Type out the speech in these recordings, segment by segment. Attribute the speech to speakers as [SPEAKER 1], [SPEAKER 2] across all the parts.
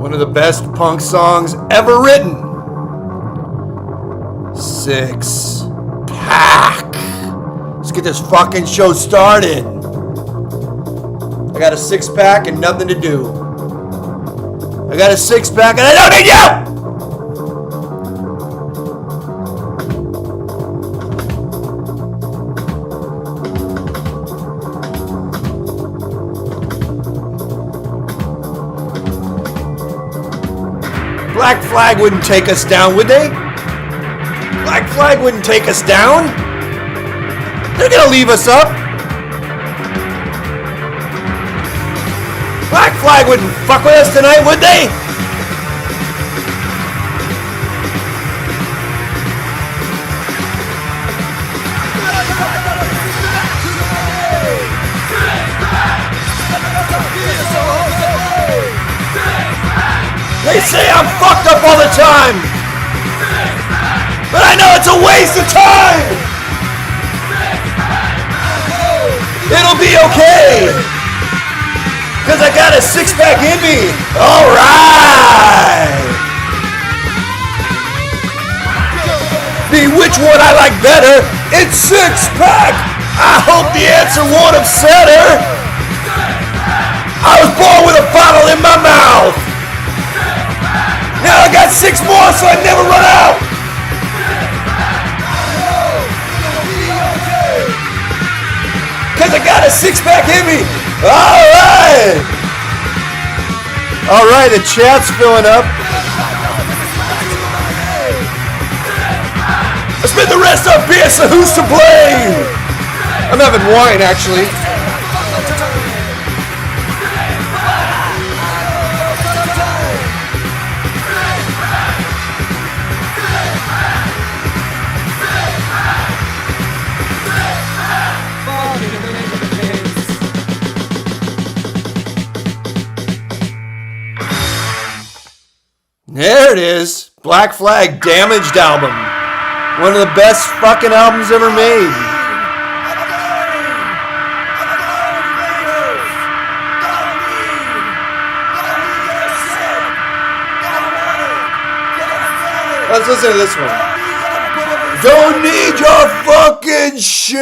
[SPEAKER 1] One of the best punk songs ever written. 6 Pack. Let's get this fucking show started. I got a 6-pack and nothing to do. I got a 6-pack and I don't need you! Black Flag wouldn't take us down, would they? Black Flag wouldn't take us down. They're gonna leave us up. Black Flag wouldn't fuck with us tonight, would they? They say I'm fucked up all the time, but I know it's a waste of time. It'll be okay, cause I got a 6-pack in me. All right. Which one I like better? It's 6-pack. I hope the answer won't upset her. I was born with a bottle in my mouth. Now I got 6 more, so I never run out. Cause I got a 6-pack in me. Alright. Alright, the chat's filling up. I spent the rest on beer, so who's to blame? I'm having wine, actually. There it is. Black Flag, Damaged album. One of the best fucking albums ever made. Let's listen to this one. Don't need your fucking shit.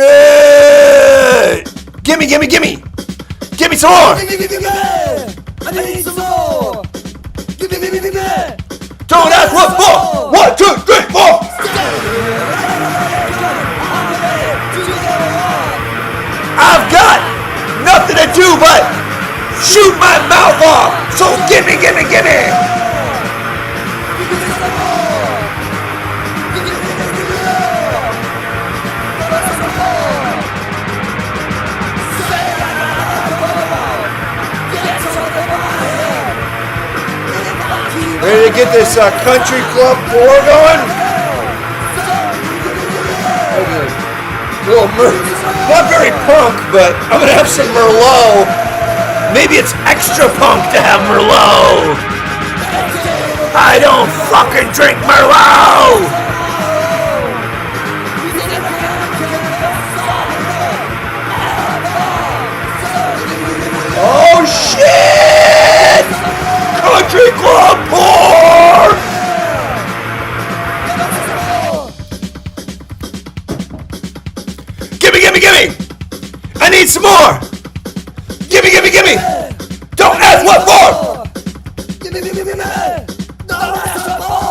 [SPEAKER 1] Gimme, gimme, gimme. Give me some more. I need some more. Don't ask what for! 1, 2, 3, 4! I've got nothing to do but shoot my mouth off! So gimme, gimme, gimme! Ready to get this country club 4 going? Okay. Not very punk, but I'm gonna have some Merlot. Maybe it's extra punk to have Merlot. I don't fucking drink Merlot. Oh shit! Country Club Pour! Gimme, gimme, gimme! I need some more! Gimme, gimme, gimme! Don't ask what for!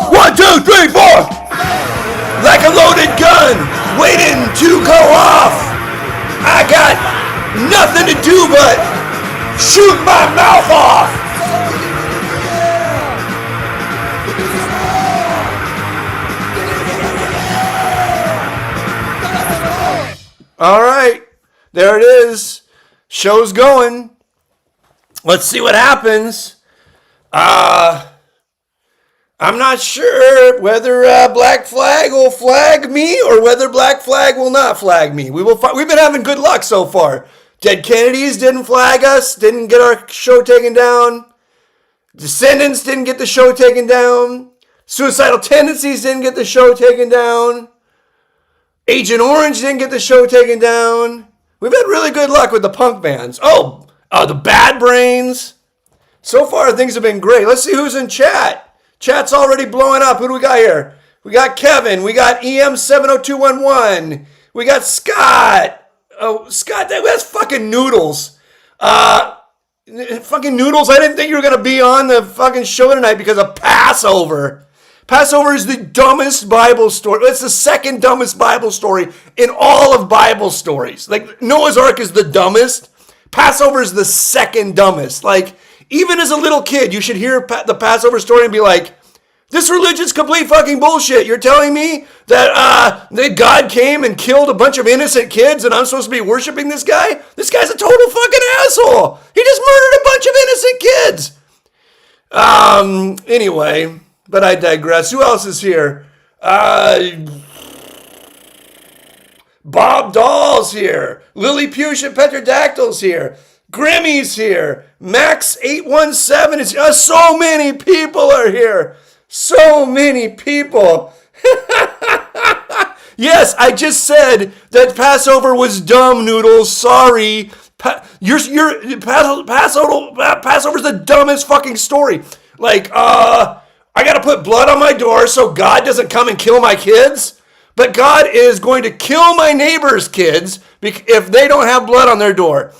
[SPEAKER 1] 1, 2, 3, 4! Like a loaded gun, waiting to go off! I got nothing to do but shoot my mouth off! All right, there it is. Show's going. Let's see what happens. I'm not sure whether Black Flag will flag me or whether Black Flag will not flag me. We've been having good luck so far. Dead Kennedys didn't flag us, didn't get our show taken down. Descendants didn't get the show taken down. Suicidal Tendencies didn't get the show taken down. Agent Orange didn't get the show taken down. We've had really good luck with the punk bands. Oh, the Bad Brains. So far, things have been great. Let's see who's in chat. Chat's already blowing up. Who do we got here? We got Kevin. We got EM70211. We got Scott. Oh, Scott, that's fucking Noodles. Fucking Noodles, I didn't think you were going to be on the fucking show tonight because of Passover. Passover is the dumbest Bible story. It's the second dumbest Bible story in all of Bible stories. Like, Noah's Ark is the dumbest. Passover is the second dumbest. Like, even as a little kid, you should hear the Passover story and be like, this religion's complete fucking bullshit. You're telling me that God came and killed a bunch of innocent kids and I'm supposed to be worshiping this guy? This guy's a total fucking asshole. He just murdered a bunch of innocent kids. Anyway, but I digress. Who else is here? Bob Dahl's here. Lily Push Petrodactyl's here. Grimmy's here. Max817 is here. So many people are here. So many people. Yes, I just said that Passover was dumb, Noodles. Sorry. Passover's the dumbest fucking story. Like, I got to put blood on my door so God doesn't come and kill my kids. But God is going to kill my neighbor's kids if they don't have blood on their door.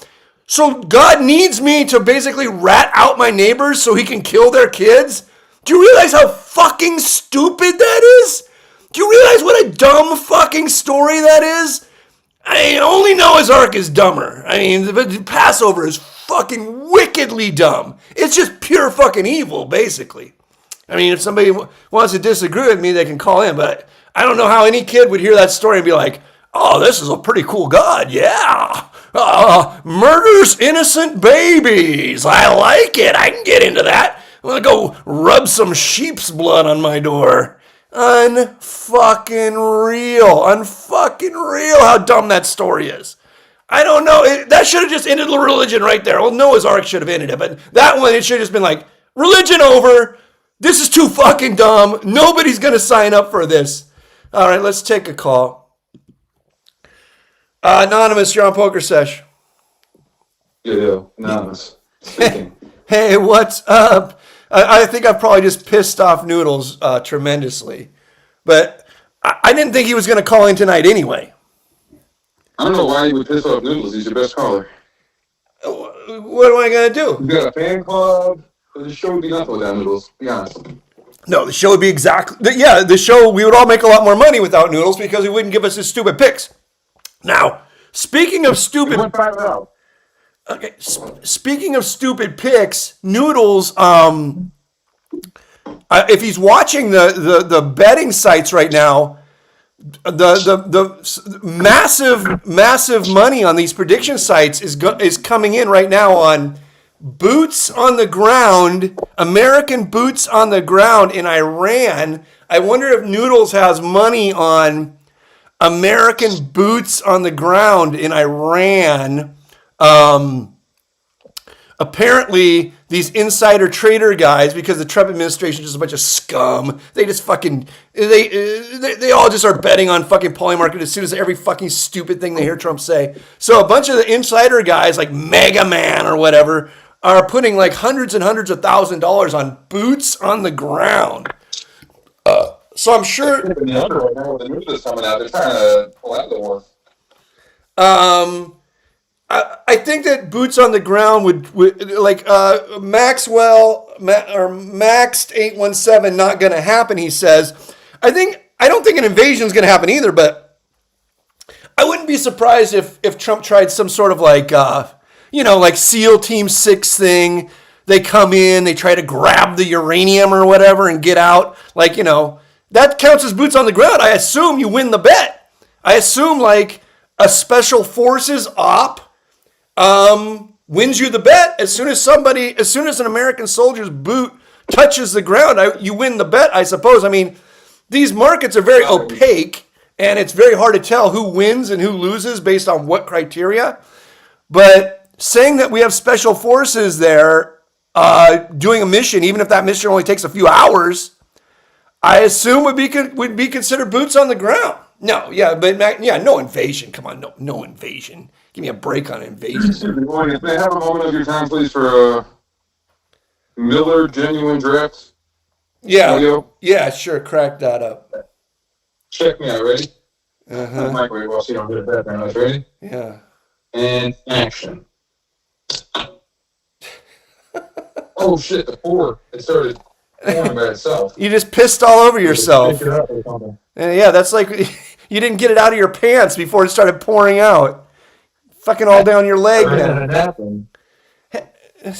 [SPEAKER 1] So God needs me to basically rat out my neighbors so he can kill their kids? Do you realize how fucking stupid that is? Do you realize what a dumb fucking story that is? I mean, only Noah's Ark is dumber. I mean, the Passover is fucking wickedly dumb. It's just pure fucking evil, basically. I mean, if somebody wants to disagree with me, they can call in, but I don't know how any kid would hear that story and be like, oh, this is a pretty cool God, yeah. Murders innocent babies. I like it. I can get into that. I'm going to go rub some sheep's blood on my door. Unfucking real how dumb that story is. I don't know. That should have just ended the religion right there. Well, Noah's Ark should have ended it, but that one, it should have just been like, religion over. This is too fucking dumb. Nobody's going to sign up for this. All right, let's take a call. Anonymous, you're on Pokersesh.
[SPEAKER 2] Yeah, Anonymous speaking.
[SPEAKER 1] Hey, what's up? I think I've probably just pissed off Noodles tremendously. But I didn't think he was going to call in tonight anyway.
[SPEAKER 2] I don't know why you would piss off Noodles. He's your best caller.
[SPEAKER 1] What am I going to do?
[SPEAKER 2] You got a fan club. The show would be nothing without Noodles. Be honest.
[SPEAKER 1] No, the show would be the show, we would all make a lot more money without Noodles because he wouldn't give us his stupid picks. Now, speaking of stupid... Okay, speaking of stupid picks, Noodles, if he's watching the betting sites right now, the massive money on these prediction sites is coming in right now on boots on the ground, American boots on the ground in Iran. I wonder if Noodles has money on American boots on the ground in Iran. Apparently, these insider trader guys, because the Trump administration is just a bunch of scum, they just fucking, they all just are betting on fucking Polymarket as soon as every fucking stupid thing they hear Trump say. So a bunch of the insider guys, like Mega Man or whatever, are putting like hundreds and hundreds of $1,000s on boots on the ground. So I'm sure...
[SPEAKER 2] Right now with the news that's coming out, they're trying to pull out the war.
[SPEAKER 1] I think that boots on the ground would like Maxwell or Maxed817 not going to happen. He says, I don't think an invasion is going to happen either. But I wouldn't be surprised if Trump tried some sort of like like SEAL Team 6 thing. They come in, they try to grab the uranium or whatever and get out. Like that counts as boots on the ground. I assume you win the bet. I assume like a special forces op. Wins you the bet. As soon as an American soldier's boot touches the ground, you win the bet, I suppose. I mean, these markets are very opaque, and it's very hard to tell who wins and who loses based on what criteria. But saying that we have special forces there doing a mission, even if that mission only takes a few hours, I assume would be considered boots on the ground. No, yeah, but no invasion. Come on, no invasion. Give me a break on invasion.
[SPEAKER 2] If they have a moment of your time, please, for Miller Genuine Draft
[SPEAKER 1] Yeah,
[SPEAKER 2] audio.
[SPEAKER 1] yeah, sure. Crack that up.
[SPEAKER 2] Check me out. Ready?
[SPEAKER 1] Uh-huh.
[SPEAKER 2] Microwave while so you don't get a background noise. Ready?
[SPEAKER 1] Yeah.
[SPEAKER 2] And action. Oh shit! The pour. It started pouring by itself.
[SPEAKER 1] You just pissed all over yourself.
[SPEAKER 2] Pick it up or something.
[SPEAKER 1] Yeah, that's like you didn't get it out of your pants before it started pouring out. Fucking all down your leg now.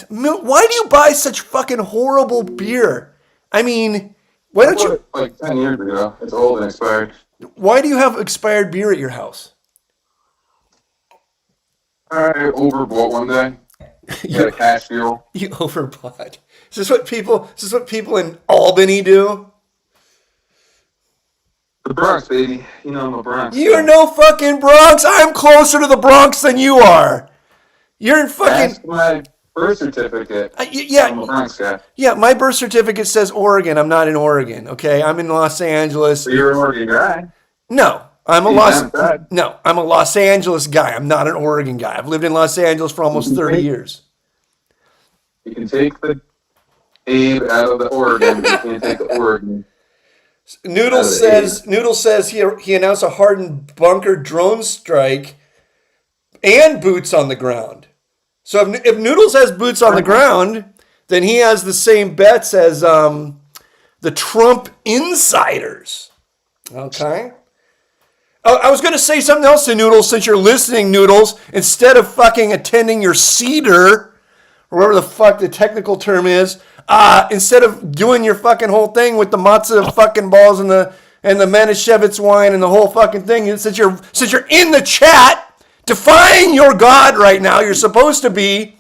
[SPEAKER 1] Why do you buy such fucking horrible beer? I mean, why don't you?
[SPEAKER 2] Like 10 years ago. It's old and expired.
[SPEAKER 1] Why do you have expired beer at your house?
[SPEAKER 2] I overbought one day. Got a cash deal.
[SPEAKER 1] You overbought. Is this what people in Albany do?
[SPEAKER 2] The Bronx, baby. You know I'm a Bronx.
[SPEAKER 1] You're no fucking Bronx. I'm closer to the Bronx than you are. You're in fucking.
[SPEAKER 2] That's my birth certificate.
[SPEAKER 1] Yeah.
[SPEAKER 2] I'm a Bronx guy.
[SPEAKER 1] Yeah, my birth certificate says Oregon. I'm not in Oregon. Okay, I'm in Los Angeles.
[SPEAKER 2] So you're an Oregon guy.
[SPEAKER 1] No, I'm a Los Angeles guy. I'm not an Oregon guy. I've lived in Los Angeles for almost 30 years.
[SPEAKER 2] You can take the Abe out of the Oregon, but you can't take the Oregon.
[SPEAKER 1] Noodles says he announced a hardened bunker drone strike and boots on the ground. So if Noodles has boots on the ground, then he has the same bets as the Trump insiders. Okay. Oh, I was going to say something else to Noodles since you're listening, Noodles. Instead of fucking attending your cedar, or whatever the fuck the technical term is, instead of doing your fucking whole thing with the matzo fucking balls and the Manischewitz wine and the whole fucking thing, since you're in the chat defying your God right now, you're supposed to be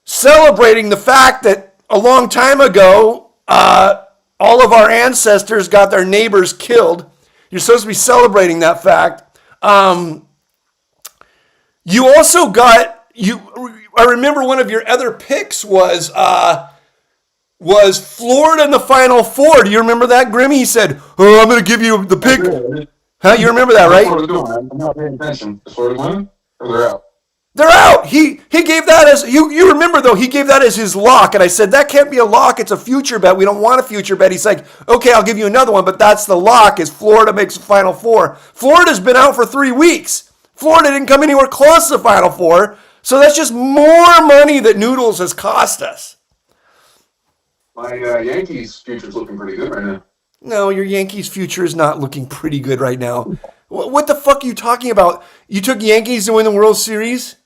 [SPEAKER 1] celebrating the fact that a long time ago, all of our ancestors got their neighbors killed. You're supposed to be celebrating that fact. You also got I remember one of your other picks was Florida in the Final Four. Do you remember that, Grimmy? He said, "Oh, I'm going to give you the pick." Huh? You remember that, right?
[SPEAKER 2] I'm not paying attention. Is Florida winning or they're out?
[SPEAKER 1] They're out. He gave that as you remember though. He gave that as his lock, and I said that can't be a lock. It's a future bet. We don't want a future bet. He's like, okay, I'll give you another one, but that's the lock. Is Florida makes the Final Four? Florida's been out for 3 weeks. Florida didn't come anywhere close to the Final Four, so that's just more money that Noodles has cost us.
[SPEAKER 2] My Yankees future's looking pretty good right now.
[SPEAKER 1] No, your Yankees future is not looking pretty good right now. What the fuck are you talking about? You took Yankees to win the World Series?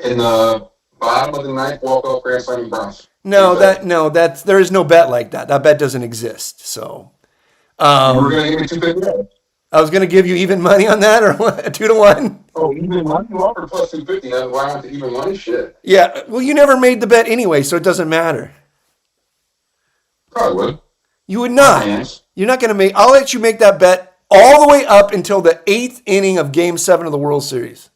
[SPEAKER 2] In the bottom of the ninth, walk-off grand slam Bronx.
[SPEAKER 1] There is no bet like that. That bet doesn't exist. So,
[SPEAKER 2] you were gonna give me 250.
[SPEAKER 1] I was gonna give you even money on that, or what, 2-1.
[SPEAKER 2] Oh, even money? You offered plus 250. Now why not the even money? Shit.
[SPEAKER 1] Yeah. Well, you never made the bet anyway, so it doesn't matter.
[SPEAKER 2] Probably would.
[SPEAKER 1] You would not. You're not gonna make. I'll let you make that bet all the way up until the 8th inning of Game 7 of the World Series.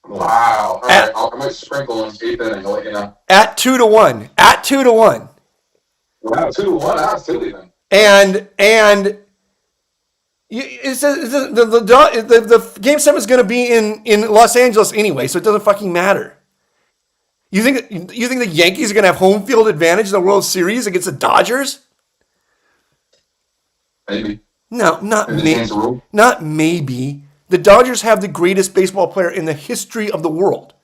[SPEAKER 2] Wow. All right. I might sprinkle on 8th inning. I'll let you know.
[SPEAKER 1] At 2-1. At 2-1.
[SPEAKER 2] Wow, 2-1. That's silly then.
[SPEAKER 1] And it says the Game 7 is going to be in Los Angeles anyway, so it doesn't fucking matter. You think the Yankees are going to have home field advantage in the World Series against the Dodgers?
[SPEAKER 2] Maybe.
[SPEAKER 1] No, not maybe. The Dodgers have the greatest baseball player in the history of the world.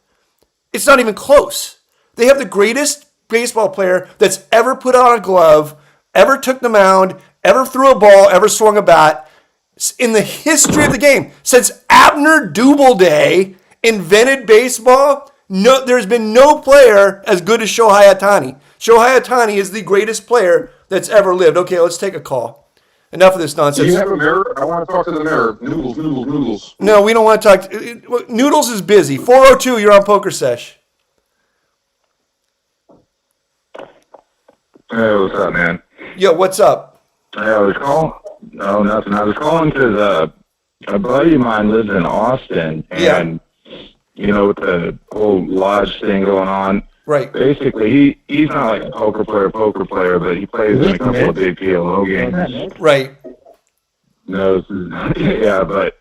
[SPEAKER 1] It's not even close. They have the greatest baseball player that's ever put on a glove, ever took the mound, ever threw a ball, ever swung a bat in the history of the game. Since Abner Doubleday invented baseball, there's been no player as good as Shohei Ohtani. Shohei Ohtani is the greatest player that's ever lived. Okay, let's take a call. Enough of this nonsense.
[SPEAKER 2] Do you have a mirror? I want to talk to the mirror. Noodles.
[SPEAKER 1] No, we don't want to talk. Noodles is busy. 402, you're on Pokersesh.
[SPEAKER 3] Hey, what's up, man?
[SPEAKER 1] Yo, what's up?
[SPEAKER 3] Hey, I was calling. No, nothing. I was calling because a buddy of mine lives in Austin, and you know, with the whole lodge thing going on.
[SPEAKER 1] Right.
[SPEAKER 3] Basically, he's not like a poker player, but he plays in a couple of big PLO games.
[SPEAKER 1] Right.
[SPEAKER 3] No, yeah, but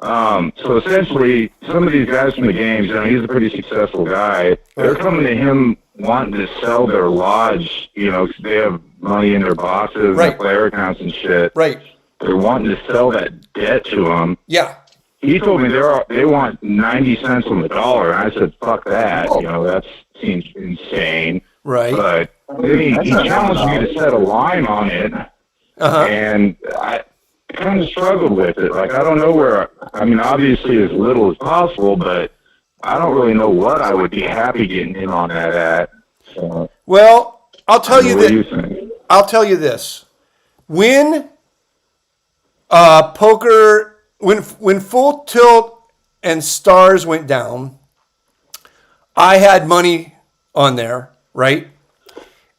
[SPEAKER 3] So essentially, some of these guys from the games, he's a pretty successful guy. They're coming to him wanting to sell their lodge, 'cause they have money in their boxes
[SPEAKER 1] Right.
[SPEAKER 3] and player accounts and shit.
[SPEAKER 1] Right.
[SPEAKER 3] They're wanting to sell that debt to him.
[SPEAKER 1] Yeah.
[SPEAKER 3] He told me they want 90 cents on the dollar. And I said, fuck that. That seems insane.
[SPEAKER 1] Right.
[SPEAKER 3] But then he challenged me to set a line on it.
[SPEAKER 1] Uh-huh.
[SPEAKER 3] And I kind of struggled with it. Like, I don't know obviously as little as possible, but I don't really know what I would be happy getting in on that at. So,
[SPEAKER 1] Well, I'll tell you
[SPEAKER 3] what do you
[SPEAKER 1] this.
[SPEAKER 3] think?
[SPEAKER 1] I'll tell you this. When when Full Tilt and Stars went down, I had money on there, right?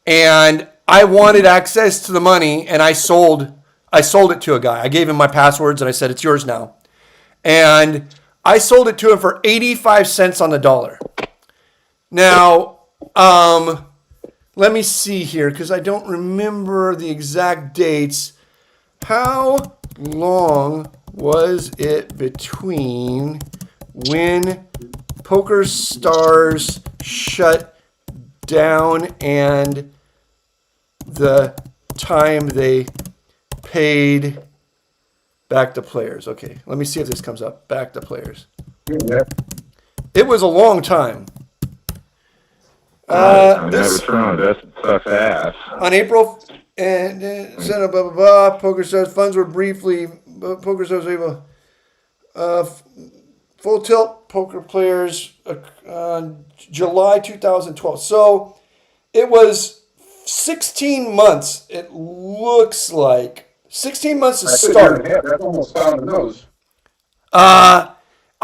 [SPEAKER 1] And I wanted access to the money, and I sold it to a guy. I gave him my passwords, and I said, it's yours now. And I sold it to him for 85 cents on the dollar. Now, let me see here, because I don't remember the exact dates. How long was it between when Pokerstars shut down and the time they paid back to players? Okay, let me see if this comes up. Back to players. It was a long time.
[SPEAKER 3] I never turned that's tough ass.
[SPEAKER 1] On April and blah blah blah. Pokerstars funds were briefly. Pokerstars able. Full Tilt poker players. July 2012. So it was 16 months. It looks like 16 months to start.
[SPEAKER 2] That's almost down the nose.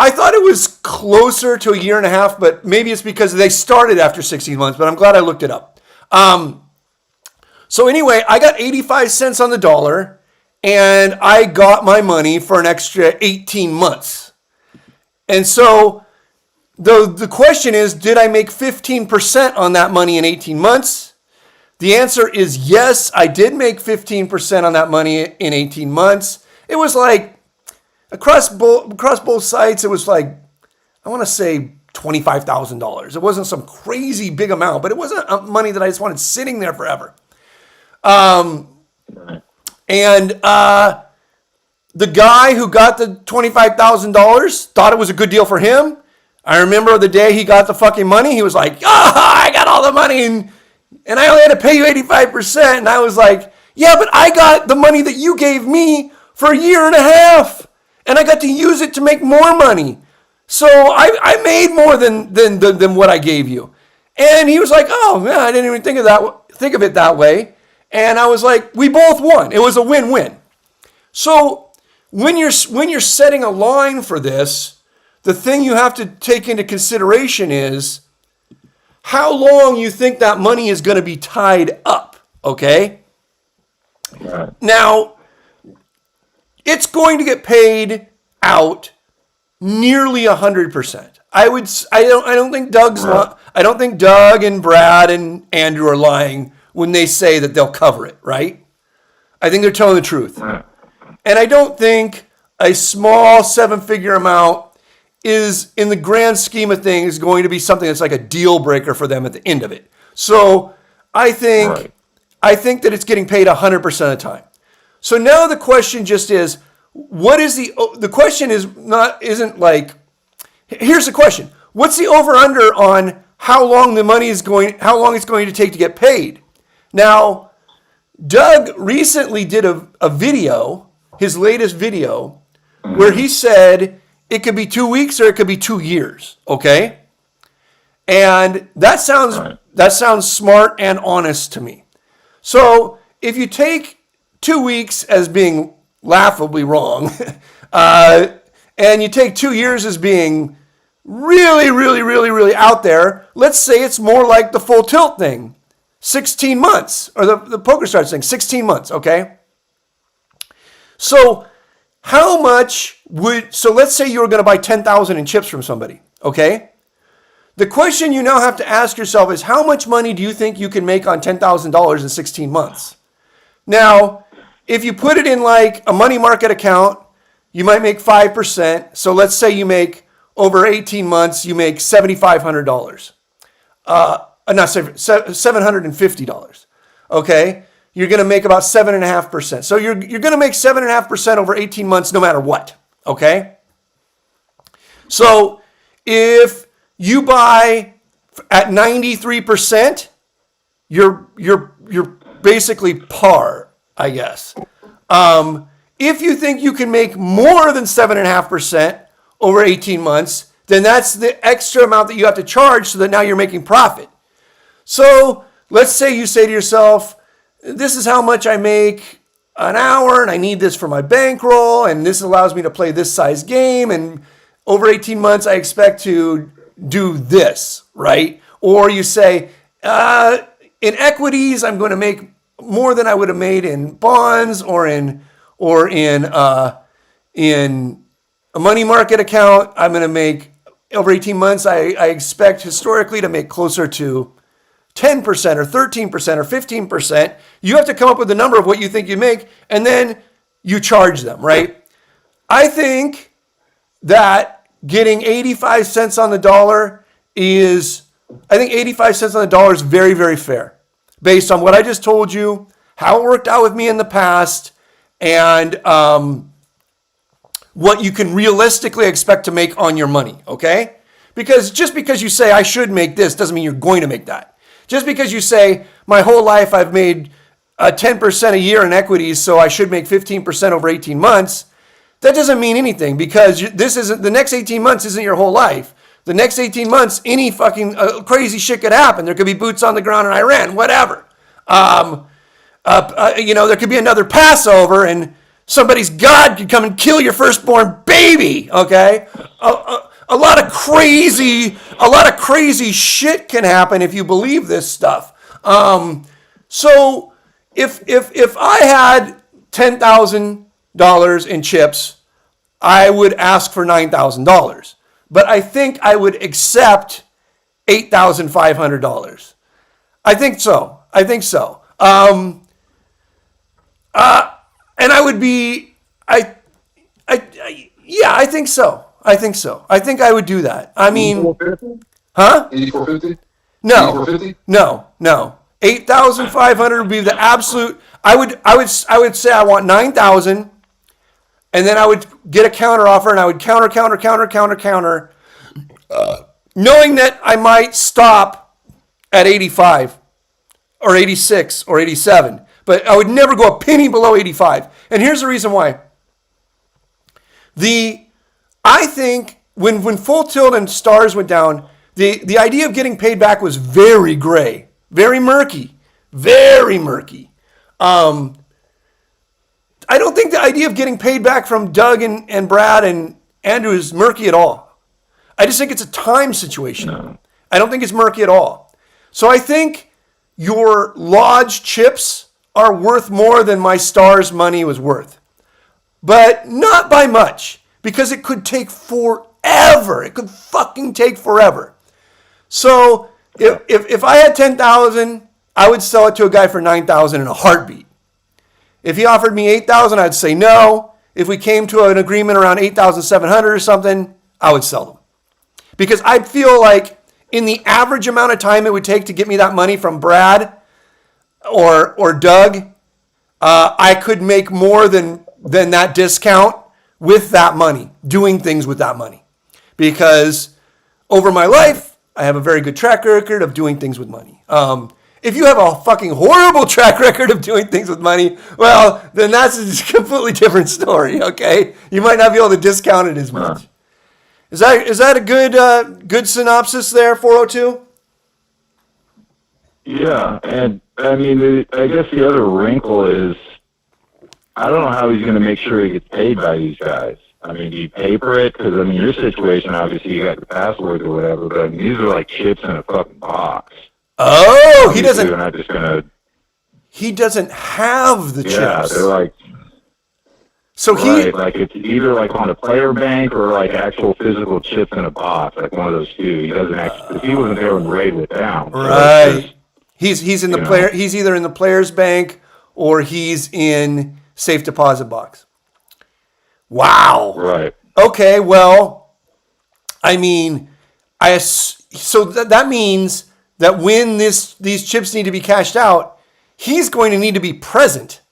[SPEAKER 1] I thought it was closer to a year and a half, but maybe it's because they started after 16 months, but I'm glad I looked it up. So anyway, I got 85 cents on the dollar, and I got my money for an extra 18 months. And so the question is, did I make 15% on that money in 18 months? The answer is yes, I did make 15% on that money in 18 months. It was like, across both sites, it was like, I want to say $25,000. It wasn't some crazy big amount, but it wasn't money that I just wanted sitting there forever. And the guy who got the $25,000 thought it was a good deal for him. I remember the day he got the fucking money, he was like, I got all the money, and I only had to pay you 85%. And I was like, yeah, but I got the money that you gave me for a year and a half. And I got to use it to make more money. So I made more than what I gave you. And he was like, oh, man, I didn't even think of it that way. And I was like, we both won. It was a win-win. So when you're setting a line for this, the thing you have to take into consideration is how long you think that money is going to be tied up, okay?
[SPEAKER 3] Right.
[SPEAKER 1] Now, it's going to get paid out nearly 100%. I don't think I don't think Doug and Brad and Andrew are lying when they say that they'll cover it, right? I think they're telling the truth.
[SPEAKER 3] Right.
[SPEAKER 1] And I don't think a small 7-figure amount is, in the grand scheme of things, going to be something that's like a deal breaker for them at the end of it. So I think that it's getting paid 100% of the time. So now the question just is, the question isn't like, here's the question. What's the over under on how long it's going to take to get paid? Now, Doug recently did a video, his latest video, where he said it could be 2 weeks or it could be 2 years. Okay. And that sounds smart and honest to me. So if you take 2 weeks as being laughably wrong, and you take 2 years as being really, really, really, really out there, let's say it's more like the Full Tilt thing, 16 months, or the Pokerstars thing, 16 months, okay? So let's say you were going to buy 10,000 in chips from somebody, okay? The question you now have to ask yourself is, how much money do you think you can make on $10,000 in 16 months? Now, if you put it in like a money market account you might make 5%. So let's say you make over 18 months, you make $7,500. Not $750. Okay, you're going to make about 7.5%. So you're going to make 7.5% over 18 months, no matter what. Okay. So if you buy at 93%, you're basically par, I guess. If you think you can make more than 7.5% over 18 months, then that's the extra amount that you have to charge so that now you're making profit. So let's say you say to yourself, this is how much I make an hour and I need this for my bankroll and this allows me to play this size game and over 18 months I expect to do this, right? Or you say, in equities, I'm going to make more than I would have made in bonds or in a money market account. I'm going to make over 18 months. I expect historically to make closer to 10% or 13% or 15%. You have to come up with a number of what you think you make, and then you charge them, right? I think that getting 85 cents on the dollar is very, very fair based on what I just told you, how it worked out with me in the past, and what you can realistically expect to make on your money, okay? Because just because you say I should make this doesn't mean you're going to make that. Just because you say my whole life I've made 10% a year in equities, so I should make 15% over 18 months, that doesn't mean anything because the next 18 months isn't your whole life. The next 18 months, any fucking crazy shit could happen. There could be boots on the ground in Iran, whatever. There could be another Passover and somebody's God could come and kill your firstborn baby, okay? A lot of crazy shit can happen if you believe this stuff. So if I had $10,000 in chips, I would ask for $9,000. But I think I would accept $8,500. I think so. And I would be, I think so. I think I would do that. I mean, huh?
[SPEAKER 2] 84.50?
[SPEAKER 1] No,
[SPEAKER 2] 84.50?
[SPEAKER 1] no. 8,500 would be the absolute. I would say I want 9,000, and then I would get a counter offer, and I would counter, knowing that I might stop at 85 or 86 or 87, but I would never go a penny below 85. And here's the reason why. I think when Full Tilt and Stars went down, the idea of getting paid back was very gray, very murky. I don't think the idea of getting paid back from Doug and Brad and Andrew is murky at all. I just think it's a time situation. No. I don't think it's murky at all. So I think your Lodge chips are worth more than my Stars money was worth. But not by much, because it could take forever. It could fucking take forever. So if I had 10,000, I would sell it to a guy for 9,000 in a heartbeat. If he offered me 8,000, I'd say no. If we came to an agreement around 8,700 or something, I would sell them. Because I feel like in the average amount of time it would take to get me that money from Brad or Doug, I could make more than that discount with that money, doing things with that money. Because over my life, I have a very good track record of doing things with money. If you have a fucking horrible track record of doing things with money, well, then that's a completely different story, okay? You might not be able to discount it as much. Is that a good synopsis there, 402?
[SPEAKER 3] Yeah, and I mean, I guess the other wrinkle is, I don't know how he's going to make sure he gets paid by these guys. I mean, do you pay for it? Because, I mean, your situation, obviously, you got the passwords or whatever, but I mean, these are like chips in a fucking box.
[SPEAKER 1] Oh, he doesn't.
[SPEAKER 3] They're not just gonna.
[SPEAKER 1] He doesn't have the chips.
[SPEAKER 3] Yeah, they're like.
[SPEAKER 1] So
[SPEAKER 3] right, like it's either like on a player bank or like actual physical chips in a box, like one of those two. He doesn't actually. He wasn't there when Ray went down.
[SPEAKER 1] Right. So he's in the player. He's either in the player's bank or he's in safe deposit box. Wow.
[SPEAKER 3] Right.
[SPEAKER 1] Okay, well, I mean, so that means that when these chips need to be cashed out, he's going to need to be present.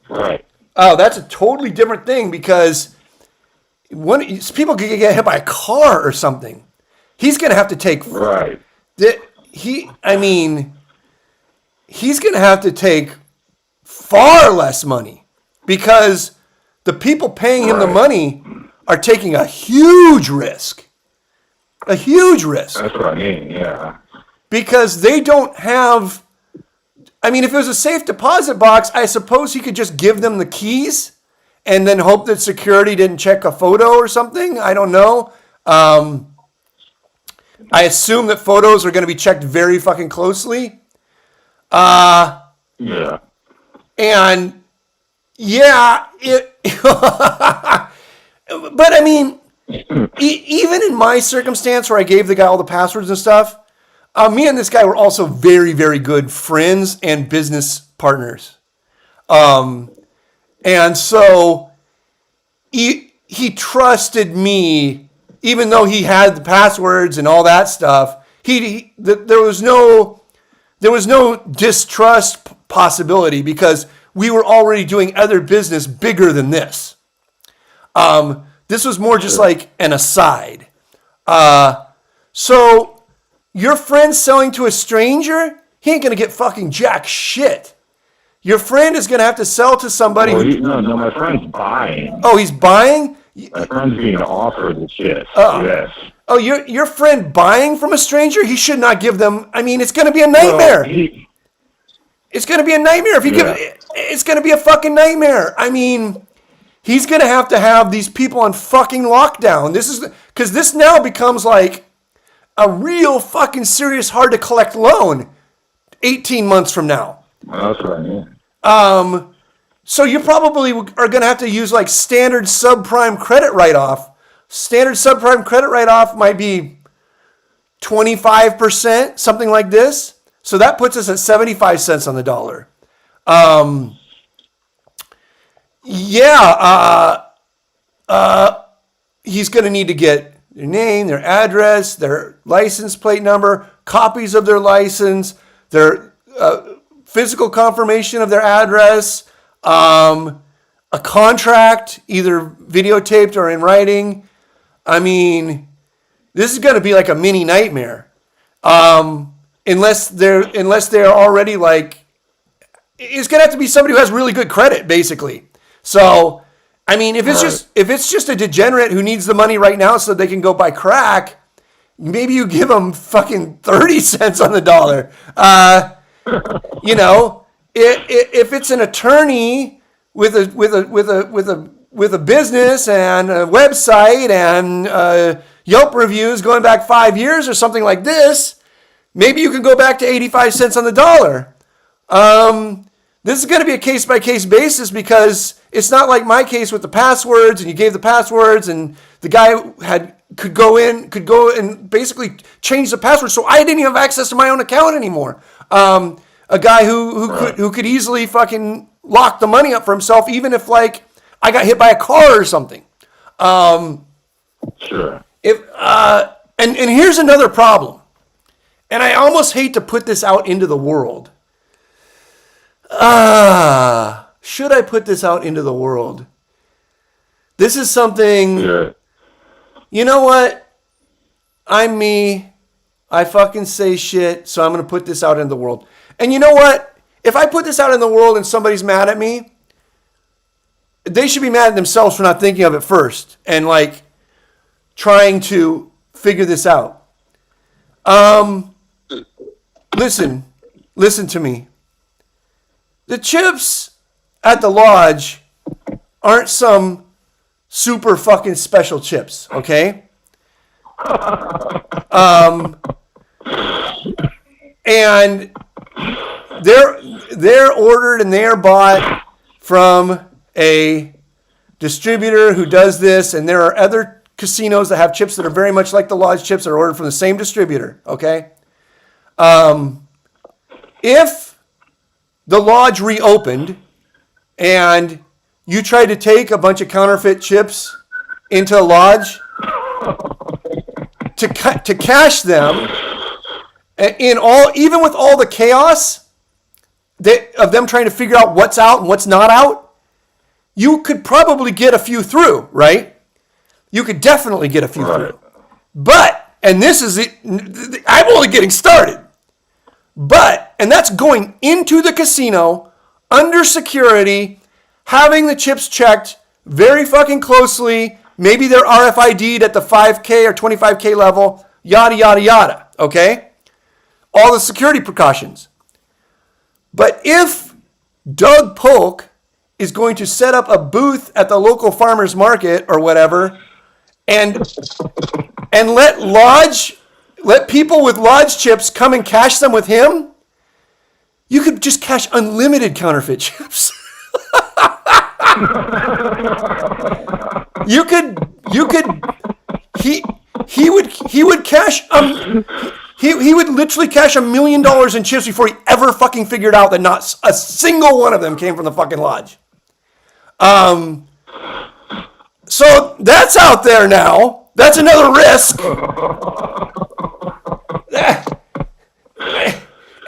[SPEAKER 3] Right.
[SPEAKER 1] Oh, that's a totally different thing because people could get hit by a car or something. He's going to have to take
[SPEAKER 3] Right.
[SPEAKER 1] he's going to have to take far less money because the people paying him the money are taking a huge risk. A huge risk.
[SPEAKER 3] That's what I mean. Yeah.
[SPEAKER 1] Because they don't have. I mean, if it was a safe deposit box, I suppose he could just give them the keys and then hope that security didn't check a photo or something. I don't know. I assume that photos are going to be checked very fucking closely.
[SPEAKER 3] Yeah.
[SPEAKER 1] And yeah, but I mean, even in my circumstance where I gave the guy all the passwords and stuff, me and this guy were also very, very good friends and business partners. And so he trusted me, even though he had the passwords and all that stuff. There was no distrust possibility because we were already doing other business bigger than this. This was more just like an aside. So your friend selling to a stranger, he ain't gonna get fucking jack shit. Your friend is gonna have to sell to somebody.
[SPEAKER 3] No, my friend's buying.
[SPEAKER 1] Oh, he's buying.
[SPEAKER 3] My friend's being offered the chips. Yes.
[SPEAKER 1] Oh, your friend buying from a stranger? He should not give them. I mean, it's gonna be a nightmare. It's gonna be a nightmare if you give. It's gonna be a fucking nightmare. I mean. He's going to have these people on fucking lockdown. Because this now becomes like a real fucking serious, hard to collect loan 18 months from now.
[SPEAKER 3] That's what I mean.
[SPEAKER 1] So you probably are going to have to use like standard subprime credit write-off. Standard subprime credit write-off might be 25%, something like this. So that puts us at 75 cents on the dollar. He's going to need to get their name, their address, their license plate number, copies of their license, their physical confirmation of their address, a contract, either videotaped or in writing. I mean, this is going to be like a mini nightmare, unless they're already like. It's going to have to be somebody who has really good credit, basically. So, I mean, if it's just a degenerate who needs the money right now so they can go buy crack, maybe you give them fucking 30 cents on the dollar. If it's an attorney with a business and a website and Yelp reviews going back 5 years or something like this, maybe you can go back to 85 cents on the dollar. This is going to be a case-by-case basis because it's not like my case with the passwords and you gave the passwords and the guy could go and basically change the password so I didn't have access to my own account anymore. A guy who could easily fucking lock the money up for himself even if like I got hit by a car or something.
[SPEAKER 3] Sure.
[SPEAKER 1] And here's another problem. And I almost hate to put this out into the world. Should I put this out into the world? This is something.
[SPEAKER 3] Yeah.
[SPEAKER 1] You know what? I'm me. I fucking say shit, so I'm going to put this out into the world. And you know what? If I put this out in the world and somebody's mad at me, they should be mad at themselves for not thinking of it first and like trying to figure this out. Listen to me. The chips at the lodge aren't some super fucking special chips, okay? And they're ordered and they're bought from a distributor who does this, and there are other casinos that have chips that are very much like the lodge chips that are ordered from the same distributor, okay? If the lodge reopened and you tried to take a bunch of counterfeit chips into a lodge to cash them even with all the chaos of them trying to figure out what's out and what's not out, you could probably get a few through, right? You could definitely get a few through. But, and this is it, I'm only getting started. But, and that's going into the casino, under security, having the chips checked very fucking closely. Maybe they're RFID'd at the 5K or 25K level, yada, yada, yada, okay? All the security precautions. But if Doug Polk is going to set up a booth at the local farmer's market or whatever and let people with lodge chips come and cash them with him, you could just cash unlimited counterfeit chips. He would cash he would literally cash $1 million in chips before he ever fucking figured out that not a single one of them came from the fucking lodge. So that's out there now. That's another risk.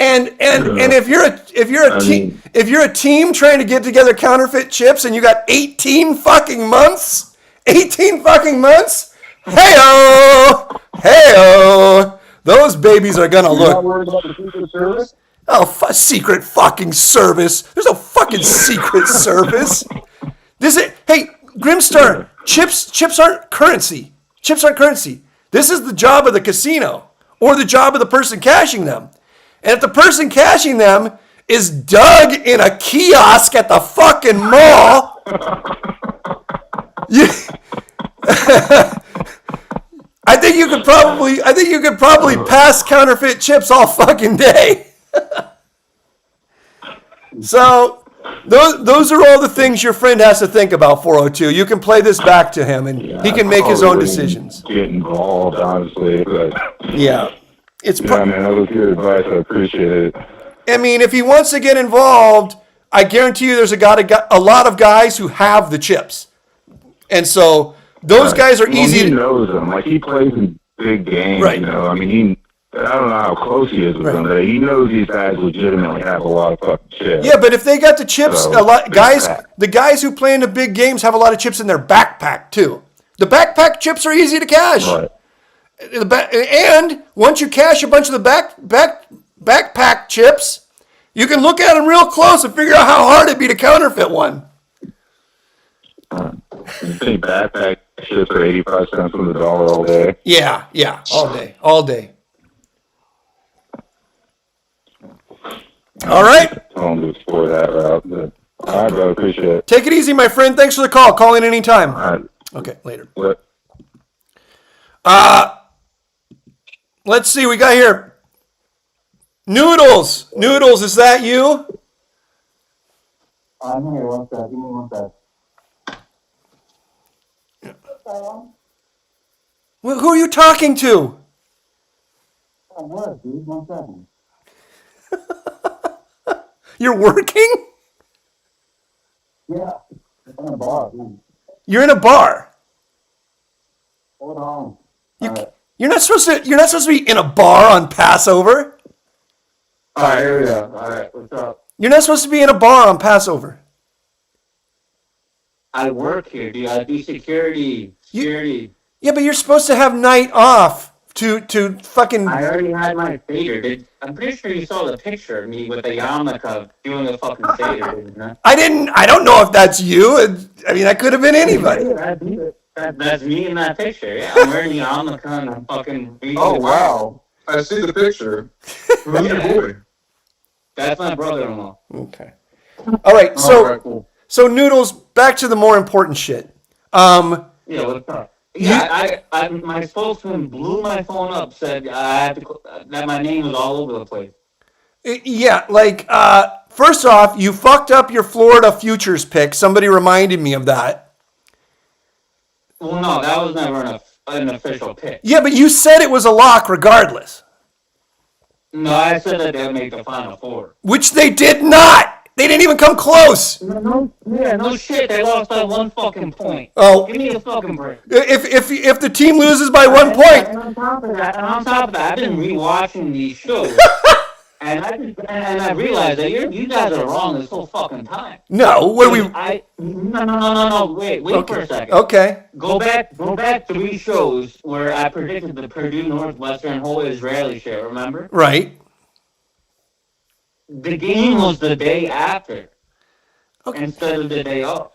[SPEAKER 1] And if you're a team trying to get together counterfeit chips and you got 18 fucking months, hey-o, those babies are gonna look.
[SPEAKER 2] Not worried about the Secret Service?
[SPEAKER 1] Oh, secret fucking service. There's no fucking secret service. Hey, Grimstar, chips aren't currency. Chips aren't currency. This is the job of the casino or the job of the person cashing them. And if the person cashing them is Doug in a kiosk at the fucking mall, I think you could probably pass counterfeit chips all fucking day. So those are all the things your friend has to think about, 402. You can play this back to him, and he can make his own decisions.
[SPEAKER 3] Get involved, honestly. But
[SPEAKER 1] yeah.
[SPEAKER 3] man, that was good advice. I appreciate it.
[SPEAKER 1] I mean, if he wants to get involved, I guarantee you there's a lot of guys who have the chips. And so those guys are easy.
[SPEAKER 3] He knows them. Like, he plays in big games,
[SPEAKER 1] right.
[SPEAKER 3] You know. I mean, I don't know how close he is with them, but he knows these guys legitimately have a lot of fucking chips.
[SPEAKER 1] Yeah, but if they got the chips, the guys who play in the big games have a lot of chips in their backpack too. The backpack chips are easy to cash.
[SPEAKER 3] Right.
[SPEAKER 1] And once you cash a bunch of the backpack chips, you can look at them real close and figure out how hard it'd be to counterfeit one.
[SPEAKER 3] You think backpack chips are 85 cents on the dollar all day?
[SPEAKER 1] Yeah, all day. All right.
[SPEAKER 3] Tell them to explore that route. But, all right, bro. Appreciate it.
[SPEAKER 1] Take it easy, my friend. Thanks for the call. Call in anytime.
[SPEAKER 3] All right.
[SPEAKER 1] Okay, later.
[SPEAKER 3] What?
[SPEAKER 1] Let's see. We got here. Noodles, is that you?
[SPEAKER 2] I'm here. One sec. Give me one sec.
[SPEAKER 1] Who are you talking to?
[SPEAKER 2] I'm work, dude. 1 second.
[SPEAKER 1] You're working?
[SPEAKER 2] Yeah. I'm in a bar, dude.
[SPEAKER 1] You're in a bar.
[SPEAKER 2] Hold on.
[SPEAKER 1] You're not supposed to be in a bar on Passover.
[SPEAKER 2] All right, here we go. All right, what's up?
[SPEAKER 1] You're not supposed to be in a bar on Passover.
[SPEAKER 4] I work here, dude. I do security.
[SPEAKER 1] Yeah, but you're supposed to have night off to fucking.
[SPEAKER 4] I already had my Seder. I'm pretty sure you saw the picture of me with the yarmulke doing the fucking Seder. Huh?
[SPEAKER 1] I don't know if that's you. I mean, I could have been anybody.
[SPEAKER 4] That's me in that picture. Yeah, I'm wearing the yarmulke and I'm fucking.
[SPEAKER 2] Oh, wow. I see the picture. Who's your boy?
[SPEAKER 4] That's my brother-in-law.
[SPEAKER 1] Okay. All right. So,
[SPEAKER 2] All right, cool.
[SPEAKER 1] so Noodles, back to the more important shit.
[SPEAKER 4] Yeah, what's up? Yeah, I my spokesman blew my phone up. Said I had to that my name was all over the place.
[SPEAKER 1] Yeah, like first off, you fucked up your Florida futures pick. Somebody reminded me of that.
[SPEAKER 4] Well, no, that was never an official pick.
[SPEAKER 1] Yeah, but you said it was a lock regardless.
[SPEAKER 4] No, I said that they'd make the Final Four.
[SPEAKER 1] Which they did not. They didn't even come close.
[SPEAKER 4] No shit. They lost by 1 fucking point.
[SPEAKER 1] Oh,
[SPEAKER 4] Give me a fucking break.
[SPEAKER 1] if the team loses by 1 point,
[SPEAKER 4] And on top of that, I've been rewatching these shows, and I realized that you guys are wrong this whole fucking time.
[SPEAKER 1] no. What do we?
[SPEAKER 4] No. Wait for a second.
[SPEAKER 1] Okay.
[SPEAKER 4] Go back 3 shows where I predicted the Purdue Northwestern whole Israeli shit. Remember?
[SPEAKER 1] Right.
[SPEAKER 4] The game was the day after,
[SPEAKER 1] Okay.
[SPEAKER 4] instead of the day off,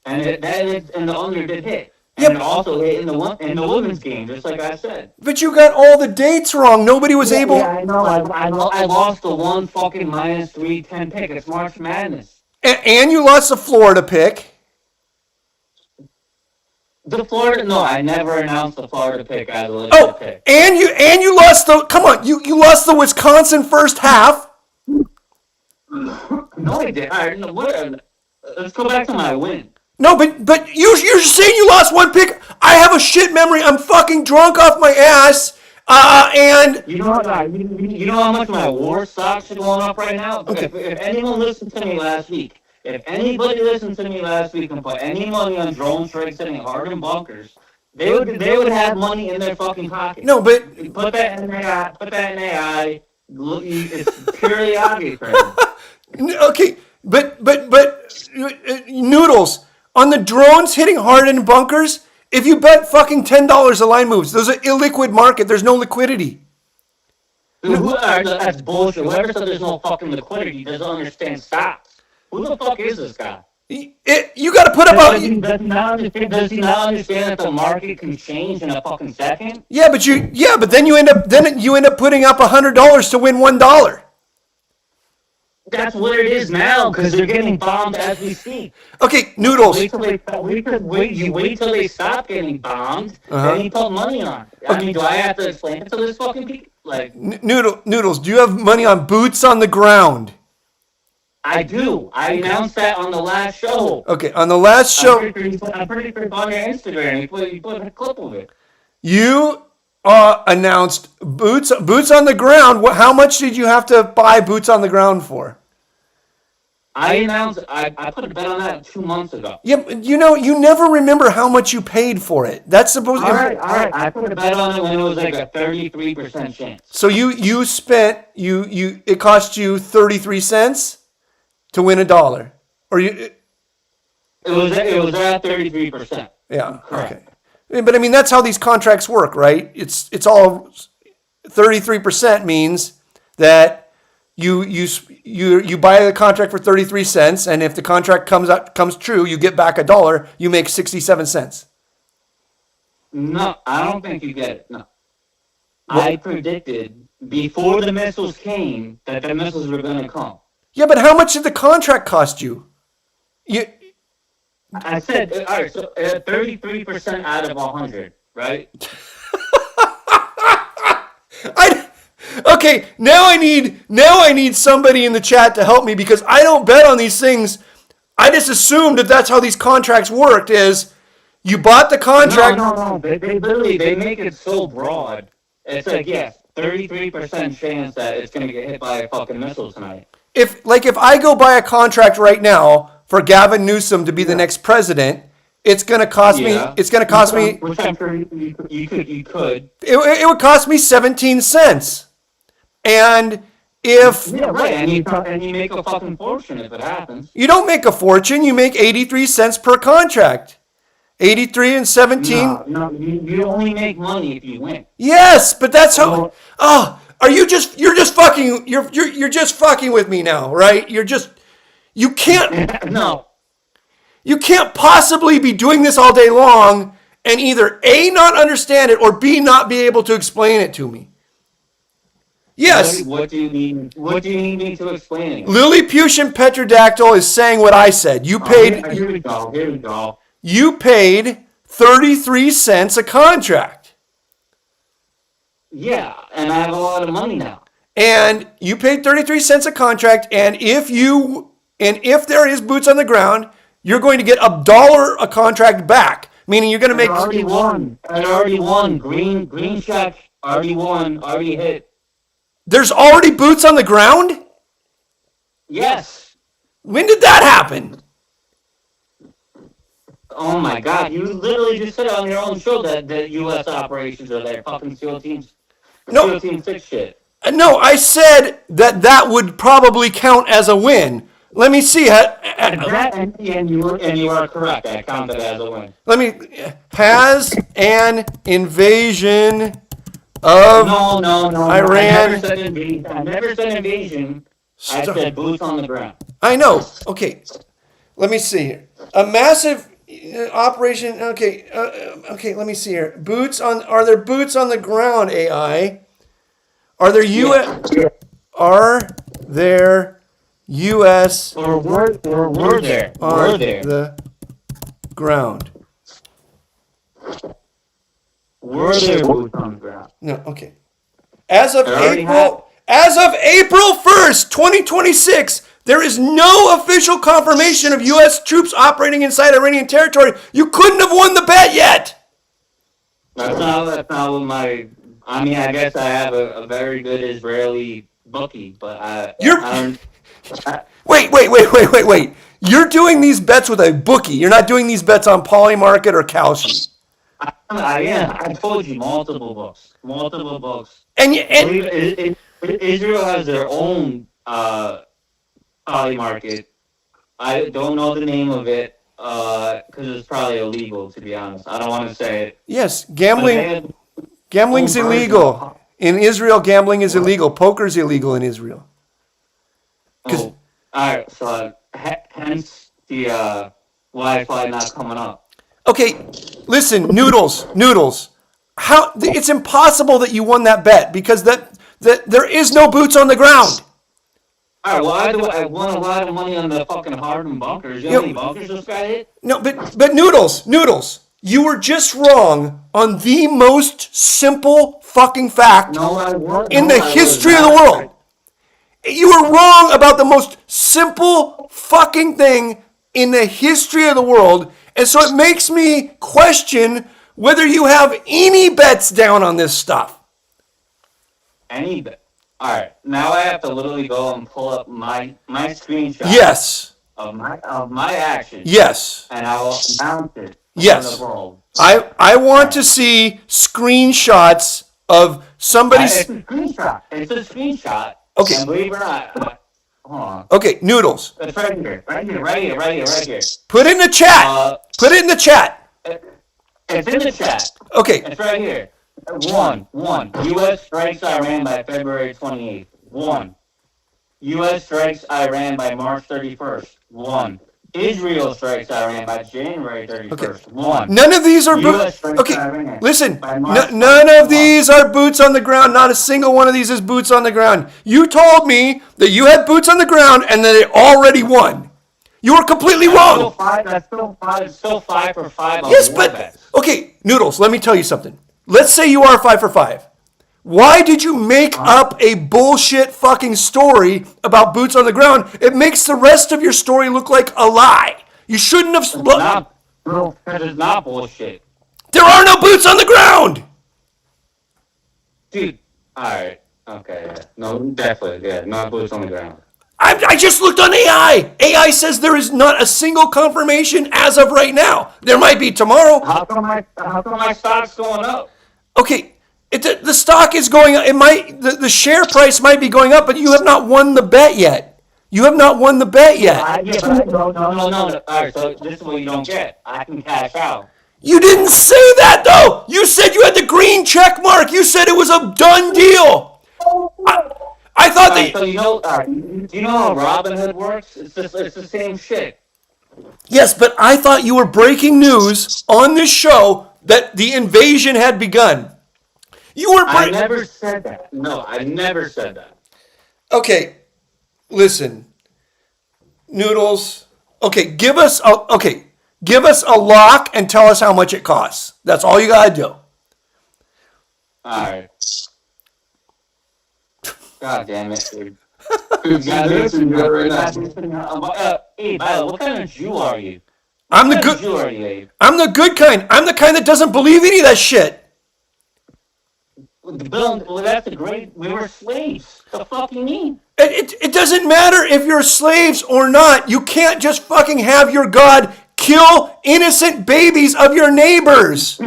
[SPEAKER 4] and the under did hit.
[SPEAKER 1] Yep.
[SPEAKER 4] And it also hit in the women's game, just like I said.
[SPEAKER 1] But you got all the dates wrong. Nobody was able.
[SPEAKER 4] Yeah, I know. I lost the one fucking minus 310 pick. It's March Madness.
[SPEAKER 1] And you lost the Florida pick.
[SPEAKER 4] The Florida? No, I never announced the Florida pick as a legit pick.
[SPEAKER 1] And you lost the. Come on, you lost the Wisconsin first half.
[SPEAKER 4] No, I did. All right, no, let's go back to my win.
[SPEAKER 1] No, but you're saying you lost 1 pick. I have a shit memory. I'm fucking drunk off my ass. And
[SPEAKER 4] you know what? You know how much my war stocks are going up right now?
[SPEAKER 1] Okay.
[SPEAKER 4] If anyone listened to me last week, if anybody listened to me last week and put any money on drone strikes hitting hard in bunkers, they would have money in their fucking pocket.
[SPEAKER 1] no, but
[SPEAKER 4] Put that in AI. Put that in AI. Look, it's purely obvious right now.
[SPEAKER 1] okay, but Noodles on the drones hitting hard in bunkers. If you bet fucking $10 a line moves, there's an illiquid market. There's no liquidity.
[SPEAKER 4] That's bullshit. Whoever said there's no fucking liquidity doesn't understand stocks. Who the fuck is this guy?
[SPEAKER 1] You got to put up.
[SPEAKER 4] Does he not understand that the market can change in a fucking second?
[SPEAKER 1] Yeah, but then you end up putting up $100 to win $1.
[SPEAKER 4] That's what it is now, because they're getting bombed as we speak.
[SPEAKER 1] Okay, Noodles.
[SPEAKER 4] You wait till they stop getting bombed, then you put money on. I mean, do I have to explain it to this fucking people? Like,
[SPEAKER 1] Noodles, do you have money on boots on the ground?
[SPEAKER 4] I do. I announced that on the last show.
[SPEAKER 1] Okay, on the last show,
[SPEAKER 4] I'm pretty sure on your Instagram. You put a clip of it.
[SPEAKER 1] you announced boots on the ground. How much did you have to buy boots on the ground for?
[SPEAKER 4] I announced. I put a bet on that 2 months ago.
[SPEAKER 1] Yeah, but you never remember how much you paid for it. That's supposed.
[SPEAKER 4] All right. I put a bet on it when it was like a 33% chance.
[SPEAKER 1] So you spent it cost you 33 cents to win $1, or you.
[SPEAKER 4] It was at 33%.
[SPEAKER 1] Yeah.
[SPEAKER 4] Correct.
[SPEAKER 1] Okay. But I mean, that's how these contracts work, right? It's all 33% means that you buy the contract for 33 cents, and if the contract comes true, you get back $1. You make 67 cents.
[SPEAKER 4] No, I don't think you get it. No, I predicted before the missiles came that the missiles were going to come.
[SPEAKER 1] Yeah, but how much did the contract cost you?
[SPEAKER 4] I said, all right, so 33% out of 100, right?
[SPEAKER 1] Okay, now I need somebody in the chat to help me, because I don't bet on these things. I just assumed that that's how these contracts worked. Is you bought the contract?
[SPEAKER 4] No. They make it so broad. It's like, yes, 33% chance that it's going to get hit by a fucking missile tonight.
[SPEAKER 1] If I go buy a contract right now for Gavin Newsom to be the next president, it's going to cost me. It's going to cost me.
[SPEAKER 4] Which I'm sure you could.
[SPEAKER 1] It would cost me 17 cents. And if
[SPEAKER 4] right, and you make a fucking fortune if it happens.
[SPEAKER 1] You don't make a fortune. You make 83 cents per contract. 83 and 17.
[SPEAKER 4] No, you only make money if you win.
[SPEAKER 1] Yes, but that's how. You're just fucking with me now, right? You can't.
[SPEAKER 4] No.
[SPEAKER 1] You can't possibly be doing this all day long and either A, not understand it, or B, not be able to explain it to me. Yes.
[SPEAKER 4] What do you need? What do you need me to explain it?
[SPEAKER 1] Lilliputian Petrodactyl is saying what I said. You paid.
[SPEAKER 4] Here we go.
[SPEAKER 1] You paid 33 cents a contract.
[SPEAKER 4] Yeah, and I have a lot of money now.
[SPEAKER 1] And you paid 33 cents a contract, and if there is boots on the ground, you're going to get $1 a contract back. Meaning you're going to make.
[SPEAKER 4] I already won. Green check. Already won. Already hit.
[SPEAKER 1] There's already boots on the ground?
[SPEAKER 4] Yes.
[SPEAKER 1] When did that happen?
[SPEAKER 4] Oh my God! You literally just said on your own show that the U.S. operations are there. Fucking SEAL teams,
[SPEAKER 1] No,
[SPEAKER 4] SEAL Team 6 shit.
[SPEAKER 1] no, I said that would probably count as a win. Let me see.
[SPEAKER 4] And you are correct. I counted as a win.
[SPEAKER 1] Let me. Has an invasion of
[SPEAKER 4] No.
[SPEAKER 1] Iran.
[SPEAKER 4] I never said invasion. I said boots on the ground.
[SPEAKER 1] I know. Okay, let me see here. A massive operation. Okay, okay. Let me see here. Boots on. Are there boots on the ground? AI. Are there U.S.
[SPEAKER 4] Yeah.
[SPEAKER 1] Are there U.S.
[SPEAKER 4] We're there.
[SPEAKER 1] on
[SPEAKER 4] We're there.
[SPEAKER 1] the ground?
[SPEAKER 4] We're there. Boots on the ground.
[SPEAKER 1] No. Okay. As of
[SPEAKER 4] They already
[SPEAKER 1] April 1st, 2026, there is no official confirmation of U.S. troops operating inside Iranian territory. You couldn't have won the bet yet.
[SPEAKER 4] That's not what my. I mean, I guess I have a very good Israeli bookie, but I don't.
[SPEAKER 1] Wait. You're doing these bets with a bookie. You're not doing these bets on Polymarket or Kalshi.
[SPEAKER 4] I told you multiple books.
[SPEAKER 1] And
[SPEAKER 4] Israel has their own poly market. I don't know the name of it because it's probably illegal. To be honest, I don't want to say it.
[SPEAKER 1] yes, gambling's
[SPEAKER 4] own
[SPEAKER 1] illegal. In Israel, gambling is illegal. Poker's illegal in Israel.
[SPEAKER 4] Oh, all right. So hence the Wi-Fi not coming up.
[SPEAKER 1] Okay, listen, Noodles. How it's impossible that you won that bet because that there is no boots on the ground.
[SPEAKER 4] All right. Well, I won a lot of money on the fucking Harden bunkers. You know how many bunkers this guy hit?
[SPEAKER 1] No, but Noodles, you were just wrong on the most simple fucking fact in the history of the world. You were wrong about the most simple fucking thing in the history of the world, and so it makes me question whether you have any bets down on this stuff.
[SPEAKER 4] Any bet. All right. Now I have to literally go and pull up my screenshot.
[SPEAKER 1] Yes.
[SPEAKER 4] Of my action.
[SPEAKER 1] Yes.
[SPEAKER 4] And I will announce it.
[SPEAKER 1] Yes.
[SPEAKER 4] On the world.
[SPEAKER 1] I want to see screenshots of somebody's.
[SPEAKER 4] It's a screenshot.
[SPEAKER 1] Okay.
[SPEAKER 4] And believe it or not, hold on.
[SPEAKER 1] Okay, Noodles.
[SPEAKER 4] It's right here. Right here.
[SPEAKER 1] Put it in the chat. Put it in the chat.
[SPEAKER 4] It's in the chat.
[SPEAKER 1] Okay.
[SPEAKER 4] It's right here. One. U.S. strikes Iran by February 28th. 1. U.S. strikes Iran by March 31st. 1. Israel strikes Iran by January 31st.
[SPEAKER 1] Okay.
[SPEAKER 4] 1.
[SPEAKER 1] None of these are okay. Listen, none of these are boots on the ground. Not a single one of these is boots on the ground. You told me that you had boots on the ground and that it already won. You were completely wrong.
[SPEAKER 4] That's still 5 for 5 on
[SPEAKER 1] Yes,
[SPEAKER 4] war
[SPEAKER 1] but
[SPEAKER 4] bets.
[SPEAKER 1] okay, Noodles. Let me tell you something. Let's say you are 5 for 5. Why did you make up a bullshit fucking story about boots on the ground? It makes the rest of your story look like a lie. You shouldn't have.
[SPEAKER 4] It's not bullshit.
[SPEAKER 1] There are no boots on the ground.
[SPEAKER 4] Dude, alright. Okay, yeah. No, definitely, yeah. No boots on the ground.
[SPEAKER 1] I just looked on AI. AI says there is not a single confirmation as of right now. There might be tomorrow.
[SPEAKER 4] How come my stock's going up?
[SPEAKER 1] Okay. The stock is going up. It might the share price might be going up, but you have not won the bet yet. No.
[SPEAKER 4] Alright, so this is what you don't get. I can cash out.
[SPEAKER 1] You didn't say that though. You said you had the green check mark. You said it was a done deal. I thought that.
[SPEAKER 4] So do you know how Robinhood works? It's the same shit.
[SPEAKER 1] Yes, but I thought you were breaking news on this show that the invasion had begun.
[SPEAKER 4] I never said that. No, I never said that.
[SPEAKER 1] Okay, listen, Noodles. Okay, give us a lock and tell us how much it costs. That's all you gotta do.
[SPEAKER 4] All right. God damn it, dude. Hey, Violet, what kind of Jew are you?
[SPEAKER 1] I'm the good kind. I'm the kind that doesn't believe any of that shit.
[SPEAKER 4] Bill, well, that's a great. We were slaves. The fuck you mean?
[SPEAKER 1] It doesn't matter if you're slaves or not. You can't just fucking have your God kill innocent babies of your neighbors.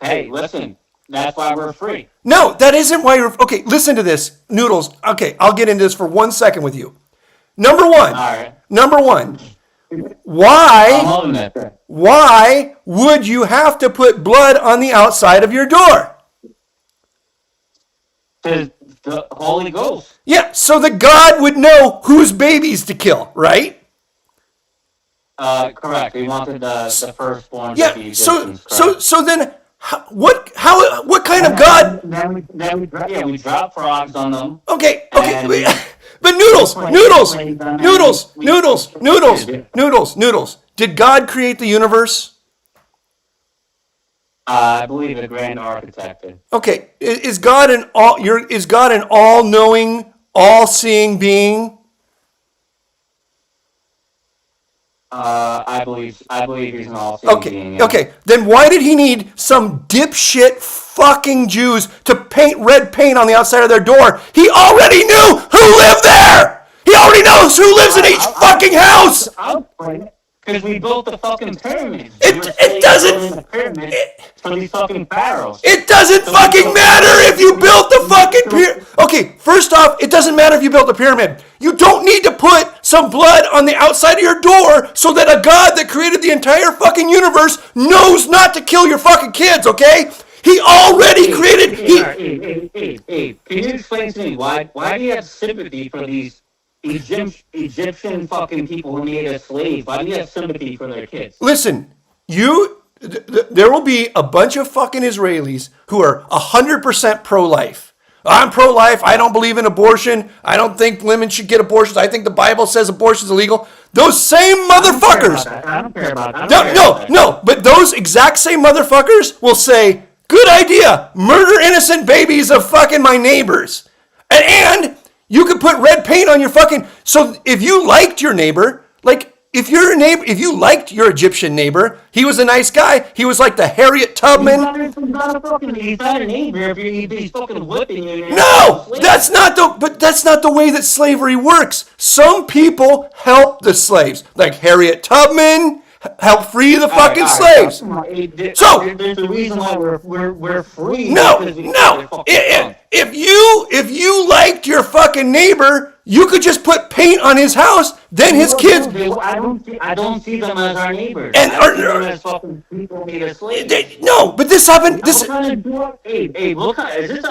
[SPEAKER 4] Hey, listen, that's why we're free.
[SPEAKER 1] No, that isn't why you're... Okay, listen to this. Noodles. Okay, I'll get into this for 1 second with you. Number one.
[SPEAKER 4] All right.
[SPEAKER 1] Number one.
[SPEAKER 4] I'm
[SPEAKER 1] Why
[SPEAKER 4] holding it.
[SPEAKER 1] would you have to put blood on the outside of your door?
[SPEAKER 4] The Holy Ghost.
[SPEAKER 1] Yeah, so the God would know whose babies to kill, right?
[SPEAKER 4] Correct. We wanted the firstborn.
[SPEAKER 1] Yeah. So then, what kind of God?
[SPEAKER 4] We drop frogs on them.
[SPEAKER 1] Okay.
[SPEAKER 4] And-
[SPEAKER 1] But noodles. Did God create the universe?
[SPEAKER 4] I believe a grand architect did.
[SPEAKER 1] Okay. Is God an all-knowing, all-seeing being?
[SPEAKER 4] I believe he's an all-seeing being. Yeah.
[SPEAKER 1] Okay. Then why did he need some dipshit fucking Jews to paint red paint on the outside of their door? He already knew who lived there. He already knows who lives in each fucking house.
[SPEAKER 4] Because we built the fucking pyramids.
[SPEAKER 1] It doesn't.
[SPEAKER 4] For these fucking pharaohs.
[SPEAKER 1] It doesn't fucking matter if you built the fucking pyramid. Okay, first off, it doesn't matter if you built a pyramid. You don't need to put some blood on the outside of your door so that a God that created the entire fucking universe knows not to kill your fucking kids, okay? He already created...
[SPEAKER 4] Hey, can you explain to me why do you have sympathy for these Egyptian fucking people who made us slaves? Why do you have sympathy for their kids?
[SPEAKER 1] Listen, there will be a bunch of fucking Israelis who are 100% pro-life. I'm pro-life. I don't believe in abortion. I don't think women should get abortions. I think the Bible says abortion is illegal. Those same motherfuckers.
[SPEAKER 4] I don't care about that.
[SPEAKER 1] No. But those exact same motherfuckers will say, good idea. Murder innocent babies of fucking my neighbors. And you could put red paint on your fucking... So if you liked your neighbor, like... If you liked your Egyptian neighbor, he was a nice guy. He was like the Harriet Tubman.
[SPEAKER 4] He's not a neighbor if he's fucking whipping you.
[SPEAKER 1] No, that's not the way that slavery works. Some people help the slaves, like Harriet Tubman helped free the fucking slaves. So
[SPEAKER 4] there's a reason why we're free.
[SPEAKER 1] No. If you liked your fucking neighbor, you could just put paint on his house. Then his kids.
[SPEAKER 4] I don't see them as our neighbors.
[SPEAKER 1] And
[SPEAKER 4] I see them as fucking people made us slaves.
[SPEAKER 1] No, but this happened.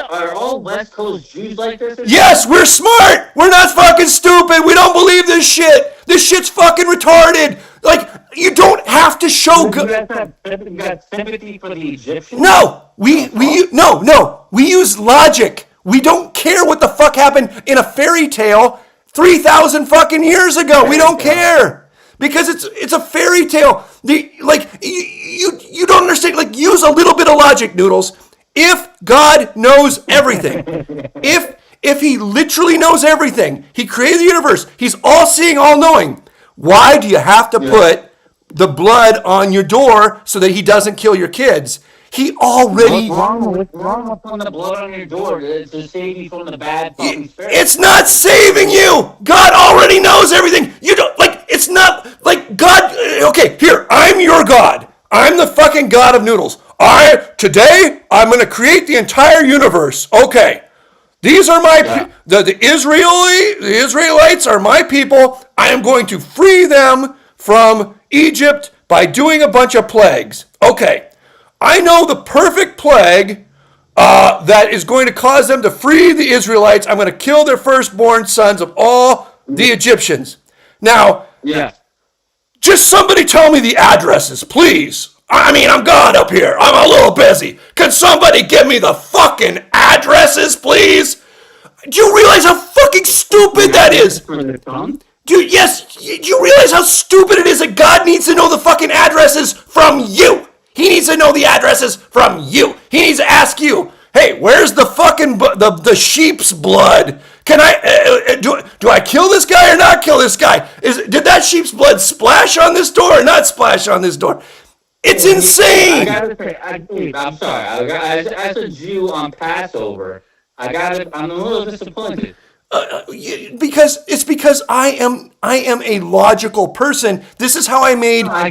[SPEAKER 4] Are all West Coast Jews like this?
[SPEAKER 1] Yes, we're smart. We're not fucking stupid. We don't believe this shit. This shit's fucking retarded. Like, you don't have to show good.
[SPEAKER 4] You got sympathy for the Egyptians?
[SPEAKER 1] No, we use logic. We don't care what the fuck happened in a fairy tale 3,000 fucking years ago. We don't care because it's a fairy tale. You don't understand. Like, use a little bit of logic, Noodles. If God knows everything, if he literally knows everything, he created the universe. He's all-seeing, all-knowing. Why do you have to put the blood on your door so that he doesn't kill your kids? He already...
[SPEAKER 4] What's wrong with putting the blood on your door to save you from the bad fucking spirit?
[SPEAKER 1] It's not saving you! God already knows everything! You don't... Like, it's not... Like, God... Okay, here, I'm your God. I'm the fucking God of Noodles. Today, I'm going to create the entire universe. Okay. These are my... The Israelites are my people. I am going to free them from Egypt by doing a bunch of plagues. Okay. I know the perfect plague that is going to cause them to free the Israelites. I'm going to kill their firstborn sons of all the Egyptians. Now, just somebody tell me the addresses, please. I mean, I'm God up here. I'm a little busy. Can somebody give me the fucking addresses, please? Do you realize how fucking stupid that is? Dude, yes, do you realize how stupid it is that God needs to know the fucking addresses from you? He needs to know the addresses from you. He needs to ask you, hey, where's the fucking the sheep's blood? Can I do I kill this guy or not kill this guy? Did that sheep's blood splash on this door or not splash on this door? It's insane.
[SPEAKER 4] I'm sorry. As a Jew on Passover, I'm a little disappointed.
[SPEAKER 1] Because I am a logical person. This is how I made.
[SPEAKER 4] I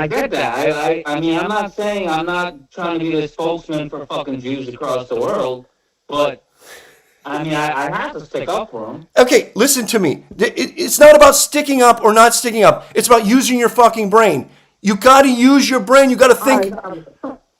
[SPEAKER 4] get that. I mean, I'm not saying I'm not trying to be the spokesman for fucking Jews across the world, but I mean, I have to stick up for them.
[SPEAKER 1] Okay, listen to me. It's not about sticking up or not sticking up. It's about using your fucking brain. You got to use your brain. You got to think.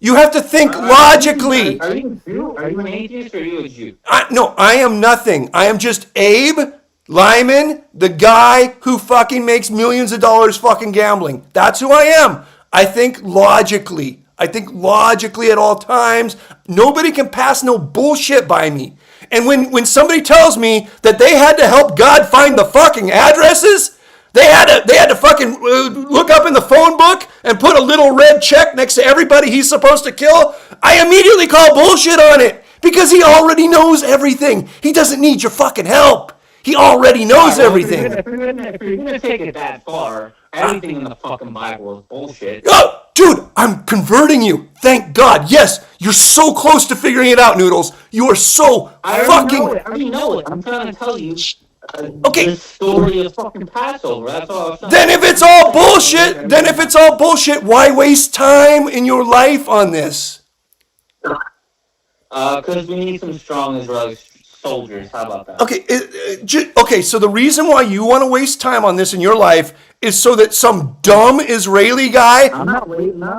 [SPEAKER 1] You have to think logically.
[SPEAKER 4] Are you a Jew? Are you an atheist or are you a Jew?
[SPEAKER 1] No, I am nothing. I am just Abe Limon, the guy who fucking makes millions of dollars fucking gambling. That's who I am. I think logically. I think logically at all times. Nobody can pass no bullshit by me. And when somebody tells me that they had to help God find the fucking addresses, they had to fucking look up in the phone book and put a little red check next to everybody he's supposed to kill, I immediately call bullshit on it because he already knows everything. He doesn't need your fucking help. He already knows everything.
[SPEAKER 4] If you're gonna take it that far, everything in the fucking Bible is bullshit.
[SPEAKER 1] Oh, dude, I'm converting you. Thank God. Yes, you're so close to figuring it out, Noodles. You are so
[SPEAKER 4] I already know it. I'm trying to tell you.
[SPEAKER 1] Okay.
[SPEAKER 4] The story of fucking Passover. That's all I'm saying.
[SPEAKER 1] Then if it's all bullshit, why waste time in your life on this?
[SPEAKER 4] Because we need some strong Israeli soldiers. How about that?
[SPEAKER 1] Okay, so the reason why you want to waste time on this in your life is so that some dumb Israeli guy.
[SPEAKER 4] I'm not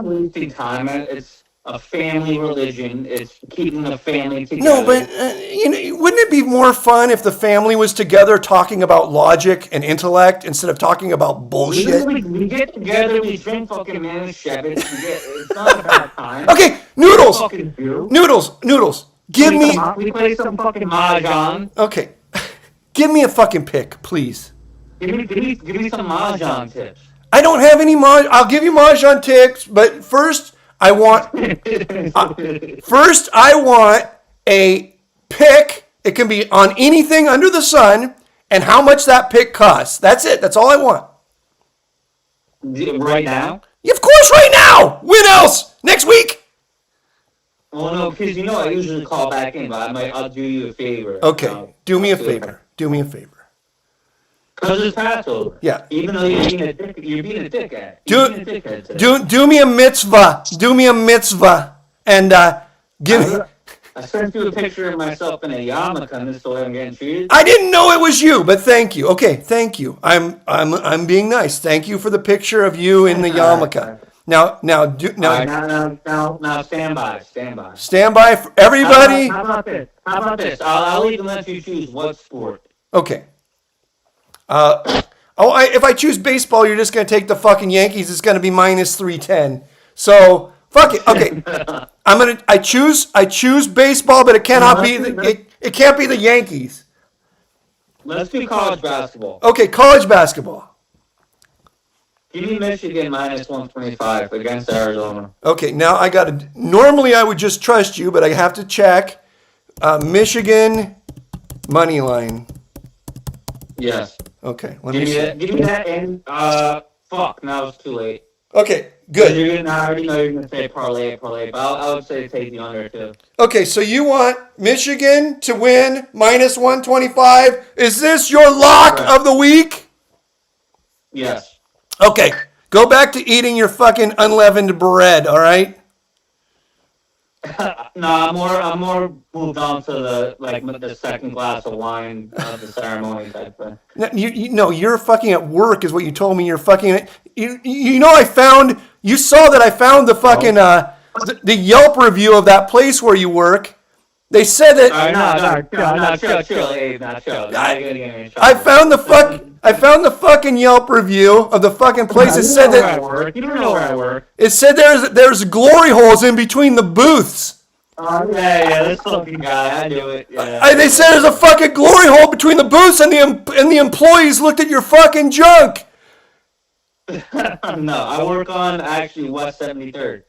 [SPEAKER 4] wasting time. It's a family religion. It's keeping the family together.
[SPEAKER 1] No, but wouldn't it be more fun if the family was together talking about logic and intellect instead of talking about bullshit?
[SPEAKER 4] We get together, we drink fucking Manischewitz. It's not about time.
[SPEAKER 1] Okay, Noodles.
[SPEAKER 4] Fucking do.
[SPEAKER 1] Noodles. Give me.
[SPEAKER 4] We play some fucking mahjong.
[SPEAKER 1] Okay, give me a fucking pick, please.
[SPEAKER 4] Give me some mahjong tips.
[SPEAKER 1] I don't have any I'll give you mahjong tips, but first I want a pick. It can be on anything under the sun, and how much that pick costs. That's it. That's all I want.
[SPEAKER 4] Right now?
[SPEAKER 1] Yeah, of course, right now. When else? Next week?
[SPEAKER 4] Well, no, because I usually call back in, but I'll do you a favor.
[SPEAKER 1] Okay, do me a favor.
[SPEAKER 4] Because it's Passover.
[SPEAKER 1] Yeah.
[SPEAKER 4] Even though you're being a dickhead.
[SPEAKER 1] Do me a mitzvah. Do me a mitzvah, and give me.
[SPEAKER 4] I sent you a picture of myself in a yarmulke, and this is the way I'm getting treated.
[SPEAKER 1] I didn't know it was you, but thank you. Okay, thank you. I'm being nice. Thank you for the picture of you in the yarmulke. Now
[SPEAKER 4] stand by.
[SPEAKER 1] Stand by for everybody.
[SPEAKER 4] How about this? I'll even let you choose what sport.
[SPEAKER 1] Okay. If I choose baseball, you're just gonna take the fucking Yankees. It's gonna be minus 310. So fuck it. Okay. I choose baseball, but it cannot be it can't be the Yankees.
[SPEAKER 4] Let's do college basketball.
[SPEAKER 1] Okay, college basketball.
[SPEAKER 4] Give me Michigan minus 125 against Arizona.
[SPEAKER 1] Okay, now I gotta. Normally I would just trust you, but I have to check. Michigan money line.
[SPEAKER 4] Yes.
[SPEAKER 1] Okay, let me see.
[SPEAKER 4] Give me that, and fuck, now it's too late.
[SPEAKER 1] Okay, good.
[SPEAKER 4] I already know you're gonna say parlay, but I would say take the under too.
[SPEAKER 1] Okay, so you want Michigan to win minus 125. Is this your lock of the week?
[SPEAKER 4] Yes.
[SPEAKER 1] Okay, go back to eating your fucking unleavened bread, all right?
[SPEAKER 4] No, I'm more moved on to the second glass of wine of the ceremony type thing.
[SPEAKER 1] You're fucking at work is what you told me. You're fucking. You saw that I found the fucking the Yelp review of that place where you work. They said that.
[SPEAKER 4] Chill, Abe, not chill.
[SPEAKER 1] I found the fucking Yelp review of the fucking place. It said that.
[SPEAKER 4] You don't know where I work.
[SPEAKER 1] It said there's glory holes in between the booths.
[SPEAKER 4] Yeah, this fucking guy, I do it. Yeah.
[SPEAKER 1] They said there's a fucking glory hole between the booths, and the employees looked at your fucking junk.
[SPEAKER 4] No, I work on actually West 73rd.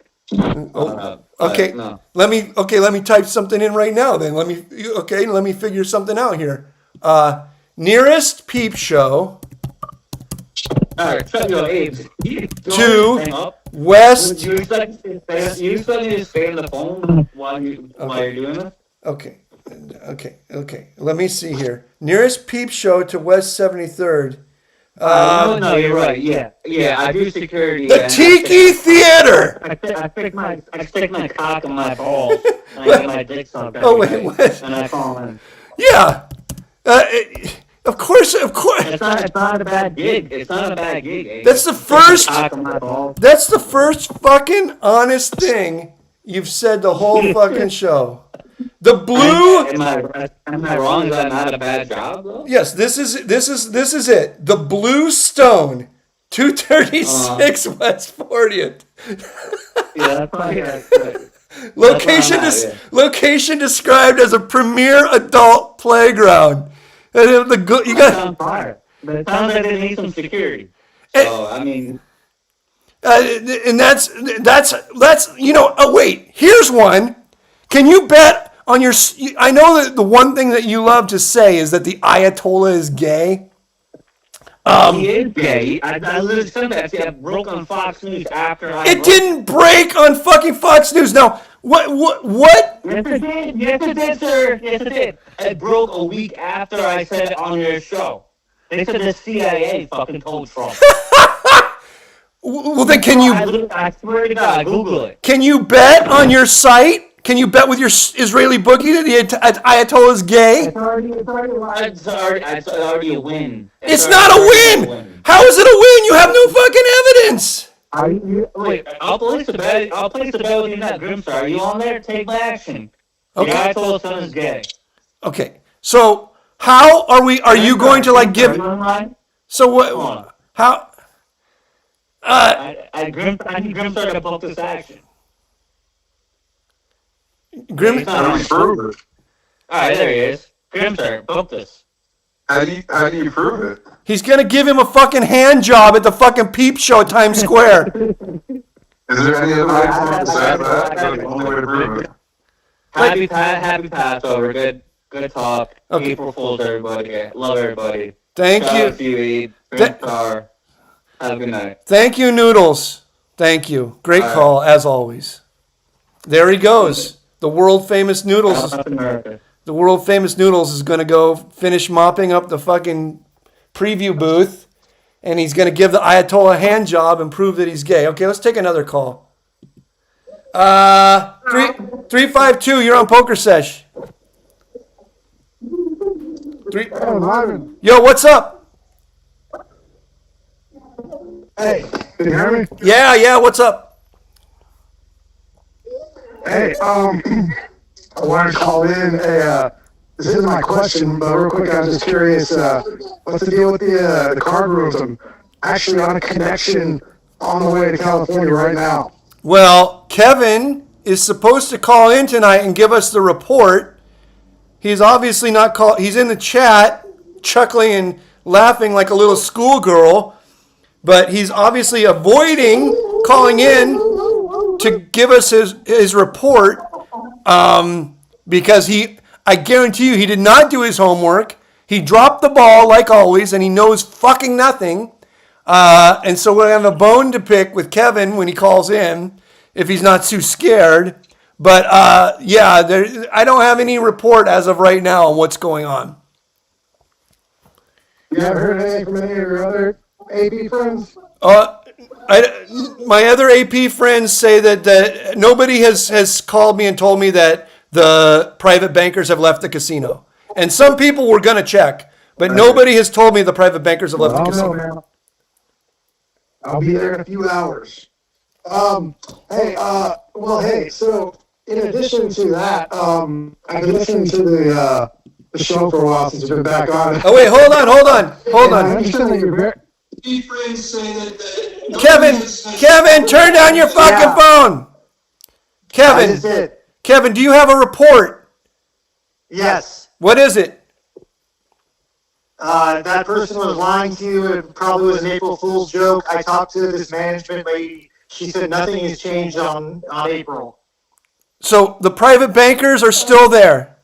[SPEAKER 1] Okay.
[SPEAKER 4] No.
[SPEAKER 1] Let me type something in right now. Then let me figure something out here. Nearest peep show.
[SPEAKER 4] All right, shut your Abe.
[SPEAKER 1] To West.
[SPEAKER 4] You expect me to stay on the phone while you're doing this?
[SPEAKER 1] Okay. Okay. Let me see here. Nearest peep show to West 73rd.
[SPEAKER 4] No, you're right. Yeah. I do security.
[SPEAKER 1] The
[SPEAKER 4] and
[SPEAKER 1] Tiki Theater.
[SPEAKER 4] I stick my cock in my balls. And I get my dick sucked every
[SPEAKER 1] Oh, wait,
[SPEAKER 4] night,
[SPEAKER 1] what?
[SPEAKER 4] and I call in.
[SPEAKER 1] Yeah. Of course.
[SPEAKER 4] It's not a bad gig. It's not a bad gig. Eh?
[SPEAKER 1] That's the
[SPEAKER 4] Stick my
[SPEAKER 1] first.
[SPEAKER 4] cock in my balls.
[SPEAKER 1] That's the first fucking honest thing you've said the whole fucking show. The blue.
[SPEAKER 4] Am I wrong? Is that not a bad job though?
[SPEAKER 1] Yes, this is it. The Blue Stone, 236 West 40th.
[SPEAKER 4] Yeah, that's probably right.
[SPEAKER 1] Location
[SPEAKER 4] That's where I'm at,
[SPEAKER 1] location described as a premier adult playground. And you got
[SPEAKER 4] on fire. But it sounds like they need some security. So I mean,
[SPEAKER 1] and that's oh wait, here's one. Can you bet on your I know that the one thing that you love to say is that the Ayatollah is gay.
[SPEAKER 4] he is gay. I literally said that to you. I broke on Fox News after I
[SPEAKER 1] It didn't break on fucking Fox News. Now, what?
[SPEAKER 4] Yes, it did. Yes, it did, sir. Yes, it did. It broke a week after I said it on your show. They said the CIA fucking told Trump.
[SPEAKER 1] Well, then
[SPEAKER 4] I swear to God, Google it.
[SPEAKER 1] can you bet on your site? Can you bet with your Israeli bookie that the Ayatollah is gay?
[SPEAKER 4] It's already a win.
[SPEAKER 1] It's not a win. How is it a win? You have no fucking evidence.
[SPEAKER 4] Wait, I'll place the bet. I'll place the bet with you now, Grimstar. Are you on there? Take my action.
[SPEAKER 1] Okay.
[SPEAKER 4] The Ayatollah's son is gay.
[SPEAKER 1] Okay. So how are we? Are you going to like give?
[SPEAKER 4] Are you online?
[SPEAKER 1] So
[SPEAKER 4] Hold
[SPEAKER 1] what?
[SPEAKER 4] on.
[SPEAKER 1] How?
[SPEAKER 4] I need Grimstar to book this action.
[SPEAKER 1] Grim.
[SPEAKER 4] He's not on.
[SPEAKER 2] Prove it.
[SPEAKER 4] Alright, there he is. Grimstar, book this.
[SPEAKER 2] How do you prove it?
[SPEAKER 1] He's gonna give him a fucking hand job at the fucking peep show at Times Square.
[SPEAKER 2] Is there any other way to say that? That's the only way to prove it.
[SPEAKER 4] Happy Passover. Good talk.
[SPEAKER 1] Okay.
[SPEAKER 4] April Fools, everybody. Love everybody.
[SPEAKER 1] Thank
[SPEAKER 4] Shout
[SPEAKER 1] you.
[SPEAKER 4] out to you, Eid. Grimstar. Have a good night.
[SPEAKER 1] Thank you, Noodles. Thank you. Great call as always. There he goes. The world famous Noodles.
[SPEAKER 4] Shout out to America.
[SPEAKER 1] The world famous Noodles is going to go finish mopping up the fucking preview booth, and he's going to give the Ayatollah a hand job and prove that he's gay. Okay, let's take another call. 352, you're on Pokersesh. Yo, what's up?
[SPEAKER 5] Hey, can you hear me?
[SPEAKER 1] Yeah, what's up?
[SPEAKER 5] Hey, I wanted to call in. This isn't my question, but real quick, I'm just curious. What's the deal with the card rooms? I'm actually on a connection on the way to California right now.
[SPEAKER 1] Well, Kevin is supposed to call in tonight and give us the report. He's obviously not called. He's in the chat, chuckling and laughing like a little schoolgirl, but he's obviously avoiding calling in to give us his report because I guarantee you, he did not do his homework. He dropped the ball like always, and he knows fucking nothing. And so we're going to have a bone to pick with Kevin when he calls in, if he's not too scared. But I don't have any report as of right now on what's going on.
[SPEAKER 5] You haven't heard anything from any of your other AP friends?
[SPEAKER 1] My other AP friends say that nobody has called me and told me that the private bankers have left the casino. And some people were going to check, but nobody has told me the private bankers have left the casino.
[SPEAKER 5] Man. I'll be there in a few hours. Hey, so in addition to that, I've been listening to the show for a while since you've been back on.
[SPEAKER 1] Oh, wait, hold on.
[SPEAKER 5] I understand that you're very...
[SPEAKER 1] Kevin, turn down your fucking phone.
[SPEAKER 6] I just did.
[SPEAKER 1] Kevin, do you have a report?
[SPEAKER 6] Yes.
[SPEAKER 1] What is it?
[SPEAKER 6] That person was lying to you. It probably was an April Fool's joke. I talked to this management lady. She said nothing has changed on April.
[SPEAKER 1] So the private bankers are still there.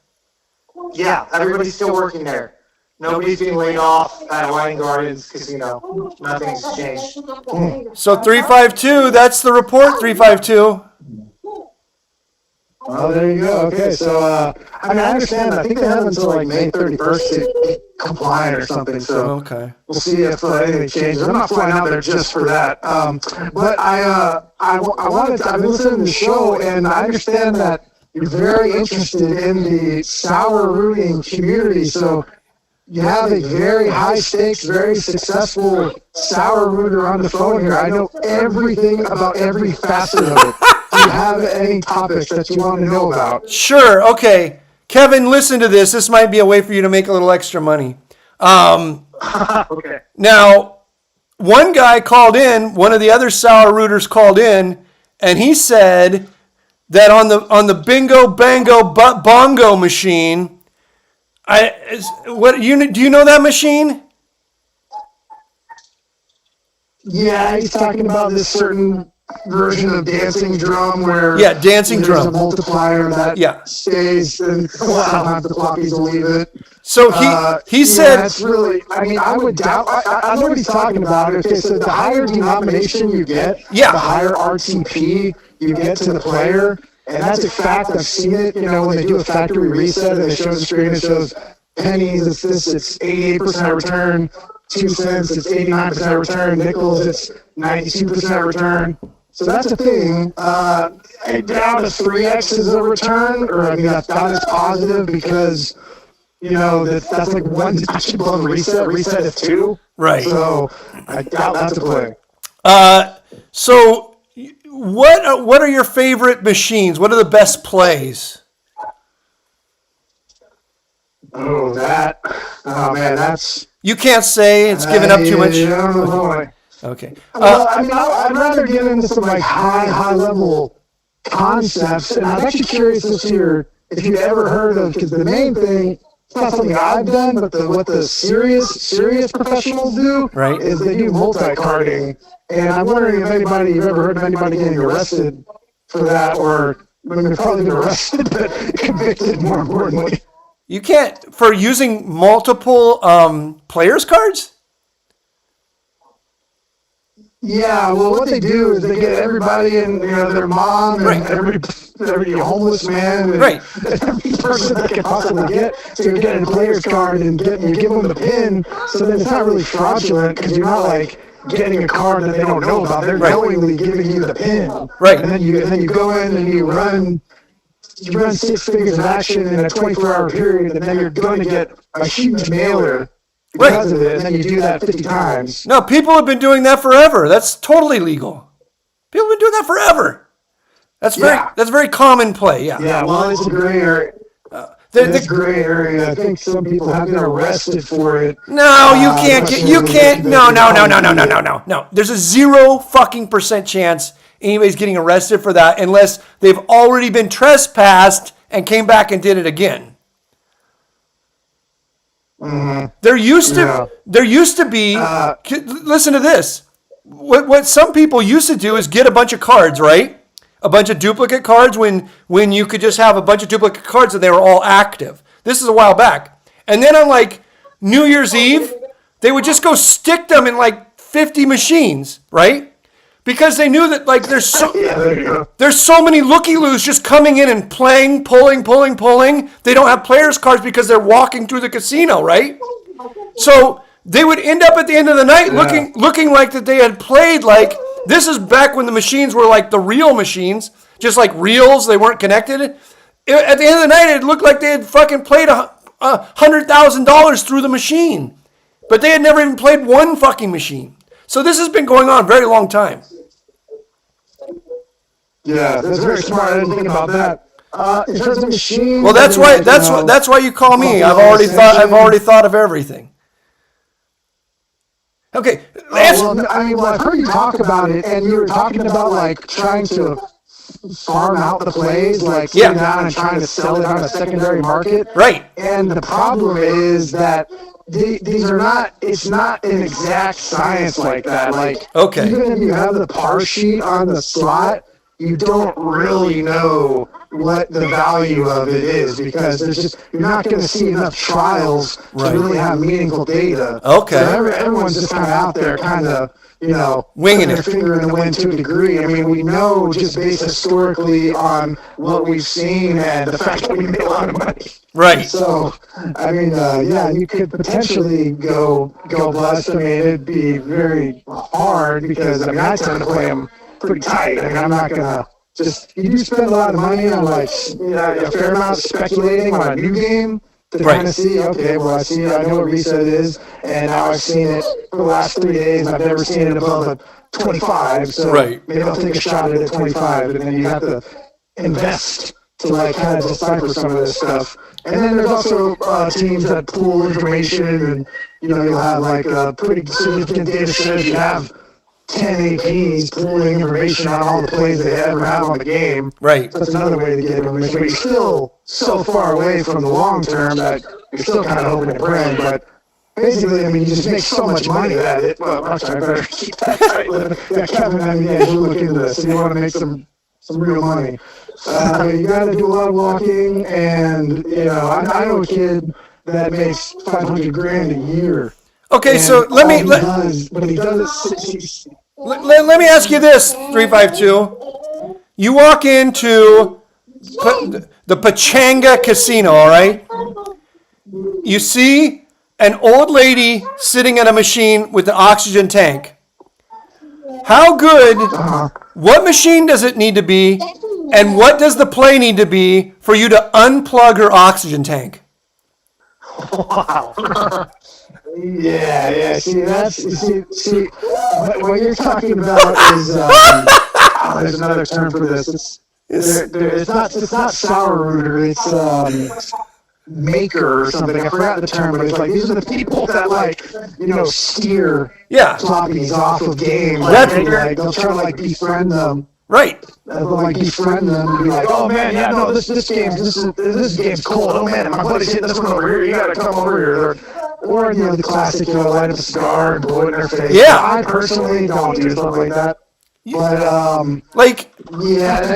[SPEAKER 6] Yeah, everybody's still working there. Nobody's being laid off at Wine Gardens Casino. Nothing's changed.
[SPEAKER 1] So 352, that's the report, 352.
[SPEAKER 5] Oh, there you go. Okay, so I mean, I understand. I think they have until like May 31st to be compliant or something. So
[SPEAKER 1] Okay.
[SPEAKER 5] we'll see if anything changes. I'm not flying out there just for that. But I wanted to. I've been listening to the show, and I understand that you're very interested in the sour rooting community. So you have a very high stakes, very successful sour rooter on the phone here. I know everything about every facet of it. Do you have any topics that you want to know about?
[SPEAKER 1] Sure. Okay. Kevin, listen to this. This might be a way for you to make a little extra money.
[SPEAKER 5] Okay.
[SPEAKER 1] Now, one guy called in, one of the other sour rooters called in, and he said that on the bingo bango bongo machine, do you know that machine?
[SPEAKER 5] Yeah, he's talking about this certain version of dancing drum where
[SPEAKER 1] dancing
[SPEAKER 5] there's
[SPEAKER 1] drum.
[SPEAKER 5] a multiplier that stays, and sometimes the floppies will leave it.
[SPEAKER 1] So he said
[SPEAKER 5] it's really. I mean, I would doubt. I know what he's talking about. Okay, so the higher denomination you get, the higher RTP you get to the player, and that's a fact. I've seen it. You know, when they do a factory reset and it shows the screen, it shows pennies. It's this. It's 88% return. 2 cents. It's 89% return. Nickels. It's 92% return. So that's a thing. I doubt a 3x is a return, or I mean, I doubt it's positive because. You know, that's like one touch above reset. Reset is 2.
[SPEAKER 1] Right.
[SPEAKER 5] So I doubt that's a play.
[SPEAKER 1] So what are your favorite machines? What are the best plays?
[SPEAKER 5] Oh, that. Oh, man, that's.
[SPEAKER 1] You can't say it's giving up too much. Okay.
[SPEAKER 5] Well, I mean, I'd rather get into some like high level concepts, and I'm actually curious if you've ever heard of, because the main thing. It's not something I've done, but what the serious professionals do is they do multi-carding. And I'm wondering if you've ever heard of anybody getting arrested for that, or they've probably been arrested, but convicted more importantly.
[SPEAKER 1] You can't, for using multiple players cards?
[SPEAKER 5] Yeah, well, what they do is they get everybody and their mom and every homeless man and every person they can possibly get. So you're getting a player's card and you give them the pin. So then it's not really fraudulent because you're not like getting a card that they don't know about. They're knowingly giving you the pin.
[SPEAKER 1] Right.
[SPEAKER 5] And then you go in and you run 6 figures of action in a 24-hour period, and then you're going to get a huge mailer. Because of it, and then you do that 50 times.
[SPEAKER 1] No, people have been doing that forever. That's totally legal. People have been doing that forever. That's very common play. Yeah.
[SPEAKER 5] Yeah. Well, it's a gray area. It's a gray area. I think some people have been arrested for it.
[SPEAKER 1] No, you can't. No. There's a 0% chance anybody's getting arrested for that unless they've already been trespassed and came back and did it again.
[SPEAKER 5] Mm-hmm.
[SPEAKER 1] There used to be. Listen to this. What some people used to do is get a bunch of cards, right? A bunch of duplicate cards when you could just have a bunch of duplicate cards and they were all active. This is a while back. And then on like New Year's Eve, they would just go stick them in like 50 machines, right? Because they knew that like there's so many looky-loos just coming in and playing, pulling. They don't have players cards because they're walking through the casino, right? So they would end up at the end of the night looking like that they had played like, this is back when the machines were like the real machines, just like reels, they weren't connected. At the end of the night, it looked like they had fucking played $100,000 through the machine. But they had never even played one fucking machine. So this has been going on a very long time.
[SPEAKER 5] Yeah, that's very smart. I didn't think about that. In terms of machines,
[SPEAKER 1] well, that's why you call me. I've already thought of everything. Okay.
[SPEAKER 5] I've heard you talk about it, and you were talking about like trying to farm out the plays, like sitting down and trying to sell it on a secondary market.
[SPEAKER 1] Right.
[SPEAKER 5] And the problem is that these are not. It's not an exact science like that. Like, even if you have the par sheet on the slot, you don't really know what the value of it is, because you're not going to see enough trials to really have meaningful data.
[SPEAKER 1] Okay.
[SPEAKER 5] So everyone's just kind of out there, kind of,
[SPEAKER 1] Winging
[SPEAKER 5] putting their
[SPEAKER 1] it.
[SPEAKER 5] finger in the wind to a degree. I mean, we know just based historically on what we've seen and the fact that we made a lot of money.
[SPEAKER 1] Right.
[SPEAKER 5] So, I mean, you could potentially go bust. I mean, it'd be very hard because, I mean, I tend to play them pretty tight. I mean, I'm not gonna you do spend a lot of money on a fair amount of speculating on a new game to kind of see, okay, well, I know what reset is, and now I've seen it for the last 3 days, and I've never seen it above a 25, so maybe I'll take a shot at a 25, and then you have to invest to kind of decipher some of this stuff. And then there's also teams that pool information, and you'll have a pretty significant data set. You have 10 APs pulling information on all the plays they ever have on the game.
[SPEAKER 1] Right.
[SPEAKER 5] So that's another way to get information. But you're still so far away from the long term that you're still kind of hoping and praying. But basically, I mean, you just make so much money at it. Well, actually, I better keep that tight. Yeah, Kevin, I mean, you look into this. You want to make some real money. You got to do a lot of walking, and I know a kid that makes $500,000 a year.
[SPEAKER 1] Okay,
[SPEAKER 5] and
[SPEAKER 1] so let me ask you this, 352. You walk into the Pachanga Casino, all right? You see an old lady sitting at a machine with an oxygen tank. How good? What machine does it need to be? And what does the play need to be for you to unplug her oxygen tank?
[SPEAKER 5] Wow. Yeah. See, what you're talking about is there's another term for this. It's not sour rooter. It's maker or something. I forgot the term, but it's these are the people that steer floppies off of games. They'll try to befriend them.
[SPEAKER 1] Right.
[SPEAKER 5] They'll befriend them and be like, oh man, yeah, no, this game's cold. Oh man, my buddy's hitting this one over here. You gotta come over here. Or the classic, light up a cigar and blow it in their face.
[SPEAKER 1] Yeah.
[SPEAKER 5] I personally don't do stuff like that. But I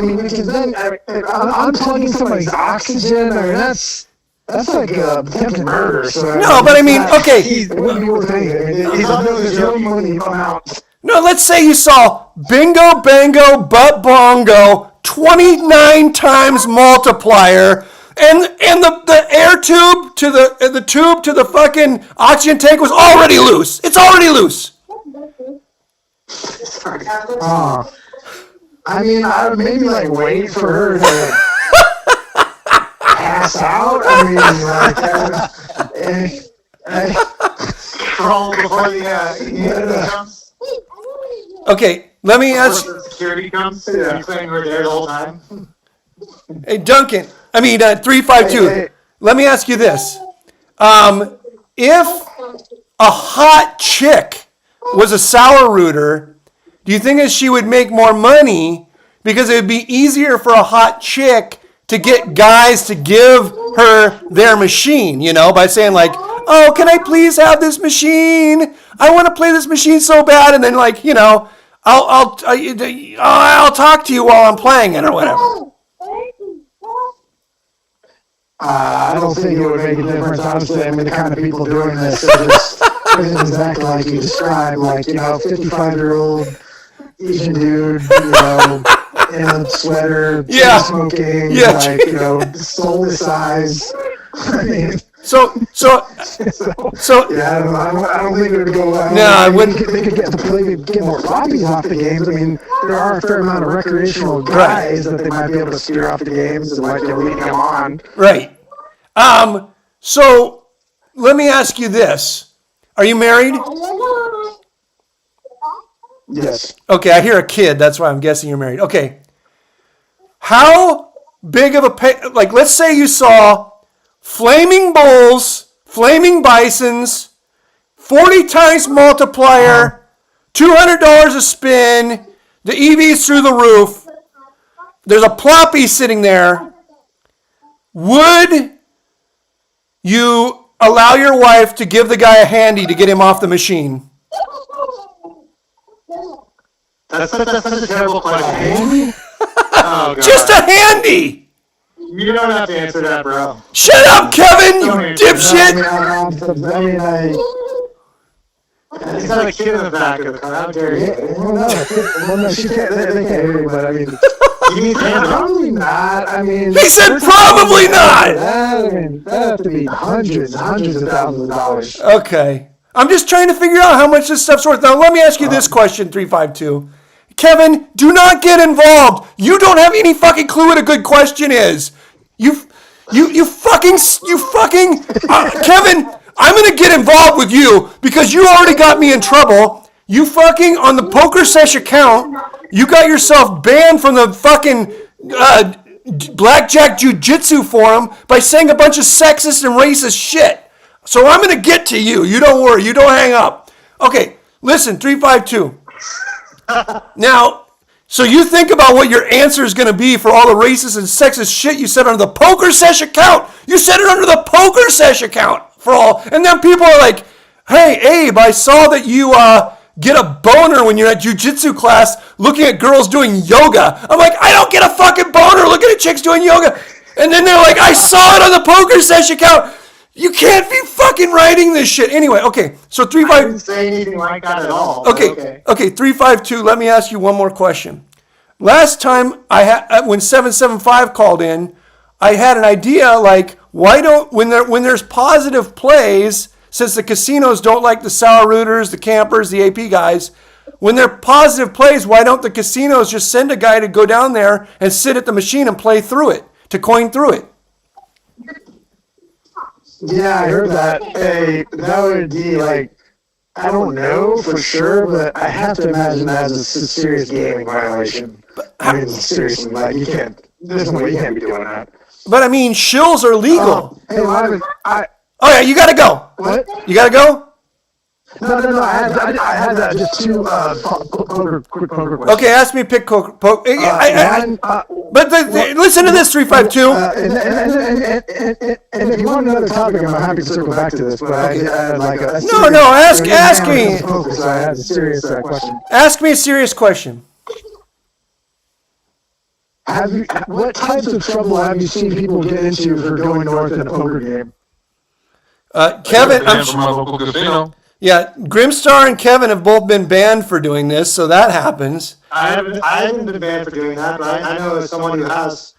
[SPEAKER 5] mean, because then unplugging somebody's oxygen, I mean, that's like attempted murder. So
[SPEAKER 1] no, but I mean, okay.
[SPEAKER 5] It wouldn't be worth anything. He's no money amount.
[SPEAKER 1] No, let's say you saw bingo, bango, butt bongo, 29 times multiplier, and the air tube to the fucking oxygen tank was already loose. It's already loose.
[SPEAKER 5] I mean, I would maybe wait for her to pass out. I mean,
[SPEAKER 6] Crawl before the comes.
[SPEAKER 1] Okay, let me ask.
[SPEAKER 6] Before the security comes. Yeah. You think we're there the whole time?
[SPEAKER 1] Hey, Duncan. 352.
[SPEAKER 5] Hey.
[SPEAKER 1] Let me ask you this: if a hot chick was a sour rooter, do you think that she would make more money because it would be easier for a hot chick to get guys to give her their machine? By saying "Oh, can I please have this machine? I want to play this machine so bad," and then I'll talk to you while I'm playing it or whatever.
[SPEAKER 5] I don't think it would make a difference, honestly. I mean, the kind of people doing this are just exactly like you described, 55-year-old Asian dude, in a sweater, smoking, soulless eyes. I mean,
[SPEAKER 1] So
[SPEAKER 5] yeah, I don't think it would go.
[SPEAKER 1] No, I wouldn't.
[SPEAKER 5] They could get more floppies off the games. I mean, there are a fair amount of recreational guys that they might be able to steer off the games and leading them on.
[SPEAKER 1] Right. So let me ask you this: are you married?
[SPEAKER 5] Yes.
[SPEAKER 1] Okay, I hear a kid. That's why I'm guessing you're married. Okay. How big of a let's say you saw flaming bulls, flaming bisons, 40 times multiplier, $200 a spin, the EV's through the roof. There's a ploppy sitting there. Would you allow your wife to give the guy a handy to get him off the machine?
[SPEAKER 6] That's such a terrible question. Oh, God.
[SPEAKER 1] Just a handy.
[SPEAKER 6] You don't have to answer that, bro.
[SPEAKER 1] Shut up, Kevin, you
[SPEAKER 6] Don't
[SPEAKER 1] dipshit.
[SPEAKER 6] He's got a kid in the back of the car. How dare you?
[SPEAKER 5] Well, no, she can't. They can't hear me, but I mean,
[SPEAKER 6] You need hands up.
[SPEAKER 5] probably not. I mean,
[SPEAKER 1] He said probably not.
[SPEAKER 5] That have to be hundreds of thousands of dollars.
[SPEAKER 1] Okay. I'm just trying to figure out how much this stuff's worth. Now, let me ask you this question, 352. Kevin, do not get involved. You don't have any fucking clue what a good question is. You fucking, Kevin, I'm going to get involved with you because you already got me in trouble. You fucking, on the Pokersesh account, you got yourself banned from the fucking Blackjack Jiu-Jitsu forum by saying a bunch of sexist and racist shit. So I'm going to get to you. You don't worry. You don't hang up. Okay, listen, 352. Now, so you think about what your answer is going to be for all the racist and sexist shit you said under the Pokersesh account. You said it under the Pokersesh account for all. And then people are like, hey, Abe, I saw that you get a boner when you're at jiu-jitsu class looking at girls doing yoga. I'm like, I don't get a fucking boner looking at chicks doing yoga. And then they're like, I saw it on the Pokersesh account. You can't be fucking writing this shit. Anyway, okay, so
[SPEAKER 6] I didn't
[SPEAKER 1] 352.
[SPEAKER 6] say anything like that at all. but
[SPEAKER 1] Okay, 352, let me ask you one more question. Last time when 775 called in, I had an idea like, why don't, when there's positive plays, since the casinos don't like the sour rooters, the campers, the AP guys, when they're positive plays, why don't the casinos just send a guy to go down there and sit at the machine and play through it, to coin through it?
[SPEAKER 5] Yeah, I heard that. Hey, that would be like, I don't know for sure, but I have to imagine that's a serious gaming violation. I mean, seriously, like you can't. There's no way you can't be doing that.
[SPEAKER 1] But I mean, shills are legal.
[SPEAKER 5] Hey, Lyman,
[SPEAKER 1] Oh yeah, you gotta go.
[SPEAKER 5] what?
[SPEAKER 1] You gotta go?
[SPEAKER 5] No, I had just two quick poker questions.
[SPEAKER 1] Okay, ask me to pick
[SPEAKER 5] One,
[SPEAKER 1] but listen to this, 352.
[SPEAKER 5] and if you want another topic, I'm happy to circle back to this. But I had like a
[SPEAKER 1] ask me.
[SPEAKER 5] So I had a serious question.
[SPEAKER 1] Ask me a serious question.
[SPEAKER 5] What types of trouble have you seen people get into for going north in a poker game?
[SPEAKER 1] Kevin,
[SPEAKER 2] Banned from my local casino.
[SPEAKER 1] yeah, Grimstar and Kevin have both been banned for doing this, so that happens.
[SPEAKER 6] I haven't been banned for doing that, but I know someone who has.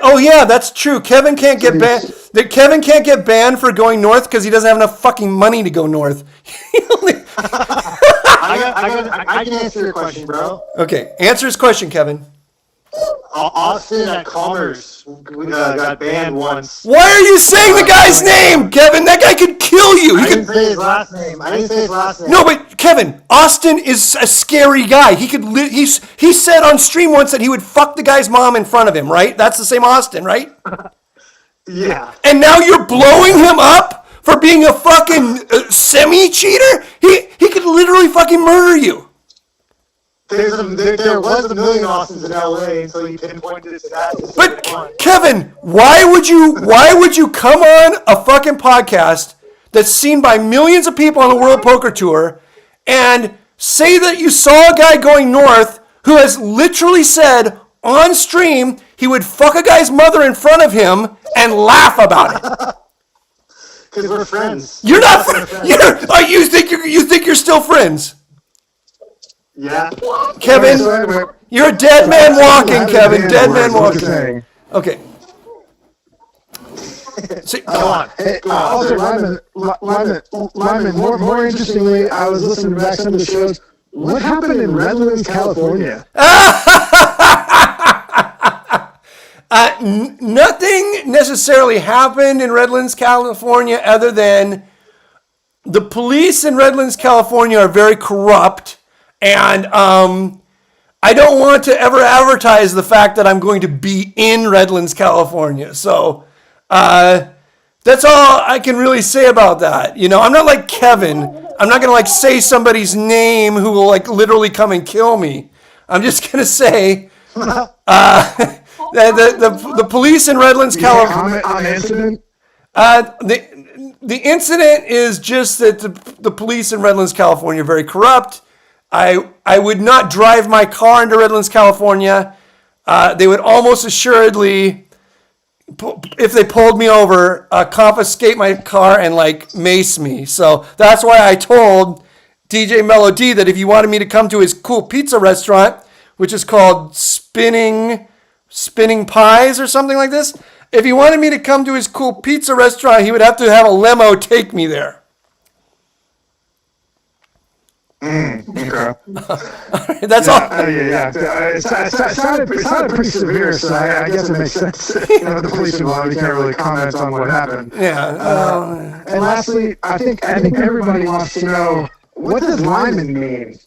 [SPEAKER 1] Oh yeah, that's true. Kevin can't get banned. Kevin can't get banned for going north because he doesn't have enough fucking money to go north.
[SPEAKER 6] I can answer your question, bro.
[SPEAKER 1] Okay, answer his question, Kevin.
[SPEAKER 6] Austin at Commerce got banned once.
[SPEAKER 1] Why are you saying the guy's name, Kevin? That guy could kill you.
[SPEAKER 6] I didn't say his last name.
[SPEAKER 1] No, but Kevin, Austin is a scary guy. He said on stream once that he would fuck the guy's mom in front of him, right? That's the same Austin, right?
[SPEAKER 6] Yeah.
[SPEAKER 1] And now you're blowing him up for being a fucking semi-cheater? He could literally fucking murder you.
[SPEAKER 6] There was a million Austins in LA until you pinpointed it to that.
[SPEAKER 1] But Kevin, why would you come on a fucking podcast that's seen by millions of people on the World Poker Tour and say that you saw a guy going north who has literally said on stream he would fuck a guy's mother in front of him and laugh about it?
[SPEAKER 6] Because we're friends.
[SPEAKER 1] You're not. You think you're still friends?
[SPEAKER 6] Yeah.
[SPEAKER 1] Kevin, you're a dead man walking, Kevin. Dead man walking.
[SPEAKER 5] Saying.
[SPEAKER 1] Okay. See,
[SPEAKER 6] Go on.
[SPEAKER 5] Hey, also, Lyman, more interestingly, I was listening back to some of the shows. What happened in Redlands, California?
[SPEAKER 1] Nothing necessarily happened in Redlands, California, other than the police in Redlands, California are very corrupt, and I don't want to ever advertise the fact that I'm going to be in Redlands, California. So that's all I can really say about that. You know, I'm not like Kevin. I'm not going to like say somebody's name who will like literally come and kill me. I'm just going to say the police in Redlands, California.
[SPEAKER 5] Comment on the incident?
[SPEAKER 1] The incident is just that the police in Redlands, California are very corrupt. I would not drive my car into Redlands, California. they would almost assuredly, if they pulled me over, confiscate my car and like mace me. So that's why I told DJ Melody that if you wanted me to come to his cool pizza restaurant, which is called Spinning Pies or something like this, if he wanted me to come to his cool pizza restaurant, he would have to have a limo take me there.
[SPEAKER 5] Okay.
[SPEAKER 1] That's all.
[SPEAKER 5] Yeah. It sounded pretty severe, so I guess it makes sense. The police involved, you can't really comment on what happened.
[SPEAKER 1] Yeah.
[SPEAKER 5] And lastly, I think everybody wants to know, what does Limon mean?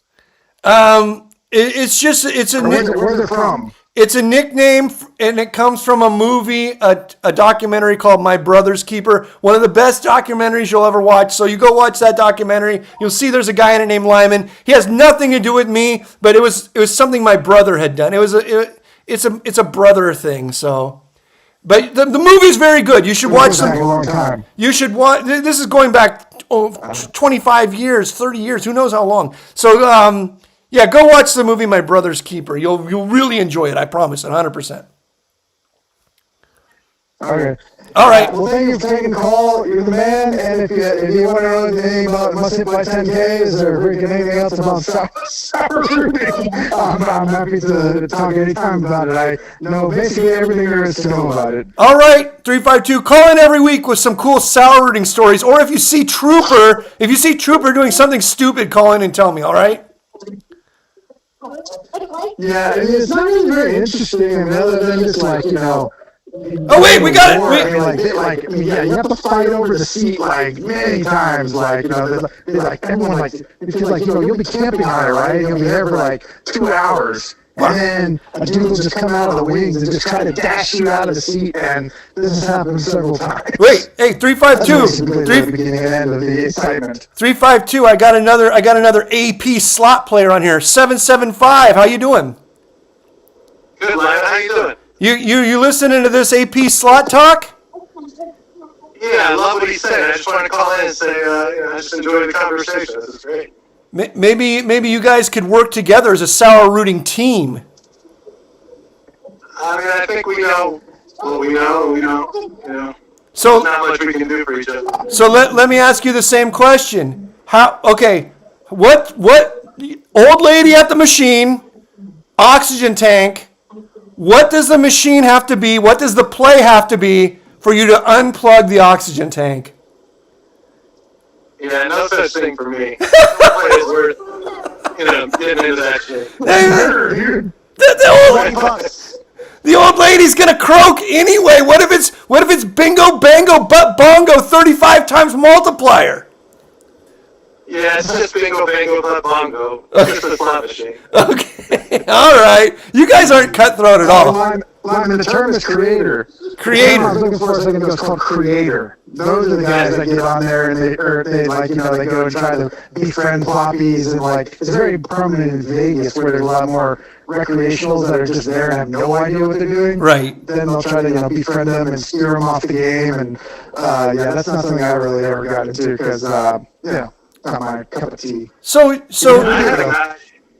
[SPEAKER 1] It's
[SPEAKER 5] Where's it from?
[SPEAKER 1] It's a nickname, and it comes from a movie, a documentary called My Brother's Keeper. One of the best documentaries you'll ever watch. So you go watch that documentary. You'll see there's a guy in it named Limon. He has nothing to do with me, but it was something my brother had done. It's a brother thing. So, but the movie's very good. You should watch
[SPEAKER 5] A long time.
[SPEAKER 1] You should watch. This is going back 25 years, 30 years. Who knows how long? So. Yeah, go watch the movie My Brother's Keeper. You'll really enjoy it. I promise it, 100%.
[SPEAKER 5] Okay.
[SPEAKER 1] All right.
[SPEAKER 5] Well, thank you for taking the call. You're the man. And if you want to know anything about Must Hit by 10Ks or freaking anything else about sour rooting, I'm happy to talk anytime about it. I know basically everything there is to know about it.
[SPEAKER 1] All right, 352. Call in every week with some cool sour rooting stories. Or if you see Trooper doing something stupid, call in and tell me, all right?
[SPEAKER 5] Yeah, I mean, it's not really very interesting, and other than just
[SPEAKER 1] Oh wait, we got
[SPEAKER 5] it. You have to fight over the seat many times. Everyone it feels like you'll be camping on it, right? You'll be there for 2 hours. And then a dude will just come out of the wings and just try to dash you out of the seat, and this has happened several times.
[SPEAKER 1] Wait, hey, 352.
[SPEAKER 5] The beginning and end of the excitement.
[SPEAKER 1] 352. I got another AP slot player on here. 775. How you doing?
[SPEAKER 7] Good, Lyle. How you doing?
[SPEAKER 1] You listening to this AP slot talk?
[SPEAKER 7] Yeah, I love what he said. I just wanted to call in and say, I just enjoyed the conversation. This is great.
[SPEAKER 1] Maybe you guys could work together as a sour rooting team.
[SPEAKER 7] I mean, I think we know what we know.
[SPEAKER 1] So
[SPEAKER 7] There's not much we can do for each other.
[SPEAKER 1] So let me ask you the same question. What old lady at the machine, oxygen tank, what does the machine have to be? What does the play have to be for you to unplug the oxygen tank?
[SPEAKER 7] Yeah, no such thing for me. No play is worth, getting into that shit.
[SPEAKER 1] The old lady's gonna croak anyway. What if it's bingo bango butt bongo 35 times multiplier?
[SPEAKER 7] Yeah, it's just bingo bango butt bongo. It's just a slot machine.
[SPEAKER 1] Okay, all right. You guys aren't cutthroat at all.
[SPEAKER 5] Limon, the term is creator.
[SPEAKER 1] Creator.
[SPEAKER 5] The term I was looking for a second ago is called creator. Those are the guys that get on there and they go and try to befriend ploppies and it's very prominent in Vegas where there's a lot more recreationals that are just there and have no idea what they're doing.
[SPEAKER 1] Right.
[SPEAKER 5] Then they'll try to befriend them and steer them off the game and that's not something I really ever got into because not my cup of tea.
[SPEAKER 1] So
[SPEAKER 7] I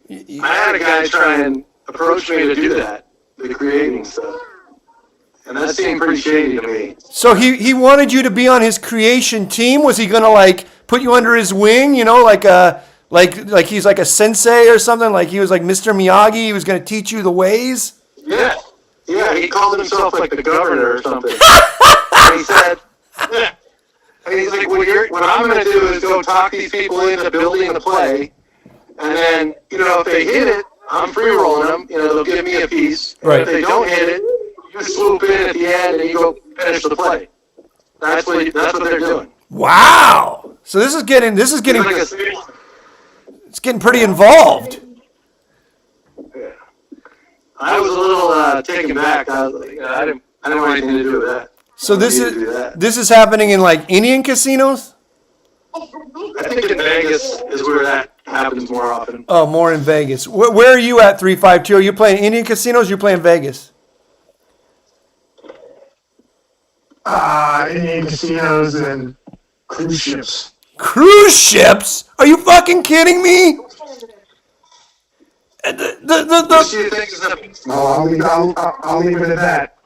[SPEAKER 7] had a guy try and approach me to do that, the creating stuff. And that seemed pretty shady to me.
[SPEAKER 1] So he wanted you to be on his creation team. Was he gonna put you under his wing? Like he's like a sensei or something. Like he was like Mr. Miyagi. He was gonna teach you the ways.
[SPEAKER 7] Yeah. He called himself like the governor or something. And he said, and he's like, what I'm gonna do is go talk these people into building the play, and then if they hit it, I'm free rolling them. They'll give me a piece.
[SPEAKER 1] Right.
[SPEAKER 7] If they don't hit it, you swoop in at the end and you go finish the play. That's what they're doing.
[SPEAKER 1] Wow. So this is getting
[SPEAKER 7] It's
[SPEAKER 1] it's getting pretty involved.
[SPEAKER 7] Yeah. I was a little taken back. I was like, I didn't want anything to do with that.
[SPEAKER 1] So this is happening in Indian casinos?
[SPEAKER 7] I think in Vegas is where that happens more often.
[SPEAKER 1] Oh, more in Vegas. Where are you at, 352? Are you playing Indian casinos or you playing Vegas?
[SPEAKER 5] Indian casinos and cruise ships.
[SPEAKER 1] Cruise ships? Are you fucking kidding me?
[SPEAKER 7] Which do you think is the...
[SPEAKER 5] I'll leave it at that.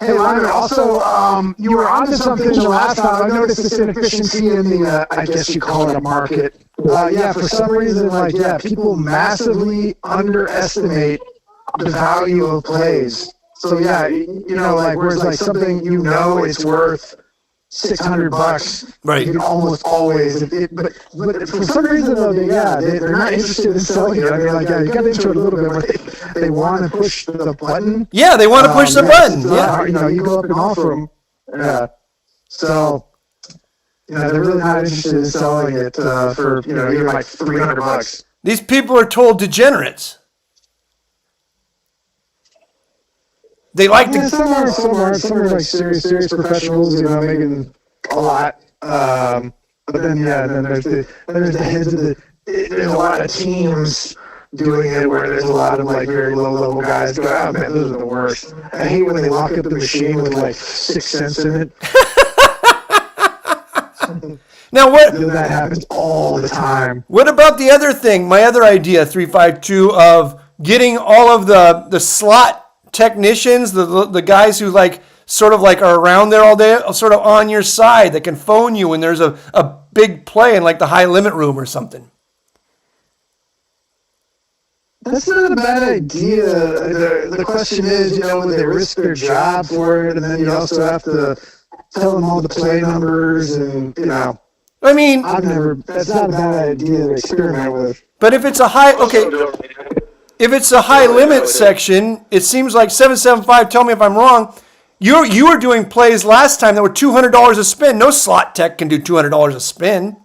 [SPEAKER 5] Hey, Lyman, also, you were onto something the last time. I noticed this inefficiency in the, I guess you call it a market. Yeah, for some reason, people massively underestimate the value of plays. So, yeah, whereas, something it's worth $600,
[SPEAKER 1] Right.
[SPEAKER 5] you can almost always. But for some reason, though, they're not interested in selling it. I mean, you got into it a little bit, but they want to push the button.
[SPEAKER 1] Yeah, they want to push the button. Yeah.
[SPEAKER 5] You go up and offer them. Yeah. So, they're really not interested in selling it for, even like $300.
[SPEAKER 1] These people are told degenerates. They like to.
[SPEAKER 5] Some are like serious professionals, making a lot. But then there's the heads of there's a lot of teams doing it where there's a lot of very low level guys go, oh man, those are the worst. I hate when they lock up the machine with 6 cents in it.
[SPEAKER 1] Now what?
[SPEAKER 5] That happens all the time.
[SPEAKER 1] What about the other thing? My other idea, 352, of getting all of the slot technicians, the guys who are around there all day, sort of on your side, that can phone you when there's a big play in the high limit room or something.
[SPEAKER 5] That's not a bad idea. The question is, would they risk their job for it? And then you also have to tell them all the play numbers and,
[SPEAKER 1] I mean,
[SPEAKER 5] that's not a bad idea to experiment with.
[SPEAKER 1] But if it's a if it's a high limit section, it seems like 775, tell me if I'm wrong, you were doing plays last time that were $200 a spin. No slot tech can do $200 a spin.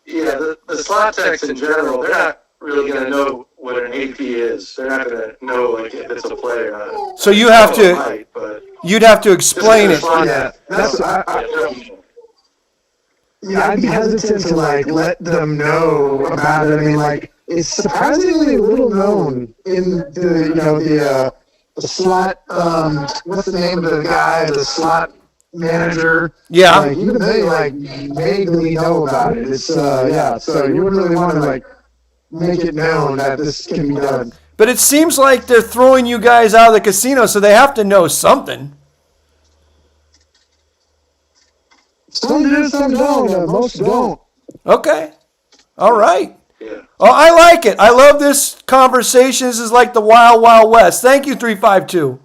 [SPEAKER 7] Yeah, the slot techs in general, they're not really going to know what an AP is. They're not going to know if it's a play or not.
[SPEAKER 1] So you have to, you'd have to explain it.
[SPEAKER 5] Yeah, I'd be hesitant to let them know about it. I mean, it's surprisingly little known in the slot. What's the name of the guy? The slot manager.
[SPEAKER 1] Yeah.
[SPEAKER 5] Even they vaguely know about it. It's So you wouldn't really want to make it known that this can be done.
[SPEAKER 1] But it seems like they're throwing you guys out of the casino, so they have to know something.
[SPEAKER 5] Some do, some don't. Most don't.
[SPEAKER 1] Okay. All right.
[SPEAKER 7] Yeah.
[SPEAKER 1] Oh, I like it. I love this conversation. This is like the Wild Wild West. Thank you, 352.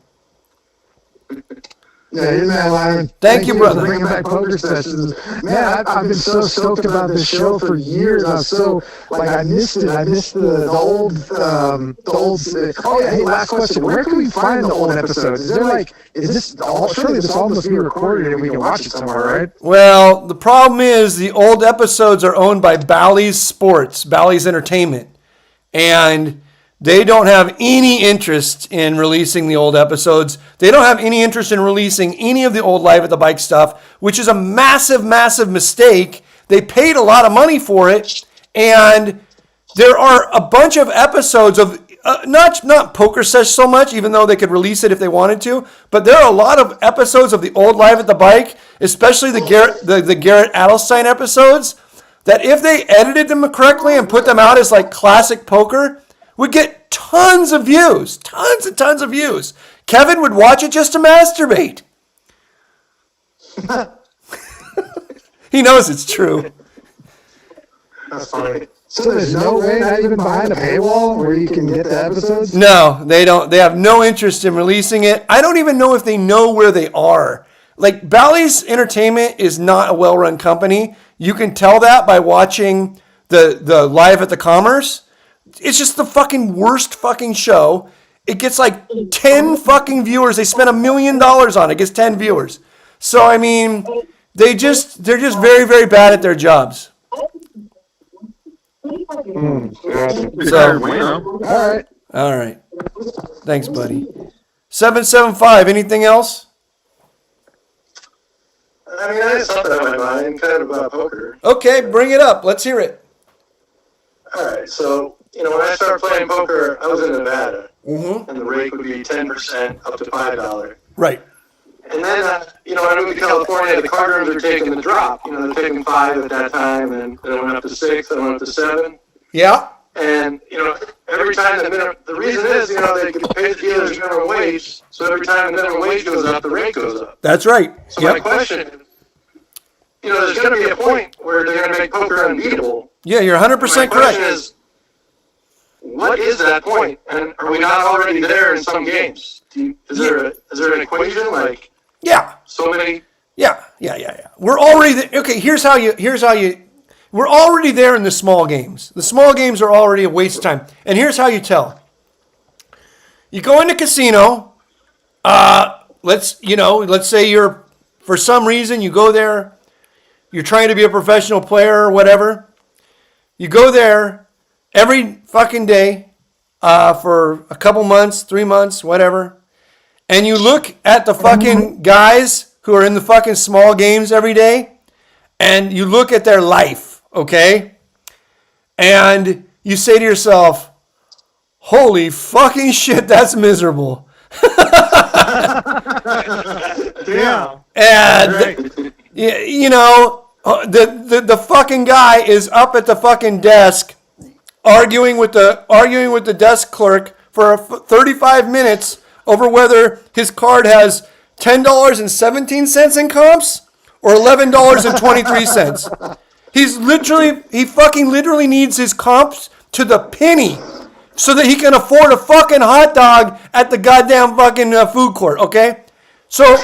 [SPEAKER 5] Yeah, you're mad, Lyman.
[SPEAKER 1] Thank you, brother.
[SPEAKER 5] For bringing back poker sessions. Man, I've been so stoked about this show for years. I was so, I missed it. I missed the old, oh yeah, hey, last question. Where can we find the old episodes? Is there is this all, surely this all must be recorded and we can watch it somewhere, right?
[SPEAKER 1] Well, the problem is the old episodes are owned by Bally's Sports, Bally's Entertainment. And they don't have any interest in releasing the old episodes. They don't have any interest in releasing any of the old Live at the Bike stuff, which is a massive, massive mistake. They paid a lot of money for it, and there are a bunch of episodes of, not Pokersesh so much, even though they could release it if they wanted to, but there are a lot of episodes of the old Live at the Bike, especially the Garrett Adelstein episodes, that if they edited them correctly and put them out as classic poker, would get tons of views, tons and tons of views. Kevin would watch it just to masturbate. He knows it's true.
[SPEAKER 7] That's funny.
[SPEAKER 5] So there's no way, not even behind a paywall, where you can get the episodes?
[SPEAKER 1] No, they don't. They have no interest in releasing it. I don't even know if they know where they are. Bally's Entertainment is not a well-run company. You can tell that by watching the Live at the Commerce. It's just the fucking worst fucking show. It gets 10 fucking viewers. They spent $1 million on it. It gets 10 viewers. So, I mean, they're just very, very bad at their jobs.
[SPEAKER 5] So,
[SPEAKER 1] all right. Thanks, buddy. 775, anything else?
[SPEAKER 7] I mean, I had something on my mind, kind of about poker.
[SPEAKER 1] Okay, bring it up. Let's hear it.
[SPEAKER 7] All right, so, when I started playing poker, I was in Nevada,
[SPEAKER 1] Mm-hmm.
[SPEAKER 7] and the rate would be 10% up to $5.
[SPEAKER 1] Right.
[SPEAKER 7] And then, I moved to California, the card rooms are taking the drop. They're taking 5 at that time, and then it went up to 6, then it went up to 7.
[SPEAKER 1] Yeah.
[SPEAKER 7] And, every time the reason is, they can pay the dealers minimum wage, so every time the minimum wage goes up, the rate goes up.
[SPEAKER 1] That's right.
[SPEAKER 7] So my question, there's going to be a point where they're going to make poker unbeatable.
[SPEAKER 1] Yeah, you're 100%
[SPEAKER 7] My
[SPEAKER 1] correct.
[SPEAKER 7] question is, what is that point? And are we not already there in some games? Is there an equation like
[SPEAKER 1] Yeah.
[SPEAKER 7] so many?
[SPEAKER 1] Yeah. We're already okay. Here's how you. We're already there in the small games. The small games are already a waste of time. And here's how you tell. You go into casino. Let's say you're, for some reason, you go there. You're trying to be a professional player or whatever. You go there every fucking day for a couple months, 3 months, whatever. And you look at the fucking guys who are in the fucking small games every day. And you look at their life, okay? And you say to yourself, holy fucking shit, that's miserable.
[SPEAKER 6] Yeah.
[SPEAKER 1] And,
[SPEAKER 6] Right.
[SPEAKER 1] the fucking guy is up at the fucking desk arguing with the desk clerk for 35 minutes over whether his card has $10.17 in comps or $11.23. He fucking literally needs his comps to the penny so that he can afford a fucking hot dog at the goddamn fucking food court, okay? So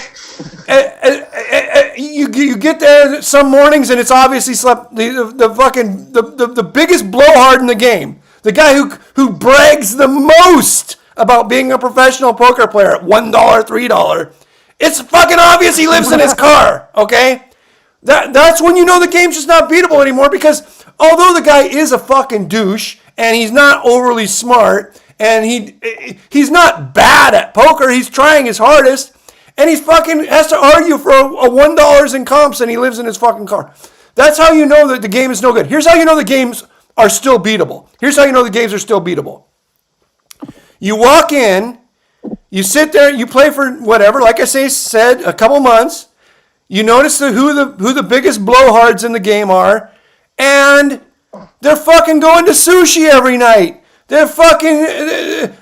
[SPEAKER 1] you get there some mornings and it's obviously the biggest blowhard in the game. The guy who brags the most about being a professional poker player at $1, $3. It's fucking obvious he lives in his car, okay? That's when you know the game's just not beatable anymore, because although the guy is a fucking douche and he's not overly smart and he's not bad at poker, he's trying his hardest, and he's fucking has to argue for a $1 in comps and he lives in his fucking car. That's how you know that the game is no good. Here's how you know the games are still beatable. You walk in, you sit there, you play for whatever, like I said, a couple months. You notice who the biggest blowhards in the game are, and they're fucking going to sushi every night. They got their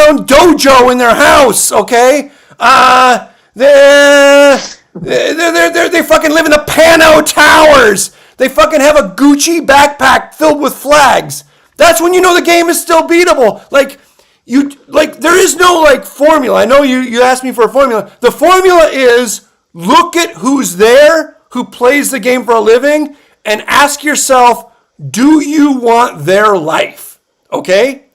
[SPEAKER 1] own dojo in their house, okay? They fucking live in the Pano Towers. They fucking have a Gucci backpack filled with flags. That's when you know the game is still beatable. There is no formula. I know you asked me for a formula. The formula is look at who's there, who plays the game for a living, and ask yourself, do you want their life? Okay?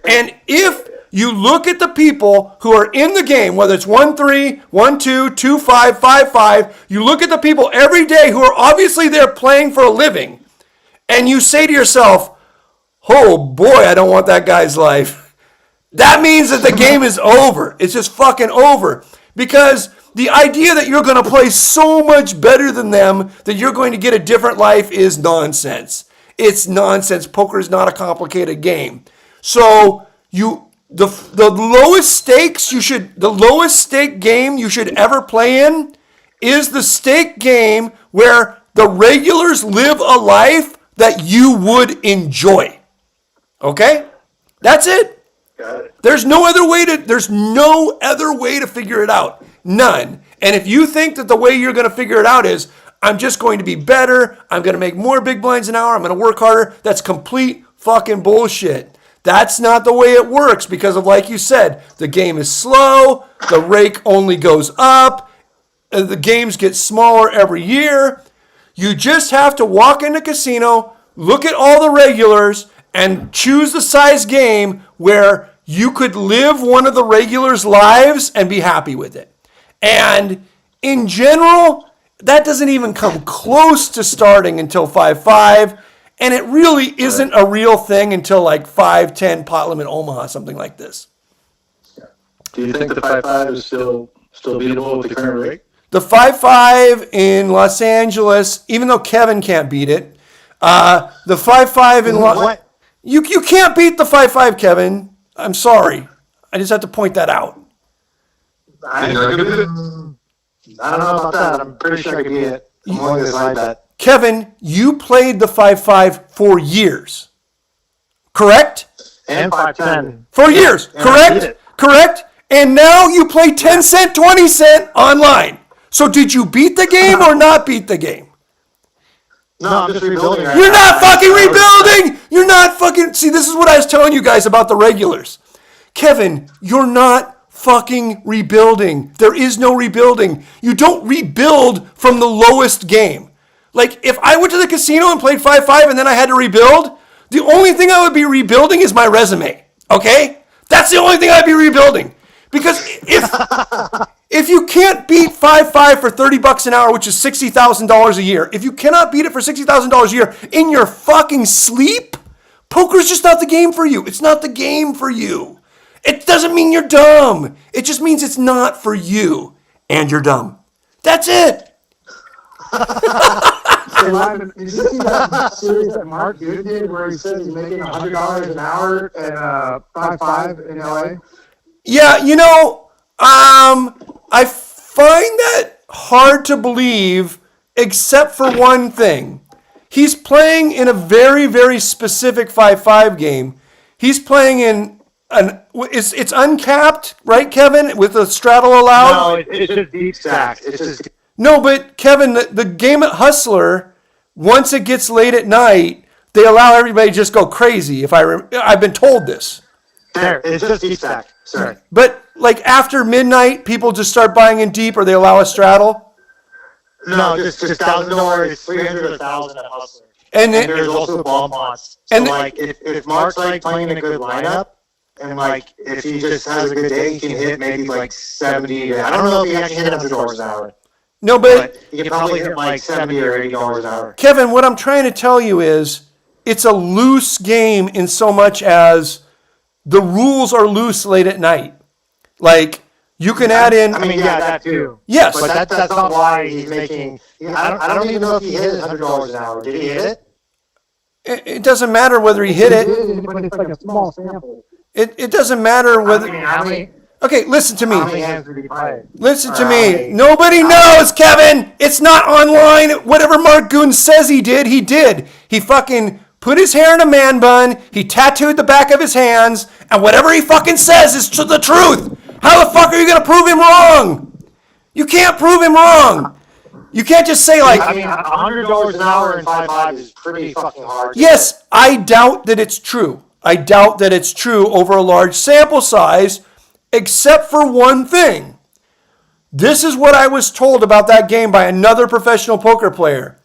[SPEAKER 1] And if you look at the people who are in the game, whether it's 1-3, 1-2, 2-5, 5-5, you look at the people every day who are obviously there playing for a living, and you say to yourself, oh boy, I don't want that guy's life. That means that the game is over. It's just fucking over. Because the idea that you're going to play so much better than them, that you're going to get a different life, is nonsense. It's nonsense. Poker is not a complicated game. So the lowest stake game you should ever play in is the stake game where the regulars live a life that you would enjoy. Okay? That's it.
[SPEAKER 7] Got it.
[SPEAKER 1] There's no other way to figure it out. None. And if you think that the way you're going to figure it out is, I'm just going to be better, I'm going to make more big blinds an hour, I'm going to work harder, that's complete fucking bullshit. That's not the way it works, because of, like you said, the game is slow, the rake only goes up, the games get smaller every year. You just have to walk into a casino, look at all the regulars, and choose the size game where you could live one of the regulars' lives and be happy with it. And in general, that doesn't even come close to starting until 5-5, and it really isn't a real thing until 5-10 pot limit Omaha, something like this.
[SPEAKER 2] Do you think the 5-5 is still beatable with the current rate?
[SPEAKER 1] The 5-5 in Los Angeles, even though Kevin can't beat it, the 5-5 in
[SPEAKER 6] What?
[SPEAKER 1] You can't beat the 5-5, Kevin. I'm sorry. I just have to point that out.
[SPEAKER 6] I don't know about that. I'm pretty sure I could get it. I'm willing to slide that.
[SPEAKER 1] Kevin, you played the 5-5 for years, correct?
[SPEAKER 6] And 510.
[SPEAKER 1] For years,
[SPEAKER 6] And I beat
[SPEAKER 1] correct?
[SPEAKER 6] it.
[SPEAKER 1] Correct? And now you play 10 cent, 20 cent online. So did you beat the game or not beat the game?
[SPEAKER 6] No, I'm just rebuilding right
[SPEAKER 1] You're
[SPEAKER 6] now.
[SPEAKER 1] not fucking rebuilding! You're not fucking... See, this is what I was telling you guys about the regulars. Kevin, you're not fucking rebuilding. There is no rebuilding. You don't rebuild from the lowest game. Like, if I went to the casino and played 5-5 and then I had to rebuild, the only thing I would be rebuilding is my resume. Okay? That's the only thing I'd be rebuilding. Because if you can't beat 5-5 for $30 an hour, which is $60,000 a year, if you cannot beat it for $60,000 a year in your fucking sleep, poker's just not the game for you. It's not the game for you. It doesn't mean you're dumb. It just means it's not for you. And you're dumb. That's it.
[SPEAKER 5] Hey, Lyman, did you see that series that Mark Good did where he said he's making $100 an hour at 5-5 in LA?
[SPEAKER 1] Yeah, I find that hard to believe, except for one thing. He's playing in a very, very specific 5-5 game. He's playing in it's uncapped, right, Kevin, with a straddle allowed?
[SPEAKER 6] No, it's just deep stacked. It's just
[SPEAKER 1] No, but Kevin, the game at Hustler, once it gets late at night, they allow everybody to just go crazy. I've been told this.
[SPEAKER 6] there. It's just deep stacked. Sorry.
[SPEAKER 1] But like after midnight, people just start buying in deep, or they allow a straddle.
[SPEAKER 6] No, just $1,000. It's 300 or 1,000 at Hustler.
[SPEAKER 1] And
[SPEAKER 6] And there's also bomb pots. So
[SPEAKER 1] and-
[SPEAKER 6] like, if Mark's like playing in a good lineup, and like if he just has a good day, he can hit maybe like 70. I don't know if he actually hit $100 an hour,
[SPEAKER 1] No, but
[SPEAKER 6] but he can probably hit like 70 or $80 an hour.
[SPEAKER 1] Kevin, what I'm trying to tell you is it's a loose game in so much as the rules are loose late at night. Like you can add in.
[SPEAKER 6] I mean, yeah, that too.
[SPEAKER 1] Yes.
[SPEAKER 6] But that's not why he's making. I don't even know if he hit $100 an hour. Did he hit it?
[SPEAKER 1] It doesn't matter whether he hit it.
[SPEAKER 5] But it's like a small sample.
[SPEAKER 1] It doesn't matter whether.
[SPEAKER 6] How many
[SPEAKER 1] Okay, listen to
[SPEAKER 6] hands
[SPEAKER 1] me.
[SPEAKER 6] did he play?
[SPEAKER 1] Listen to
[SPEAKER 6] How
[SPEAKER 1] me.
[SPEAKER 6] many-
[SPEAKER 1] Nobody knows, Kevin. It's not online. Whatever Mark Goon says he did, he did. He fucking put his hair in a man bun. He tattooed the back of his hands, and whatever he fucking says is the truth. How the fuck are you gonna prove him wrong? You can't prove him wrong. You can't just say like.
[SPEAKER 6] I mean, $100 an hour in 5-5 is pretty fucking hard.
[SPEAKER 1] Yes, I doubt that it's true. I doubt that it's true over a large sample size, except for one thing. This is what I was told about that game by another professional poker player.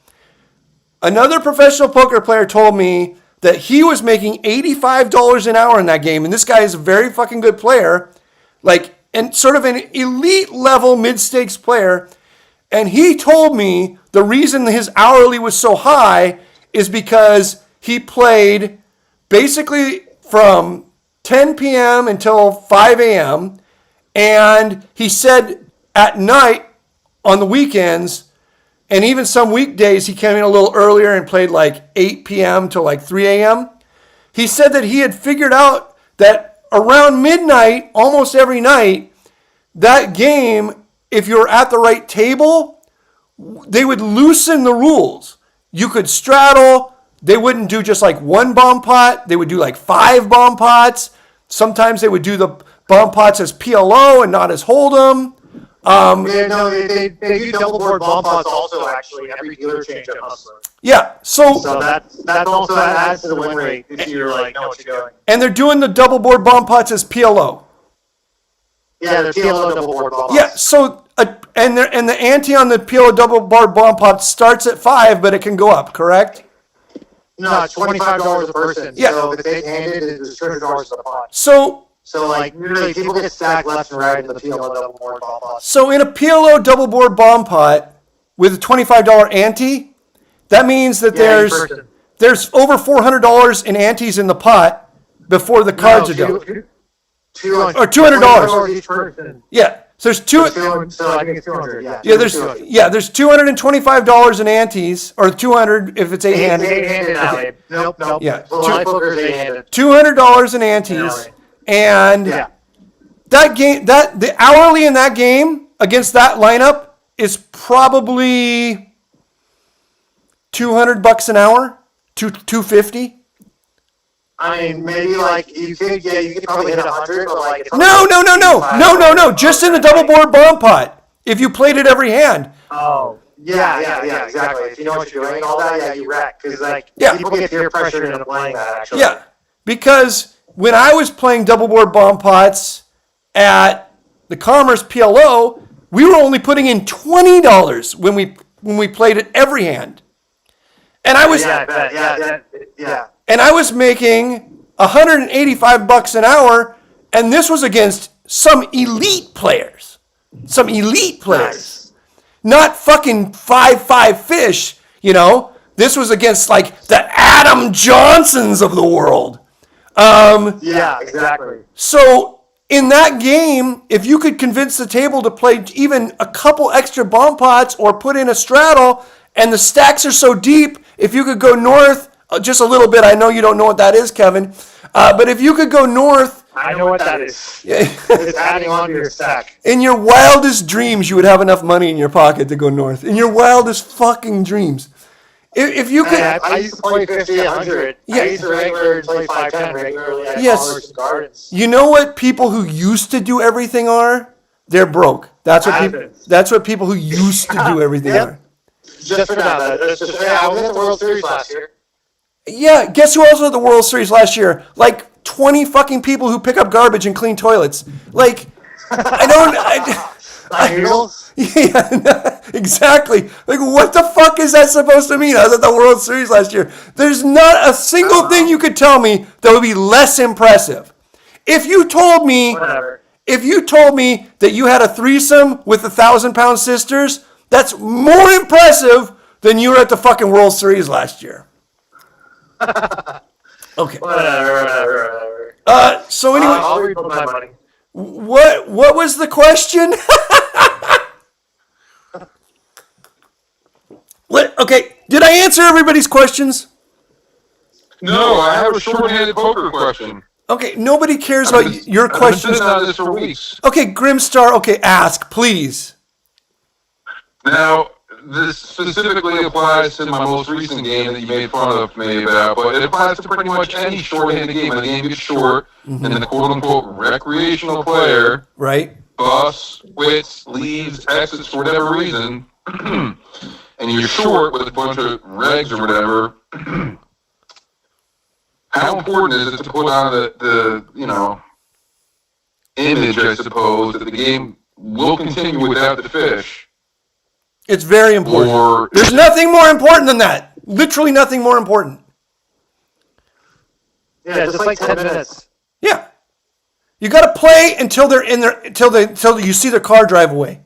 [SPEAKER 1] Another professional poker player told me that he was making $85 an hour in that game, and this guy is a very fucking good player, like, and sort of an elite level mid-stakes player. And he told me the reason his hourly was so high is because he played basically from 10 p.m. until 5 a.m. And he said at night, on the weekends, and even some weekdays, he came in a little earlier and played like 8 p.m. to like 3 a.m. He said that he had figured out that around midnight, almost every night, that game, if you're at the right table, they would loosen the rules. You could straddle. They wouldn't do just like one bomb pot. They would do like 5 bomb pots. Sometimes they would do the bomb pots as PLO and not as Hold'em.
[SPEAKER 6] Yeah, no, they do double board bomb pots also, actually. Every dealer change at Hustler.
[SPEAKER 1] Yeah, so
[SPEAKER 6] So that also adds to the win rate if you're like, know what you're doing.
[SPEAKER 1] and they're doing the double board bomb pots as PLO.
[SPEAKER 6] Yeah, the PLO double board bomb pots.
[SPEAKER 1] Yeah, so and the ante on the PLO double board bomb pot starts at 5, but it can go up, correct?
[SPEAKER 6] No, it's $25 a person.
[SPEAKER 1] Yeah.
[SPEAKER 6] So if they handed it, it's $200 a pot.
[SPEAKER 1] So
[SPEAKER 6] So like usually people get stacked left and right in the PLO double board bomb pots.
[SPEAKER 1] So in a PLO double board bomb pot with a $25 ante, that means that
[SPEAKER 6] Yeah, each person.
[SPEAKER 1] there's over $400 in antes in the pot before the cards are done. Or $200.
[SPEAKER 6] each person.
[SPEAKER 1] Yeah. So there's two.
[SPEAKER 6] So I think it's 200. Yeah.
[SPEAKER 1] Yeah, there's $225 in antes, or 200 if it's eight-handed.
[SPEAKER 6] Eight-handed now, Abe. Nope.
[SPEAKER 1] Yeah.
[SPEAKER 6] Well, my poker's eight-handed.
[SPEAKER 1] $200 in antes, and
[SPEAKER 6] Yeah.
[SPEAKER 1] that game, the hourly in that game against that lineup is probably $200 an hour, 250.
[SPEAKER 6] I mean, maybe like you could probably hit 100, but like it's
[SPEAKER 1] No. Just in the double board bomb pot. If you played it every hand.
[SPEAKER 6] Oh, yeah, exactly. If you know what you're doing and all that, yeah, you wreck. Because like people get peer pressured into playing that. Actually,
[SPEAKER 1] Yeah, because when I was playing double board bomb pots at the Commerce PLO, we were only putting in $20 when we played it every hand, and I was and I was making $185 an hour, and this was against some elite players.
[SPEAKER 6] Nice.
[SPEAKER 1] Not fucking 5-5 fish, you know. This was against like the Adam Johnsons of the world.
[SPEAKER 6] Yeah, exactly.
[SPEAKER 1] So in that game, if you could convince the table to play even a couple extra bomb pots or put in a straddle, and the stacks are so deep, if you could go north just a little bit, I know you don't know what that is, Kevin, but if you could go north,
[SPEAKER 6] I know what that is. It's adding on to your stack.
[SPEAKER 1] in your wildest dreams, you would have enough money in your pocket to go north. In your wildest fucking dreams. If you could,
[SPEAKER 6] I used to play 50, 100.
[SPEAKER 1] Yeah.
[SPEAKER 6] I used to regular play 510 regularly at
[SPEAKER 1] Yes.
[SPEAKER 6] Colors and Gardens.
[SPEAKER 1] you know what people who used to do everything are? They're broke. That's what people who used to do everything
[SPEAKER 6] Yep.
[SPEAKER 1] are.
[SPEAKER 6] Just for now, I was at the World Series last year.
[SPEAKER 1] Yeah, guess who else was at the World Series last year? Like 20 fucking people who pick up garbage and clean toilets. Like,
[SPEAKER 6] Noodles?
[SPEAKER 1] yeah, exactly. Like, what the fuck is that supposed to mean? I was at the World Series last year. There's not a single thing you could tell me that would be less impressive. If you told me,
[SPEAKER 6] Whatever.
[SPEAKER 1] that you had a threesome with the 1,000-pound sisters, that's more impressive than you were at the fucking World Series last year. Okay.
[SPEAKER 6] Whatever.
[SPEAKER 1] So anyway,
[SPEAKER 6] I'll reput my money.
[SPEAKER 1] what was the question? What? Okay, did I answer everybody's questions?
[SPEAKER 3] No, I have a short-handed poker question.
[SPEAKER 1] Okay, nobody cares about your
[SPEAKER 3] I've been
[SPEAKER 1] questions.
[SPEAKER 3] sitting on this for weeks.
[SPEAKER 1] Okay, Grimstar, okay, ask, please.
[SPEAKER 3] Now, this specifically applies to my most recent game that you made fun of me about, but it applies to pretty much any short-handed game. When the game gets short, and the quote-unquote recreational player
[SPEAKER 1] Right?
[SPEAKER 3] busts, quits, leaves, exits for whatever reason, and you're short with a bunch of regs or whatever, how important is it to put on the image, I suppose, that the game will continue without the fish?
[SPEAKER 1] It's very important.
[SPEAKER 3] Or
[SPEAKER 1] There's nothing more important than that. Literally nothing more important.
[SPEAKER 6] Yeah, just like 10 minutes.
[SPEAKER 1] Yeah. You got to play until they're in there, until you see their car drive away.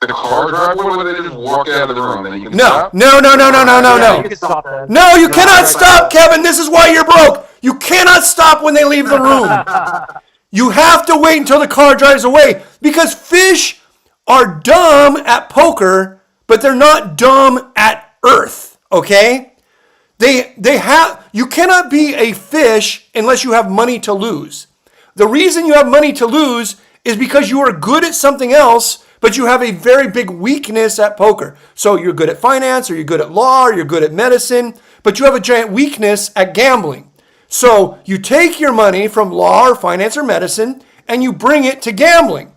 [SPEAKER 3] the car drive, what would they just walk out of the room? Then you can
[SPEAKER 1] No,
[SPEAKER 3] stop?
[SPEAKER 1] no.
[SPEAKER 6] Yeah, you can stop then.
[SPEAKER 1] No, you cannot stop, Kevin. This is why you're broke. You cannot stop when they leave the room. You have to wait until the car drives away because fish are dumb at poker, but they're not dumb at Earth, okay? You cannot be a fish unless you have money to lose. The reason you have money to lose is because you are good at something else, but you have a very big weakness at poker. So you're good at finance, or you're good at law, or you're good at medicine, but you have a giant weakness at gambling. So you take your money from law or finance or medicine, and you bring it to gambling.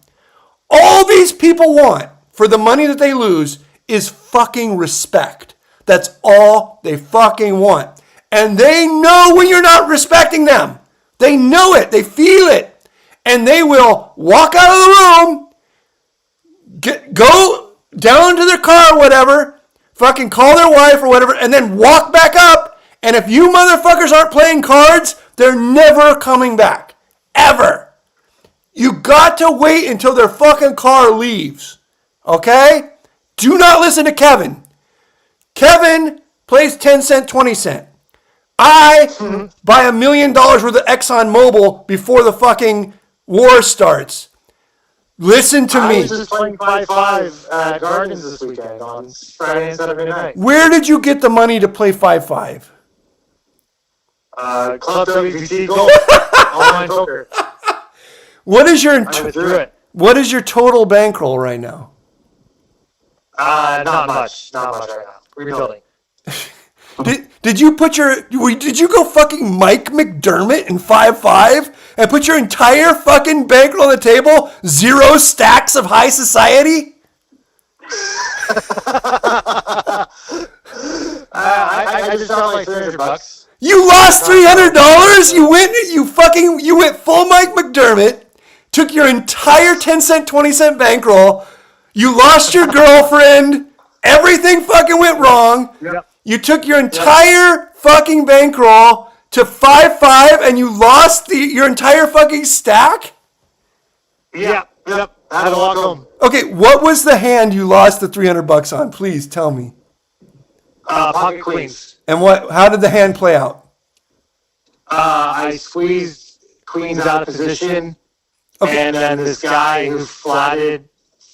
[SPEAKER 1] All these people want for the money that they lose is fucking respect. That's all they fucking want. And they know when you're not respecting them. They know it. They feel it. And they will walk out of the room, go down to their car or whatever, fucking call their wife or whatever, and then walk back up. And if you motherfuckers aren't playing cards, they're never coming back. Ever. You got to wait until their fucking car leaves. Okay? Do not listen to Kevin. Kevin plays 10 cent, 20 cent. I buy $1 million worth of Exxon Mobil before the fucking war starts. Listen to
[SPEAKER 6] I
[SPEAKER 1] me.
[SPEAKER 6] was just playing 5-5 at Gardens this weekend on Friday and Saturday night.
[SPEAKER 1] Where did you get the money to play 5-5?
[SPEAKER 6] Club WPT Gold. Online poker.
[SPEAKER 1] What is your
[SPEAKER 6] I withdrew it.
[SPEAKER 1] what is your total bankroll right now?
[SPEAKER 6] Not much. Not much right now. rebuilding.
[SPEAKER 1] Did you go fucking Mike McDermott in 5'5" and put your entire fucking bankroll on the table? 0 stacks of high society?
[SPEAKER 6] I just got like $300.
[SPEAKER 1] You lost $300? You went full Mike McDermott, took your entire 10-cent, 20-cent bankroll, you lost your girlfriend, everything fucking went wrong.
[SPEAKER 6] Yep.
[SPEAKER 1] You took your entire fucking bankroll to 5-5 and you lost your entire fucking stack?
[SPEAKER 6] Yep. I had to walk home.
[SPEAKER 1] Okay, what was the hand you lost the $300 on? Please tell me.
[SPEAKER 6] Pocket queens.
[SPEAKER 1] And how did the hand play out?
[SPEAKER 6] I squeezed queens out of position,
[SPEAKER 1] Okay.
[SPEAKER 6] and then this guy who flatted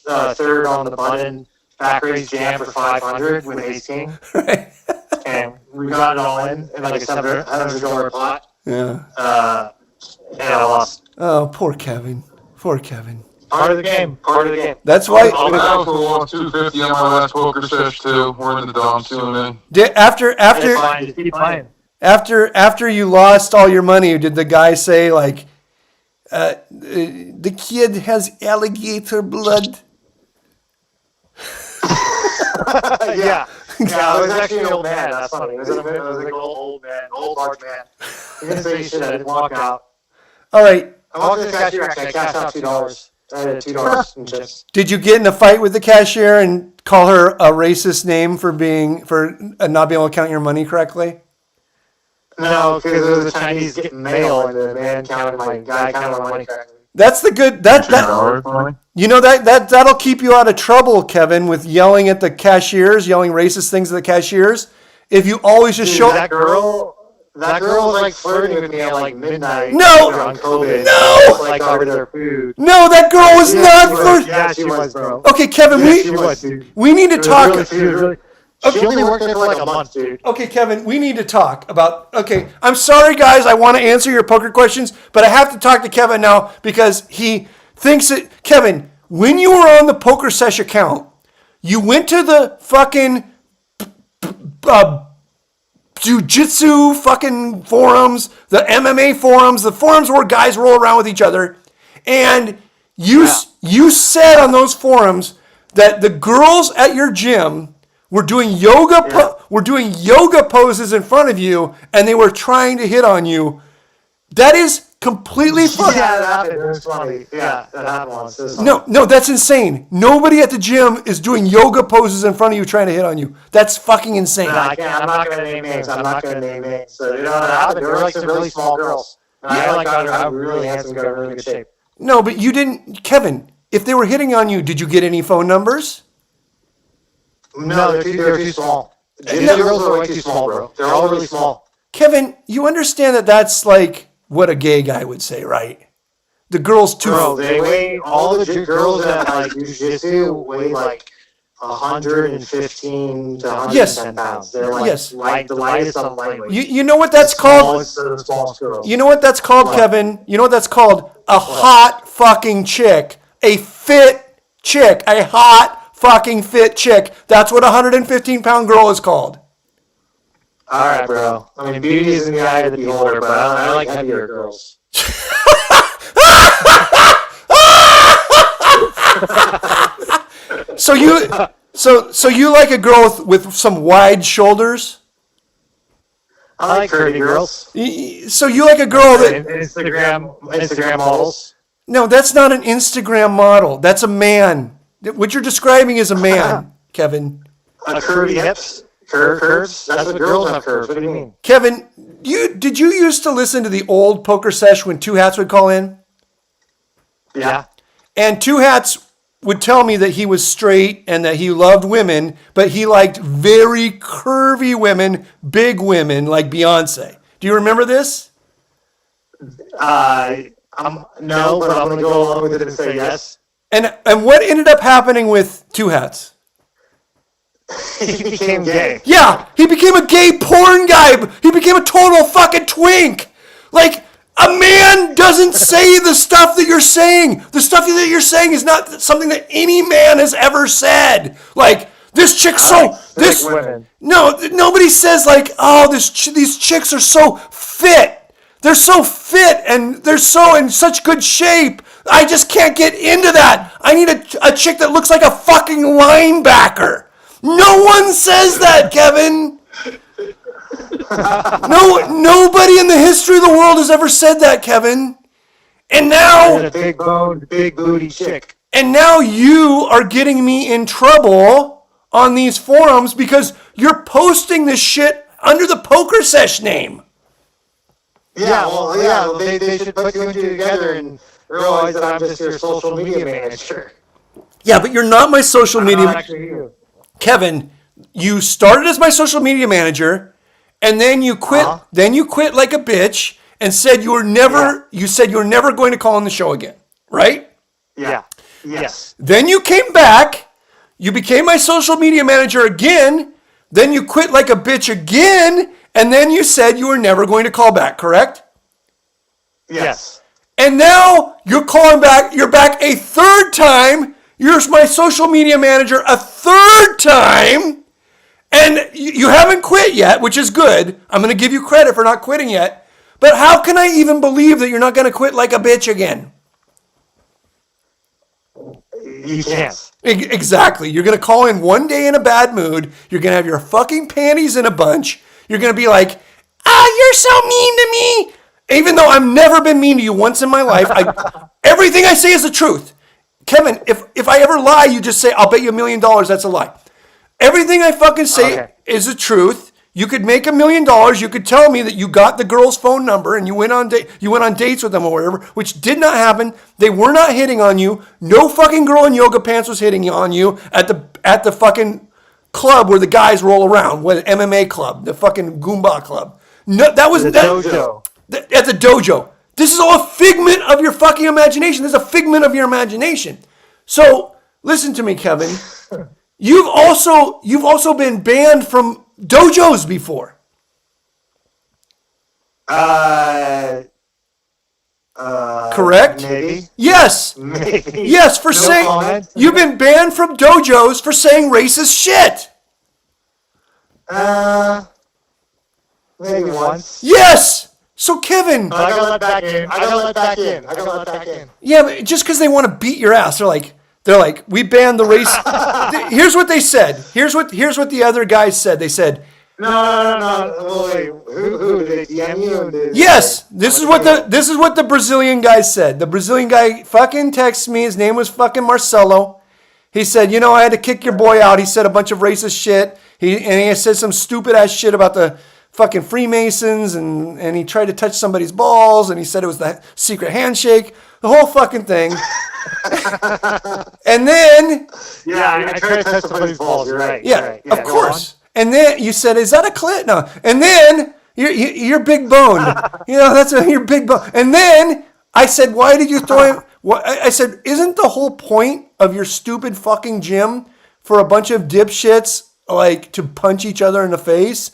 [SPEAKER 6] third on the button back raise jam for 500 with ace king,
[SPEAKER 1] Right.
[SPEAKER 6] and we got it all in like a $700 pot.
[SPEAKER 1] Yeah.
[SPEAKER 6] And I lost.
[SPEAKER 1] Oh, poor Kevin. Poor Kevin.
[SPEAKER 6] Part of the game.
[SPEAKER 1] That's why.
[SPEAKER 7] I also lost 250 on my last poker sesh too. We're in the dumps, man.
[SPEAKER 1] After
[SPEAKER 6] Just keep playing.
[SPEAKER 1] After you lost all your money, did the guy say like, the kid has alligator blood?
[SPEAKER 6] Yeah. It was actually an old man. That's funny. It was like an old man, old large man. He didn't say shit. I didn't walk out.
[SPEAKER 1] All right.
[SPEAKER 6] I walked to the cashier. Actually, I cashed out $2. I had $2 in chips.
[SPEAKER 1] Did you get in a fight with the cashier and call her a racist name for not being able to count your money correctly?
[SPEAKER 6] No, because it was a Chinese getting mail, and the man counted my money correctly.
[SPEAKER 1] That's the good that you know that'll keep you out of trouble, Kevin, with yelling at the cashiers, yelling racist things at the cashiers. If you always just show
[SPEAKER 6] that girl was like flirting with me at like midnight.
[SPEAKER 1] No!
[SPEAKER 6] On COVID.
[SPEAKER 1] No!
[SPEAKER 6] Like over their food.
[SPEAKER 1] No, that girl was not flirting.
[SPEAKER 6] Yeah, she was, bro.
[SPEAKER 1] Okay, Kevin,
[SPEAKER 6] She was, dude.
[SPEAKER 1] we need to talk.
[SPEAKER 6] She only worked there for like a month, dude.
[SPEAKER 1] Okay, Kevin, we need to talk about. Okay, I'm sorry, guys. I want to answer your poker questions, but I have to talk to Kevin now because he thinks that. Kevin, when you were on the Pokersesh account, you went to the fucking jiu-jitsu fucking forums, the MMA forums, the forums where guys roll around with each other, and you said on those forums that the girls at your gym were doing yoga poses in front of you, and they were trying to hit on you. That is completely funny.
[SPEAKER 6] Yeah, that happened. It was funny. Yeah, that happened once.
[SPEAKER 1] No, that's insane. Nobody at the gym is doing yoga poses in front of you trying to hit on you. That's fucking insane.
[SPEAKER 6] No, I can't. I'm not going to name names. So, you know what happened? There were like some really small girls. And I got her really handsome, got her in really good shape.
[SPEAKER 1] No, but you didn't. Kevin, if they were hitting on you, did you get any phone numbers?
[SPEAKER 6] No, they're too small. The girls are way too small, bro. They're all really small.
[SPEAKER 1] Kevin, you understand that that's like what a gay guy would say, right? The girls too.
[SPEAKER 6] Bro, they weigh, all the girls that like do jiu-jitsu weigh like 115 to 110 pounds. They're like the lightest on the lightweight.
[SPEAKER 1] You know what that's called? You know what that's called, Kevin? You know what that's called? A hot fucking chick. A fit chick. A hot fucking fit chick. That's what a 115-pound girl is called.
[SPEAKER 6] All right, bro. I mean, beauty is in the eye of the beholder, but I like heavier girls.
[SPEAKER 1] So you like a girl with some wide shoulders?
[SPEAKER 6] I like curvy girls.
[SPEAKER 1] So you like a girl that
[SPEAKER 6] Instagram models.
[SPEAKER 1] No, that's not an Instagram model. That's a man. What you're describing is a man, Kevin.
[SPEAKER 6] Curvy hips, curves. That's what girls have curves. What do you mean?
[SPEAKER 1] Kevin, did you used to listen to the old Pokersesh when Two Hats would call in?
[SPEAKER 6] Yeah.
[SPEAKER 1] And Two Hats would tell me that he was straight and that he loved women, but he liked very curvy women, big women like Beyonce. Do you remember this?
[SPEAKER 6] No, but I'm going to go along with it and say yes.
[SPEAKER 1] And what ended up happening with Two Hats?
[SPEAKER 6] He became gay.
[SPEAKER 1] Yeah, he became a gay porn guy. He became a total fucking twink. Like, a man doesn't say the stuff that you're saying. The stuff that you're saying is not something that any man has ever said. Like, this chick's This
[SPEAKER 6] women.
[SPEAKER 1] no, nobody says like, oh, these chicks are so fit. They're so fit and they're so in such good shape. I just can't get into that. I need a chick that looks like a fucking linebacker. No one says that, Kevin. No, nobody in the history of the world has ever said that, Kevin. And now,
[SPEAKER 6] And a big boned, big booty chick.
[SPEAKER 1] and now you are getting me in trouble on these forums because you're posting this shit under the Pokersesh name.
[SPEAKER 6] Yeah, well, they should put two and two together and realize that I'm just your social media manager.
[SPEAKER 1] Yeah, but you're not my social media.
[SPEAKER 6] Not actually you.
[SPEAKER 1] Kevin, you started as my social media manager, and then you quit. Then you quit like a bitch and said you were never.
[SPEAKER 6] Yeah.
[SPEAKER 1] You said you were never going to call on the show again, right?
[SPEAKER 6] Yeah. Yes.
[SPEAKER 1] Then you came back. You became my social media manager again. Then you quit like a bitch again, and then you said you were never going to call back. Correct?
[SPEAKER 6] Yes.
[SPEAKER 1] And now you're calling back. You're back a third time. You're my social media manager a third time. And you haven't quit yet, which is good. I'm going to give you credit for not quitting yet. But how can I even believe that you're not going to quit like a bitch again?
[SPEAKER 6] You can't.
[SPEAKER 1] Exactly. You're going to call in one day in a bad mood. You're going to have your fucking panties in a bunch. You're going to be like, you're so mean to me. Even though I've never been mean to you once in my life. Everything I say is the truth. Kevin, if I ever lie, you just say, I'll bet you $1 million that's a lie. Everything I fucking say is the truth. You could make $1 million. You could tell me that you got the girl's phone number and you went on dates with them or whatever, which did not happen. They were not hitting on you. No fucking girl in yoga pants was hitting on you at the fucking club where the guys roll around, what MMA club, the fucking Goomba club. No, that was
[SPEAKER 6] Dojo.
[SPEAKER 1] At the dojo. This is all a figment of your fucking imagination. This is a figment of your imagination. So listen to me, Kevin. You've also been banned from dojos before. Correct?
[SPEAKER 6] Maybe.
[SPEAKER 1] Yes.
[SPEAKER 6] Maybe.
[SPEAKER 1] Yes, for saying
[SPEAKER 6] comment.
[SPEAKER 1] you've been banned from dojos for saying racist shit.
[SPEAKER 6] Maybe once.
[SPEAKER 1] Yes. So Kevin,
[SPEAKER 6] I got let back in. I got let back in.
[SPEAKER 1] yeah, but just because they want to beat your ass, they're like, we banned the race. Here's what they said. Here's what the other guys said. They said,
[SPEAKER 6] No. Well, wait, who did they DM you?
[SPEAKER 1] yes, this is what the Brazilian guy said. The Brazilian guy fucking texted me. His name was fucking Marcelo. He said, I had to kick your boy out. He said a bunch of racist shit. He said some stupid ass shit about the fucking Freemasons, and he tried to touch somebody's balls, and he said it was the secret handshake, the whole fucking thing. And then,
[SPEAKER 6] I tried to touch somebody's balls. You're right.
[SPEAKER 1] yeah,
[SPEAKER 6] You're right.
[SPEAKER 1] of course. And then you said, "Is that a clit?" No. And then you're big boned. You're big bone. And then I said, "Why did you throw him?" I said, "Isn't the whole point of your stupid fucking gym for a bunch of dipshits to punch each other in the face?"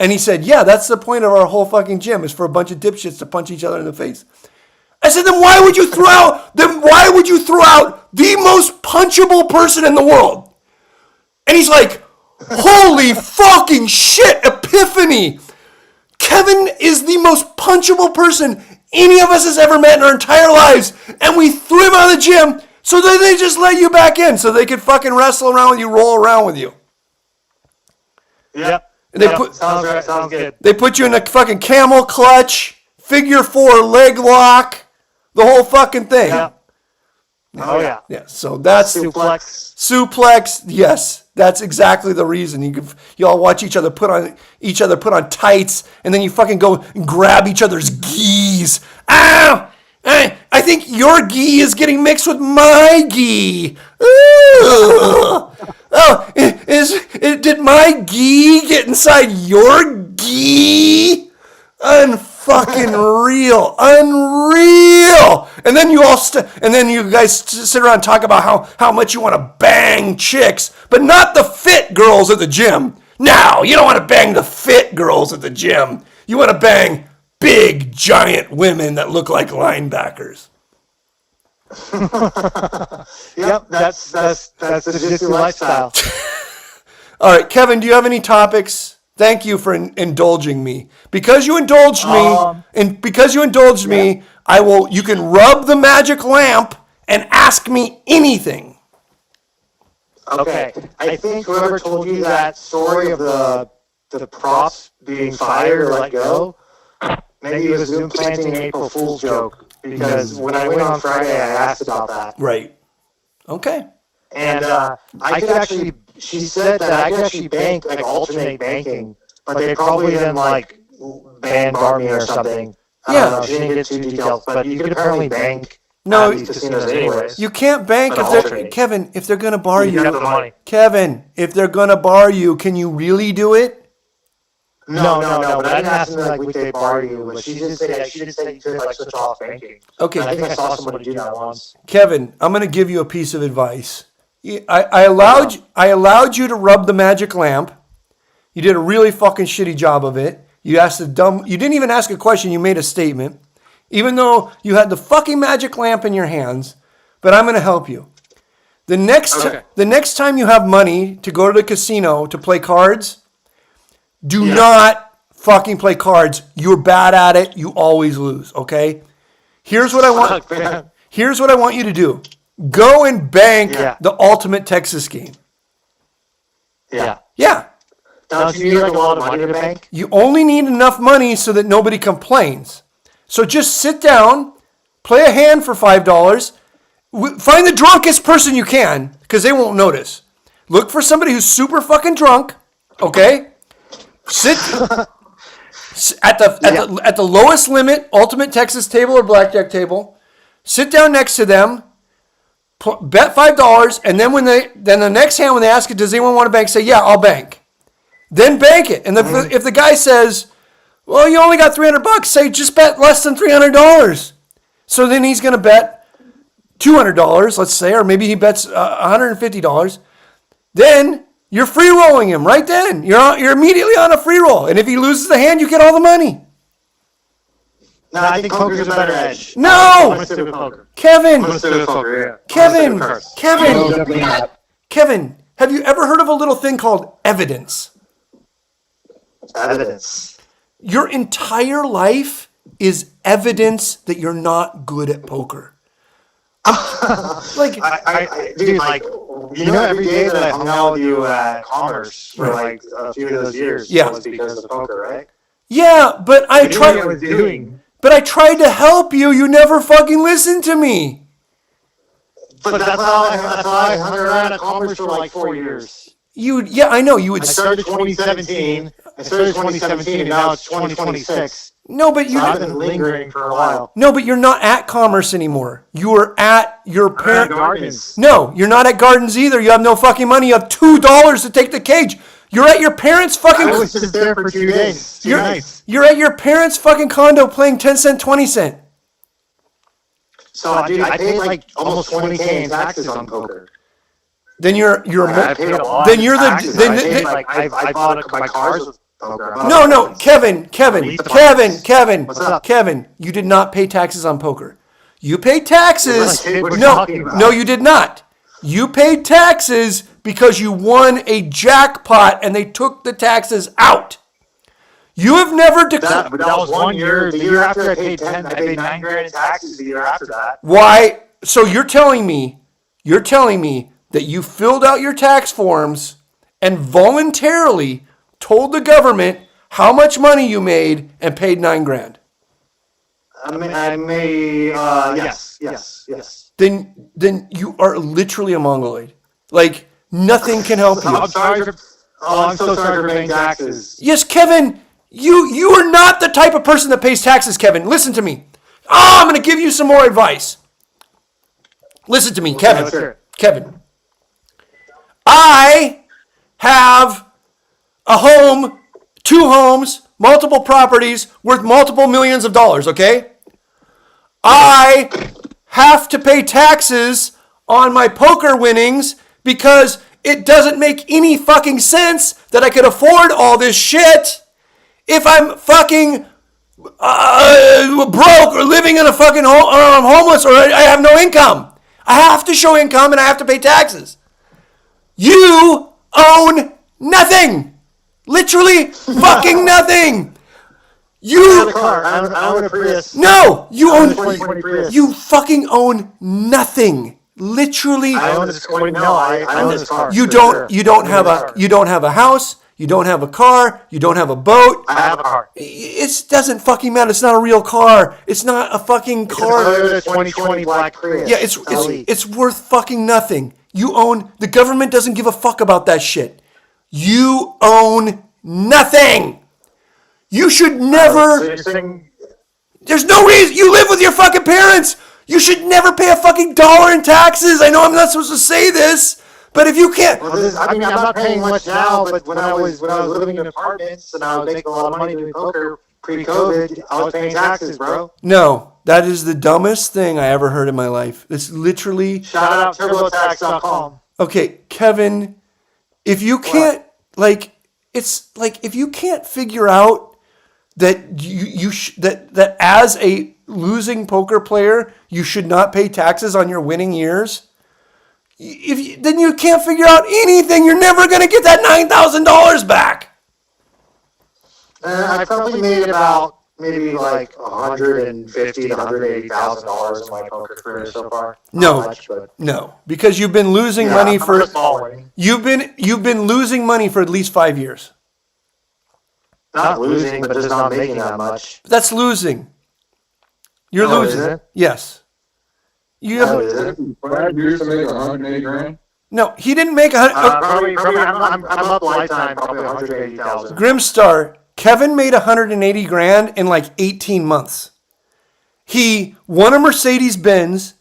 [SPEAKER 1] And he said, "Yeah, that's the point of our whole fucking gym is for a bunch of dipshits to punch each other in the face." I said, "Then why would you throw out the most punchable person in the world?" And he's like, "Holy fucking shit, epiphany. Kevin is the most punchable person any of us has ever met in our entire lives. And we threw him out of the gym so that they just let you back in so they could fucking wrestle around with you, roll around with you."
[SPEAKER 6] Yep.
[SPEAKER 1] And
[SPEAKER 6] Sounds right. Sounds good.
[SPEAKER 1] They put you in a fucking camel clutch, figure 4 leg lock, the whole fucking thing.
[SPEAKER 6] Yeah. Oh yeah.
[SPEAKER 1] Yeah, so that's suplex. Yes, that's exactly the reason. You all watch each other put on tights, and then you fucking go and grab each other's geese. Ow! I think your gi is getting mixed with my gi. Ooh. Oh, did my gi get inside your gi? Unfucking real, unreal. And then you guys sit around and talk about how much you want to bang chicks, but not the fit girls at the gym. No, you don't want to bang the fit girls at the gym. You want to bang big, giant women that look like linebackers.
[SPEAKER 6] Yep, that's the jiu-jitsu lifestyle.
[SPEAKER 1] All right, Kevin, do you have any topics? Thank you for indulging me. Because you indulged me, and because you indulged me, I will. You can rub the magic lamp and ask me anything.
[SPEAKER 6] Okay, I think whoever told you that story of the props being fired or let go, maybe he was implanting an April Fool's joke. Because when I went on Friday, I asked about that.
[SPEAKER 1] Right. Okay.
[SPEAKER 6] And I could actually, she said that I could actually bank, like alternate banking, but they probably then like ban me or something. I don't know, she didn't get too detailed, but you could apparently bank
[SPEAKER 1] No,
[SPEAKER 6] at these casinos anyways.
[SPEAKER 1] you can't bank
[SPEAKER 6] But
[SPEAKER 1] if they're
[SPEAKER 6] alternate.
[SPEAKER 1] Kevin. If they're gonna bar
[SPEAKER 6] You
[SPEAKER 1] you,
[SPEAKER 6] have the money.
[SPEAKER 1] Kevin. If they're gonna bar you, can you really do it?
[SPEAKER 6] No, but I didn't ask them like weekday bar you, but she did say you could like switch off banking.
[SPEAKER 1] Okay,
[SPEAKER 6] And I think I saw somebody do that once.
[SPEAKER 1] Kevin, I'm going to give you a piece of advice. I allowed you to rub the magic lamp. You did a really fucking shitty job of it. You asked you didn't even ask a question. You made a statement, even though you had the fucking magic lamp in your hands. But I'm going to help you. The next time you have money to go to the casino to play cards, do not fucking play cards. You're bad at it. You always lose. Okay. Here's what I want you to do. Go and bank the ultimate Texas game.
[SPEAKER 6] Yeah.
[SPEAKER 1] Yeah.
[SPEAKER 6] Don't you need like a lot of money to bank?
[SPEAKER 1] You only need enough money so that nobody complains. So just sit down, play a hand for $5. Find the drunkest person you can, because they won't notice. Look for somebody who's super fucking drunk. Okay. Sit at the lowest limit, ultimate Texas table or blackjack table. Sit down next to them. Bet $5, and then then the next hand when they ask you, does anyone want to bank? Say, yeah, I'll bank. Then bank it. And if the guy says, well, you only got $300, say just bet less than $300. So then he's going to bet $200, let's say, or maybe he bets $150. Then you're free rolling him right then. You're immediately on a free roll. And if he loses the hand, you get all the money.
[SPEAKER 6] No, I think poker's a better edge.
[SPEAKER 1] No!
[SPEAKER 6] I'm gonna stick with poker.
[SPEAKER 1] Kevin!
[SPEAKER 6] I'm gonna stick with poker, yeah.
[SPEAKER 1] Kevin!
[SPEAKER 5] No,
[SPEAKER 1] Kevin!
[SPEAKER 5] definitely not.
[SPEAKER 1] Kevin, have you ever heard of a little thing called evidence?
[SPEAKER 6] Evidence.
[SPEAKER 1] Your entire life is evidence that you're not good at poker. Like,
[SPEAKER 6] Dude, like, you know, every day that I hung out with you at Commerce for like a few of those years was because of poker, right?
[SPEAKER 1] yeah, but I
[SPEAKER 6] You knew what I was
[SPEAKER 1] tried.
[SPEAKER 6] doing.
[SPEAKER 1] But I tried to help you. You never fucking listened to me.
[SPEAKER 6] But that's how I hung around at Commerce for like 4 years.
[SPEAKER 1] I know you would.
[SPEAKER 6] I started 2017. And now it's 2026.
[SPEAKER 1] No, but
[SPEAKER 6] So I've been lingering for a while.
[SPEAKER 1] No, but you're not at Commerce anymore. You are at your parent.
[SPEAKER 6] Gardens.
[SPEAKER 1] No, you're not at Gardens either. You have no fucking money. You have $2 to take the cage. You're at your parents' fucking.
[SPEAKER 6] I was just there for 2 days. Two nights.
[SPEAKER 1] You're at your parents' fucking condo playing 10 cent, 20 cent.
[SPEAKER 6] So, dude, I paid like almost 20K in taxes on poker.
[SPEAKER 1] Then you're
[SPEAKER 6] I paid a lot.
[SPEAKER 1] then
[SPEAKER 6] in
[SPEAKER 1] you're the
[SPEAKER 6] taxes.
[SPEAKER 1] then,
[SPEAKER 6] I
[SPEAKER 1] then,
[SPEAKER 6] paid, like I bought my cars with poker.
[SPEAKER 1] no, Kevin,
[SPEAKER 6] What's up?
[SPEAKER 1] Kevin, you did not pay taxes on poker. You paid taxes.
[SPEAKER 6] What are you
[SPEAKER 1] No,
[SPEAKER 6] talking about?
[SPEAKER 1] no, you did not. You paid taxes because you won a jackpot and they took the taxes out. You have never declared.
[SPEAKER 6] But that was 1 year. The year after I paid 9 grand in taxes. The year after that.
[SPEAKER 1] Why? So you're telling me that you filled out your tax forms and voluntarily told the government how much money you made and paid 9 grand.
[SPEAKER 6] Yes.
[SPEAKER 1] Then you are literally a mongoloid. Like, nothing can help you.
[SPEAKER 6] I'm so sorry for paying taxes.
[SPEAKER 1] Yes, Kevin, you are not the type of person that pays taxes, Kevin. Listen to me. I'm going to give you some more advice. Listen to me, Kevin.
[SPEAKER 6] let's hear it.
[SPEAKER 1] Kevin. I have a home, 2 homes, multiple properties worth multiple millions of dollars, okay? I have to pay taxes on my poker winnings because it doesn't make any fucking sense that I could afford all this shit if I'm fucking broke or living in a fucking or I'm homeless or I have no income. I have to show income and I have to pay taxes. You own Nothing. Literally fucking nothing.
[SPEAKER 6] I own a
[SPEAKER 1] You
[SPEAKER 6] car. I own a Prius.
[SPEAKER 1] no. You
[SPEAKER 6] I own
[SPEAKER 1] own.
[SPEAKER 6] a 2020 Prius.
[SPEAKER 1] You fucking own nothing. Literally.
[SPEAKER 6] I own this. No, I own this car.
[SPEAKER 1] You
[SPEAKER 6] for
[SPEAKER 1] don't.
[SPEAKER 6] sure.
[SPEAKER 1] You don't
[SPEAKER 6] I own
[SPEAKER 1] have
[SPEAKER 6] this
[SPEAKER 1] a.
[SPEAKER 6] car.
[SPEAKER 1] You don't have a house. You don't have a car. You don't have a boat.
[SPEAKER 6] I have a car.
[SPEAKER 1] It doesn't fucking matter. It's not a real car. It's not a fucking car.
[SPEAKER 6] Toyota 2020 Black Prius.
[SPEAKER 1] Yeah, it's worth fucking nothing. You own. The government doesn't give a fuck about that shit. You own nothing. You should never.
[SPEAKER 6] So you're saying
[SPEAKER 1] There's no reason. You live with your fucking parents. You should never pay a fucking dollar in taxes. I know I'm not supposed to say this, but if you can't,
[SPEAKER 6] Well, I'm not paying much now, but when I was living in apartments and I was making a lot of money doing poker pre-COVID, I was paying taxes, bro.
[SPEAKER 1] no, that is the dumbest thing I ever heard in my life. It's literally
[SPEAKER 6] Shout out TurboTax.com.
[SPEAKER 1] okay, Kevin. If you can't it's like if you can't figure out that that as a losing poker player you should not pay taxes on your winning years. Then you can't figure out anything. You're never going to get that $9,000 back.
[SPEAKER 6] I probably made about maybe like $150,000 to $180,000 in my poker career so far.
[SPEAKER 1] No,
[SPEAKER 6] Not much, but
[SPEAKER 1] no, because you've been losing
[SPEAKER 6] yeah,
[SPEAKER 1] money
[SPEAKER 6] I'm
[SPEAKER 1] for
[SPEAKER 6] just following.
[SPEAKER 1] you've been losing money for at least 5 years.
[SPEAKER 6] Not losing, but just not making that much.
[SPEAKER 1] That's losing. You're
[SPEAKER 6] No,
[SPEAKER 1] losing.
[SPEAKER 6] isn't it?
[SPEAKER 1] Yes. You
[SPEAKER 6] No,
[SPEAKER 1] have,
[SPEAKER 6] is it?
[SPEAKER 3] 5 years to make 180 grand.
[SPEAKER 1] no, he didn't make a hundred.
[SPEAKER 6] Probably I'm up lifetime, probably 180,000.
[SPEAKER 1] Grimstar, Kevin made 180 grand in like 18 months. He won a Mercedes Benz.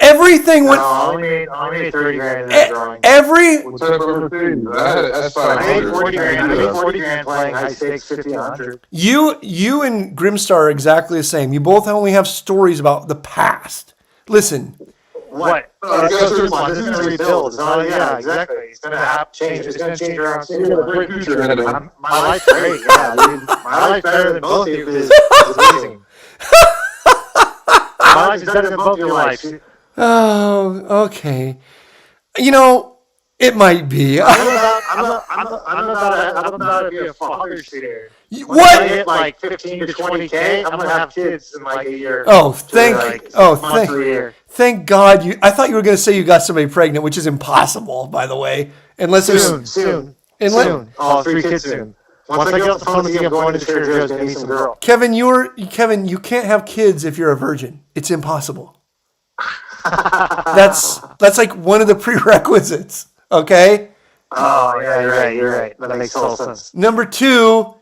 [SPEAKER 1] Everything
[SPEAKER 6] No,
[SPEAKER 1] went.
[SPEAKER 6] I only made 30 grand in that drawing.
[SPEAKER 1] Every
[SPEAKER 3] What type of Mercedes? That's
[SPEAKER 6] I made
[SPEAKER 3] 500.
[SPEAKER 6] 40 grand. I made 40 grand playing high stakes 50, 100.
[SPEAKER 1] you and Grimstar are exactly the same. You both only have stories about the past. Listen,
[SPEAKER 6] What?
[SPEAKER 3] I guess there's
[SPEAKER 6] This is going to rebuild. So, yeah, exactly. It's going to change. It's going to change around soon.
[SPEAKER 3] You got a great future ahead of you.
[SPEAKER 6] My life's great. Yeah, dude. My life's better than both of you is amazing. My life is better than both your lives.
[SPEAKER 1] oh, okay. You know, it might be.
[SPEAKER 6] I'm about to be a father here. Once I
[SPEAKER 1] What?
[SPEAKER 6] hit like 15 to 20K, I'm gonna have kids in like a year.
[SPEAKER 1] Oh,
[SPEAKER 6] Months or a year.
[SPEAKER 1] thank God you. I thought you were going to say you got somebody pregnant, which is impossible, by the way. Unless there's
[SPEAKER 6] Soon.
[SPEAKER 1] unless,
[SPEAKER 6] Oh, 3 kids soon. Once I get off the phone with you, I'm going to Trader Joe's to meet some girl.
[SPEAKER 1] Kevin, you can't have kids if you're a virgin. It's impossible. That's like one of the prerequisites. Okay.
[SPEAKER 6] Oh, yeah, you're right. That makes total sense.
[SPEAKER 1] Number 2,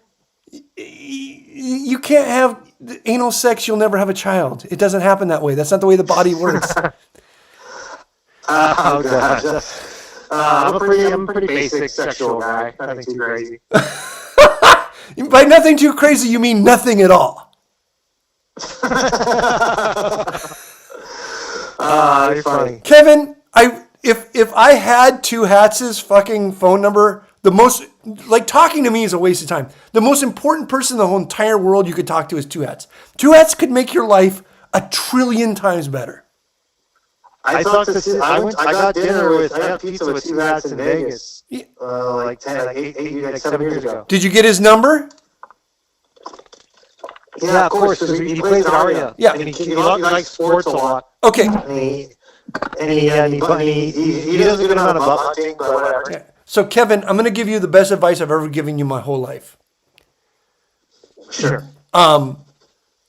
[SPEAKER 1] you can't have anal sex. You'll never have a child. It doesn't happen that way. That's not the way the body works.
[SPEAKER 6] Oh, God. I'm a pretty basic sexual guy. Nothing too crazy.
[SPEAKER 1] By nothing too crazy, you mean nothing at all.
[SPEAKER 6] You're funny.
[SPEAKER 1] Kevin, if I had Two Hats' fucking phone number, the most, like, talking to me is a waste of time. The most important person in the whole entire world you could talk to is Two Hats. Two Hats could make your life 1,000,000,000,000 times better.
[SPEAKER 6] I got pizza with 2 Hats in Vegas. Like 7 years ago.
[SPEAKER 1] Did you get his number?
[SPEAKER 6] Yeah, of course. 'Cause he plays at Aria.
[SPEAKER 1] Yeah.
[SPEAKER 6] And he likes sports a lot.
[SPEAKER 1] Okay.
[SPEAKER 6] And he does a good amount of butt hunting, but whatever.
[SPEAKER 1] So, Kevin, I'm going to give you the best advice I've ever given you my whole life.
[SPEAKER 6] Sure.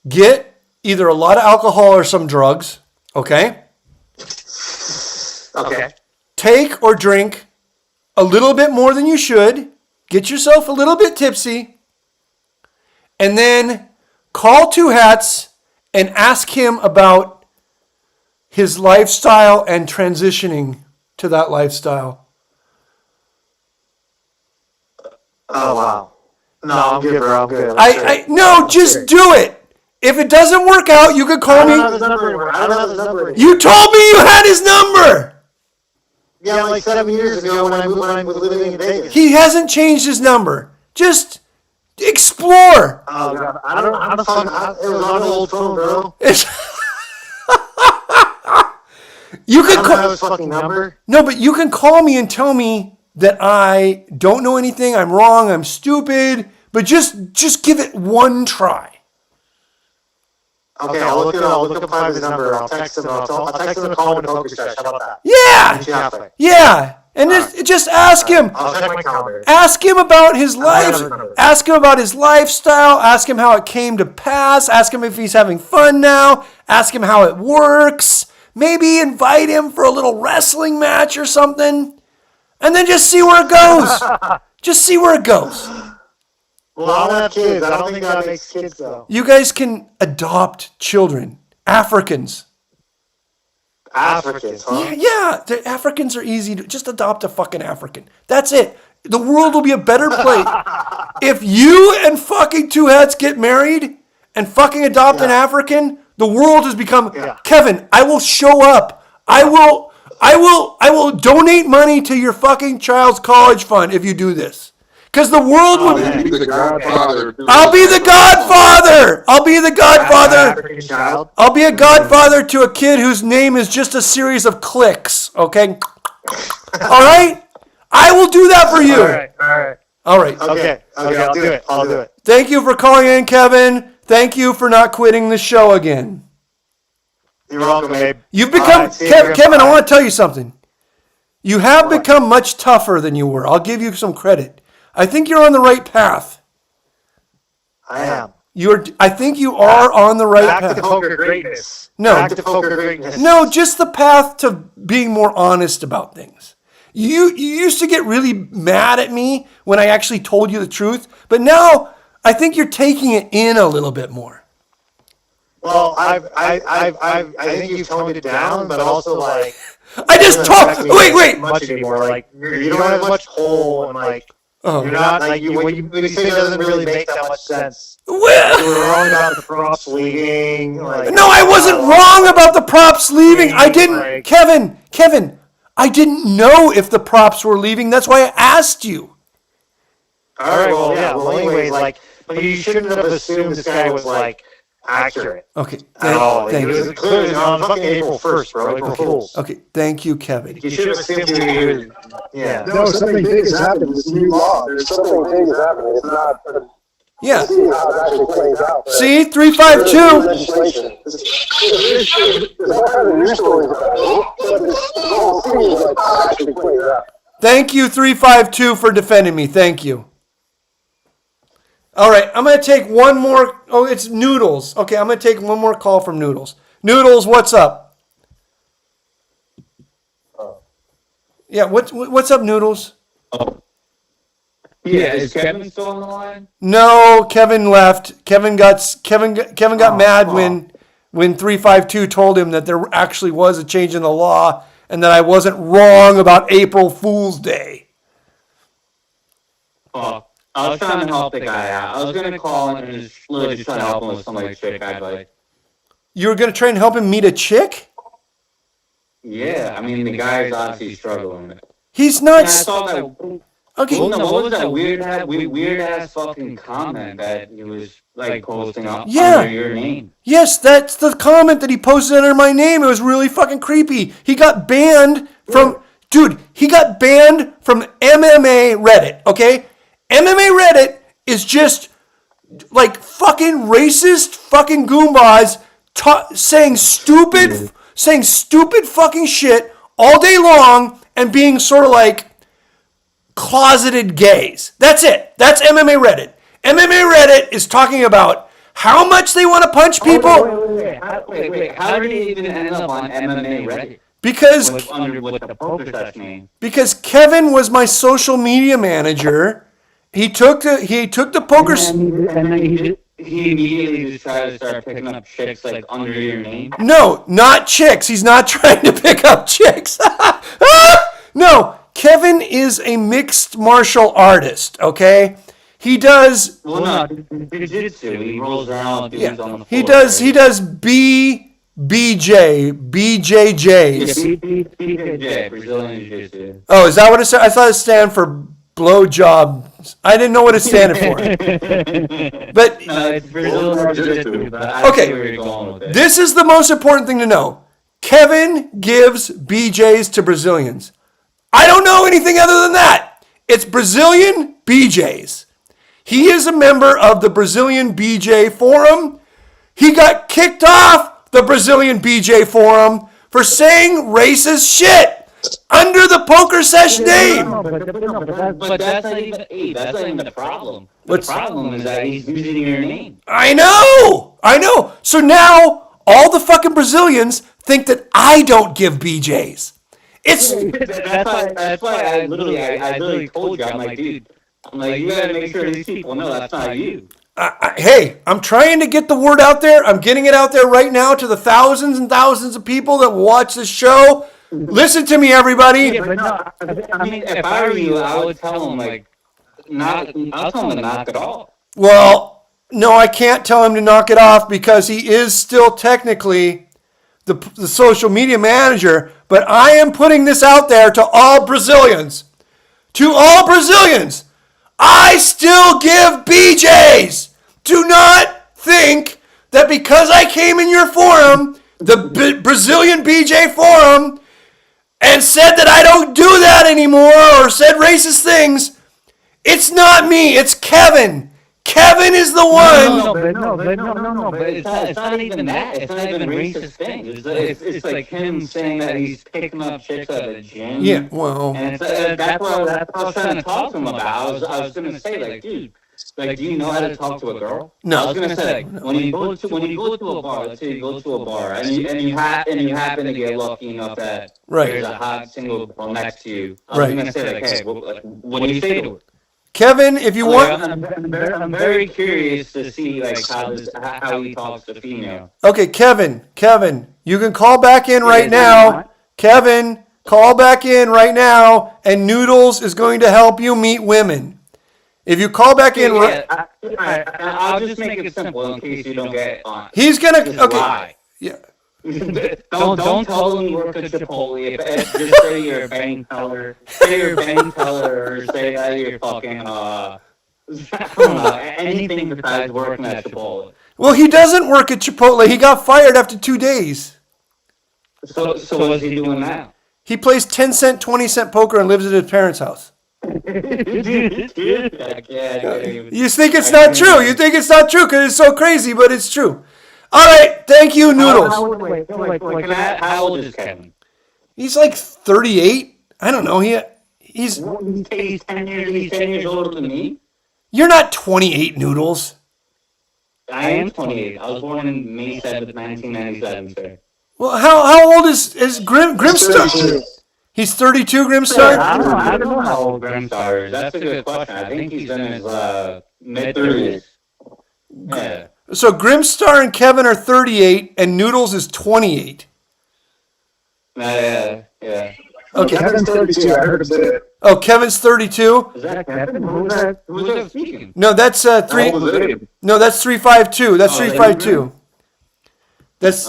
[SPEAKER 1] Get either a lot of alcohol or some drugs, okay?
[SPEAKER 6] Okay.
[SPEAKER 1] Take or drink a little bit more than you should. Get yourself a little bit tipsy. And then call Two Hats and ask him about his lifestyle and transitioning to that lifestyle.
[SPEAKER 6] Oh, wow. No, I'm good, bro. I'm good.
[SPEAKER 1] No, just do it. If it doesn't work out, you could call
[SPEAKER 6] I don't have
[SPEAKER 1] me.
[SPEAKER 6] his number anymore. I don't have his number anymore.
[SPEAKER 1] You told me you had his number.
[SPEAKER 6] Yeah, like 7 years ago when I was living in Vegas.
[SPEAKER 1] He hasn't changed his number. Just explore.
[SPEAKER 6] Oh, God. I don't know how to phone. It was on an old phone, bro.
[SPEAKER 1] You
[SPEAKER 6] I
[SPEAKER 1] could
[SPEAKER 6] don't have
[SPEAKER 1] call.
[SPEAKER 6] his fucking number.
[SPEAKER 1] No, but you can call me and tell me that I don't know anything, I'm wrong, I'm stupid, but just give it one try.
[SPEAKER 6] Okay, I'll look up Clive's number. I'll text him. I'll text him to call him to Pokersesh. How about that?
[SPEAKER 1] Yeah,
[SPEAKER 6] Meet you halfway.
[SPEAKER 1] yeah, and just ask him.
[SPEAKER 6] I'll check my calendar.
[SPEAKER 1] Ask him about his life.
[SPEAKER 6] have his number.
[SPEAKER 1] Ask him about his lifestyle. Ask him how it came to pass. Ask him if he's having fun now. Ask him how it works. Maybe invite him for a little wrestling match or something. And then just see where it goes. Just see where it goes.
[SPEAKER 6] Well, I don't have kids. I don't think that makes kids, though.
[SPEAKER 1] You guys can adopt children. Africans.
[SPEAKER 6] Africans, huh?
[SPEAKER 1] Yeah, the Africans are easy to just adopt a fucking African. That's it. The world will be a better place. If you and fucking two hats get married and fucking adopt an African, the world has become Kevin, I will show up. I will donate money to your fucking child's college fund if you do this. Because the world will
[SPEAKER 2] Be the godfather.
[SPEAKER 1] I'll be the godfather. I'll be the godfather.
[SPEAKER 6] African child.
[SPEAKER 1] I'll be a godfather to a kid whose name is just a series of clicks, okay? All right? I will do that for you. All right.
[SPEAKER 6] Okay, I'll do it. I'll do it.
[SPEAKER 1] Thank you for calling in, Kevin. Thank you for not quitting the show again.
[SPEAKER 6] You're welcome, Abe.
[SPEAKER 1] You've become,
[SPEAKER 6] All right, see you again.
[SPEAKER 1] Kevin, I
[SPEAKER 6] Bye.
[SPEAKER 1] want to tell you something. You have become much tougher than you were. I'll give you some credit. I think you're on the right path.
[SPEAKER 6] I am.
[SPEAKER 1] I think you are on the right
[SPEAKER 6] Back
[SPEAKER 1] path.
[SPEAKER 6] to poker greatness.
[SPEAKER 1] No.
[SPEAKER 6] Back to poker greatness.
[SPEAKER 1] No, just the path to being more honest about things. You used to get really mad at me when I actually told you the truth, but now I think you're taking it in a little bit more.
[SPEAKER 6] Well, I think you've toned it down, but also like.
[SPEAKER 1] I just
[SPEAKER 6] doesn't
[SPEAKER 1] told.
[SPEAKER 6] affect me
[SPEAKER 1] Wait.
[SPEAKER 6] Much anymore. Like you don't have much pull, and like you're not like when you say it doesn't really make that much sense. You
[SPEAKER 1] Well,
[SPEAKER 6] were wrong about the props leading. Like,
[SPEAKER 1] no, I wasn't wrong about the props leaving. I didn't, Kevin. I didn't know if the props were leaving. That's why I asked you.
[SPEAKER 6] All right. Well, yeah. Well, anyways, like, but you shouldn't have assumed this guy was like accurate
[SPEAKER 1] Okay,
[SPEAKER 6] at all. Like,
[SPEAKER 1] thank
[SPEAKER 6] it was
[SPEAKER 1] you.
[SPEAKER 6] clearly on fucking April 1st, bro. April Fools.
[SPEAKER 1] Okay, thank you, Kevin.
[SPEAKER 6] You should have assumed he was. Yeah.
[SPEAKER 5] No, something big has happened. This new law. There's something big is happening. It's not.
[SPEAKER 1] Yeah.
[SPEAKER 5] See how it actually plays out.
[SPEAKER 1] See, 352.
[SPEAKER 5] Legislation. There's all kinds of news stories about it, but the whole thing is like how it actually plays out.
[SPEAKER 1] Thank you, 352, for defending me. Thank you. All right, I'm going to take one more. Oh, it's Noodles. Okay, I'm going to take one more call from Noodles. Noodles, what's up? Yeah, what's up, Noodles?
[SPEAKER 4] Yeah, is Kevin still on the line?
[SPEAKER 1] No, Kevin left. Kevin got mad when 352 told him that there actually was a change in the law and that I wasn't wrong about April Fool's Day.
[SPEAKER 4] Oh, I was trying to help the guy out. I was gonna call him and just literally just try to help him with some like shit I'd like.
[SPEAKER 1] You were going to try and help him meet a chick?
[SPEAKER 4] Yeah, I mean the guy's obviously struggling.
[SPEAKER 1] He's
[SPEAKER 4] And
[SPEAKER 1] not.
[SPEAKER 4] I saw that.
[SPEAKER 1] Okay.
[SPEAKER 4] Well, no, what was that weird ass fucking comment that he was like posting up
[SPEAKER 1] Yeah.
[SPEAKER 4] under your name?
[SPEAKER 1] Yes, that's the comment that he posted under my name. It was really fucking creepy. He got banned from, dude, he got banned from MMA Reddit, okay? MMA Reddit is just like fucking racist fucking goombas saying stupid fucking shit all day long and being sort of like closeted gays. That's it. That's MMA Reddit. MMA Reddit is talking about how much they want to punch people.
[SPEAKER 4] Wait. How did he even end up on MMA Reddit?
[SPEAKER 1] Because
[SPEAKER 4] With the Pokersesh name.
[SPEAKER 1] because Kevin was my social media manager. He took the poker.
[SPEAKER 4] And then he immediately just tried to start picking up chicks like under your name.
[SPEAKER 1] No, not chicks. He's not trying to pick up chicks. No, Kevin is a mixed martial artist. Okay, he does.
[SPEAKER 4] Well, no, jiu-jitsu. He rolls around with dudes on the floor.
[SPEAKER 1] He does.
[SPEAKER 4] Right?
[SPEAKER 1] He does BJJ.
[SPEAKER 4] BJJ, Brazilian Jiu-Jitsu.
[SPEAKER 1] Oh, is that what it said? I thought it stand for blowjob. I didn't know what it standed for. But
[SPEAKER 4] No, it's Brazilian Jiu-Jitsu. But I
[SPEAKER 1] Okay.
[SPEAKER 4] see where you're going with it.
[SPEAKER 1] this is the most important thing to know. Kevin gives BJs to Brazilians. I don't know anything other than that. It's Brazilian BJs. He is a member of the Brazilian BJ Forum. He got kicked off the Brazilian BJ Forum for saying racist shit under the Pokersesh name.
[SPEAKER 4] But that's not even the problem. The problem is that he's using your name.
[SPEAKER 1] I know. So now all the fucking Brazilians think that I don't give BJs. It's
[SPEAKER 4] That's why I literally told you, I'm like, dude, you gotta make sure these people know that's not you.
[SPEAKER 1] hey, I'm trying to get the word out there. I'm getting it out there right now to the thousands and thousands of people that watch this show. Listen to me, everybody.
[SPEAKER 4] Yeah, but no, I mean, if I were you, I would tell him I'll tell him to knock it off.
[SPEAKER 1] Well, no, I can't tell him to knock it off because he is still technically the social media manager. But I am putting this out there to all Brazilians. To all Brazilians, I still give BJs. Do not think that because I came in your forum, the Brazilian BJ forum, and said that I don't do that anymore or said racist things. It's not me. It's Kevin. Kevin is the one.
[SPEAKER 4] But it's not even that. It's not even racist things. It's like him saying that he's picking up chicks at the gym.
[SPEAKER 1] Yeah, well.
[SPEAKER 4] And that's what I was trying to talk to him about. I was going to say, dude, do you know how to talk to a girl?
[SPEAKER 1] No.
[SPEAKER 4] I was going to say, when you go to a bar, let's say you go to a bar, and you happen to get lucky enough that there's a hot single girl next to you. I was going to say, hey, what do you say to her?
[SPEAKER 1] Kevin, if you want...
[SPEAKER 4] I'm very curious to see how he talks to female.
[SPEAKER 1] Okay, Kevin, you can call back in right now. Kevin, call back in right now, and Noodles is going to help you meet women. If you call back in...
[SPEAKER 4] I'll just make it simple in case you don't get on.
[SPEAKER 1] He's going to... Okay.
[SPEAKER 4] Lie.
[SPEAKER 1] Yeah.
[SPEAKER 4] Don't tell them you work at Chipotle. Just say you're a bank teller. Say you're a bank teller, or say that you're fucking I don't know, anything besides working at Chipotle.
[SPEAKER 1] Well, he doesn't work at Chipotle. He got fired after 2 days.
[SPEAKER 4] So what's he doing now?
[SPEAKER 1] He plays 10-cent, 20-cent poker and lives at his parents' house. You think it's not true. You think it's not true because it's so crazy, but it's true. All right, thank you, Noodles.
[SPEAKER 4] How old is Kevin?
[SPEAKER 1] He's like 38. I don't know. He's
[SPEAKER 4] 10 years older than me.
[SPEAKER 1] You're not 28, Noodles.
[SPEAKER 4] I am 28. I was born in May 7th, 1997, sir.
[SPEAKER 1] Well, how old is Grimstar? He's 32, Grimstar?
[SPEAKER 4] I don't know how old Grimstar is. That's a good question. I think he's in his mid-30s. Yeah.
[SPEAKER 1] So Grimstar and Kevin are 38, and Noodles is 28.
[SPEAKER 4] Yeah.
[SPEAKER 1] Okay.
[SPEAKER 5] Kevin's 32. I heard him say it.
[SPEAKER 1] Oh, Kevin's 32?
[SPEAKER 4] Is that Kevin? Who's that speaking?
[SPEAKER 1] No, that's
[SPEAKER 2] How old is Abe?
[SPEAKER 1] No, that's 352. That's 352. That's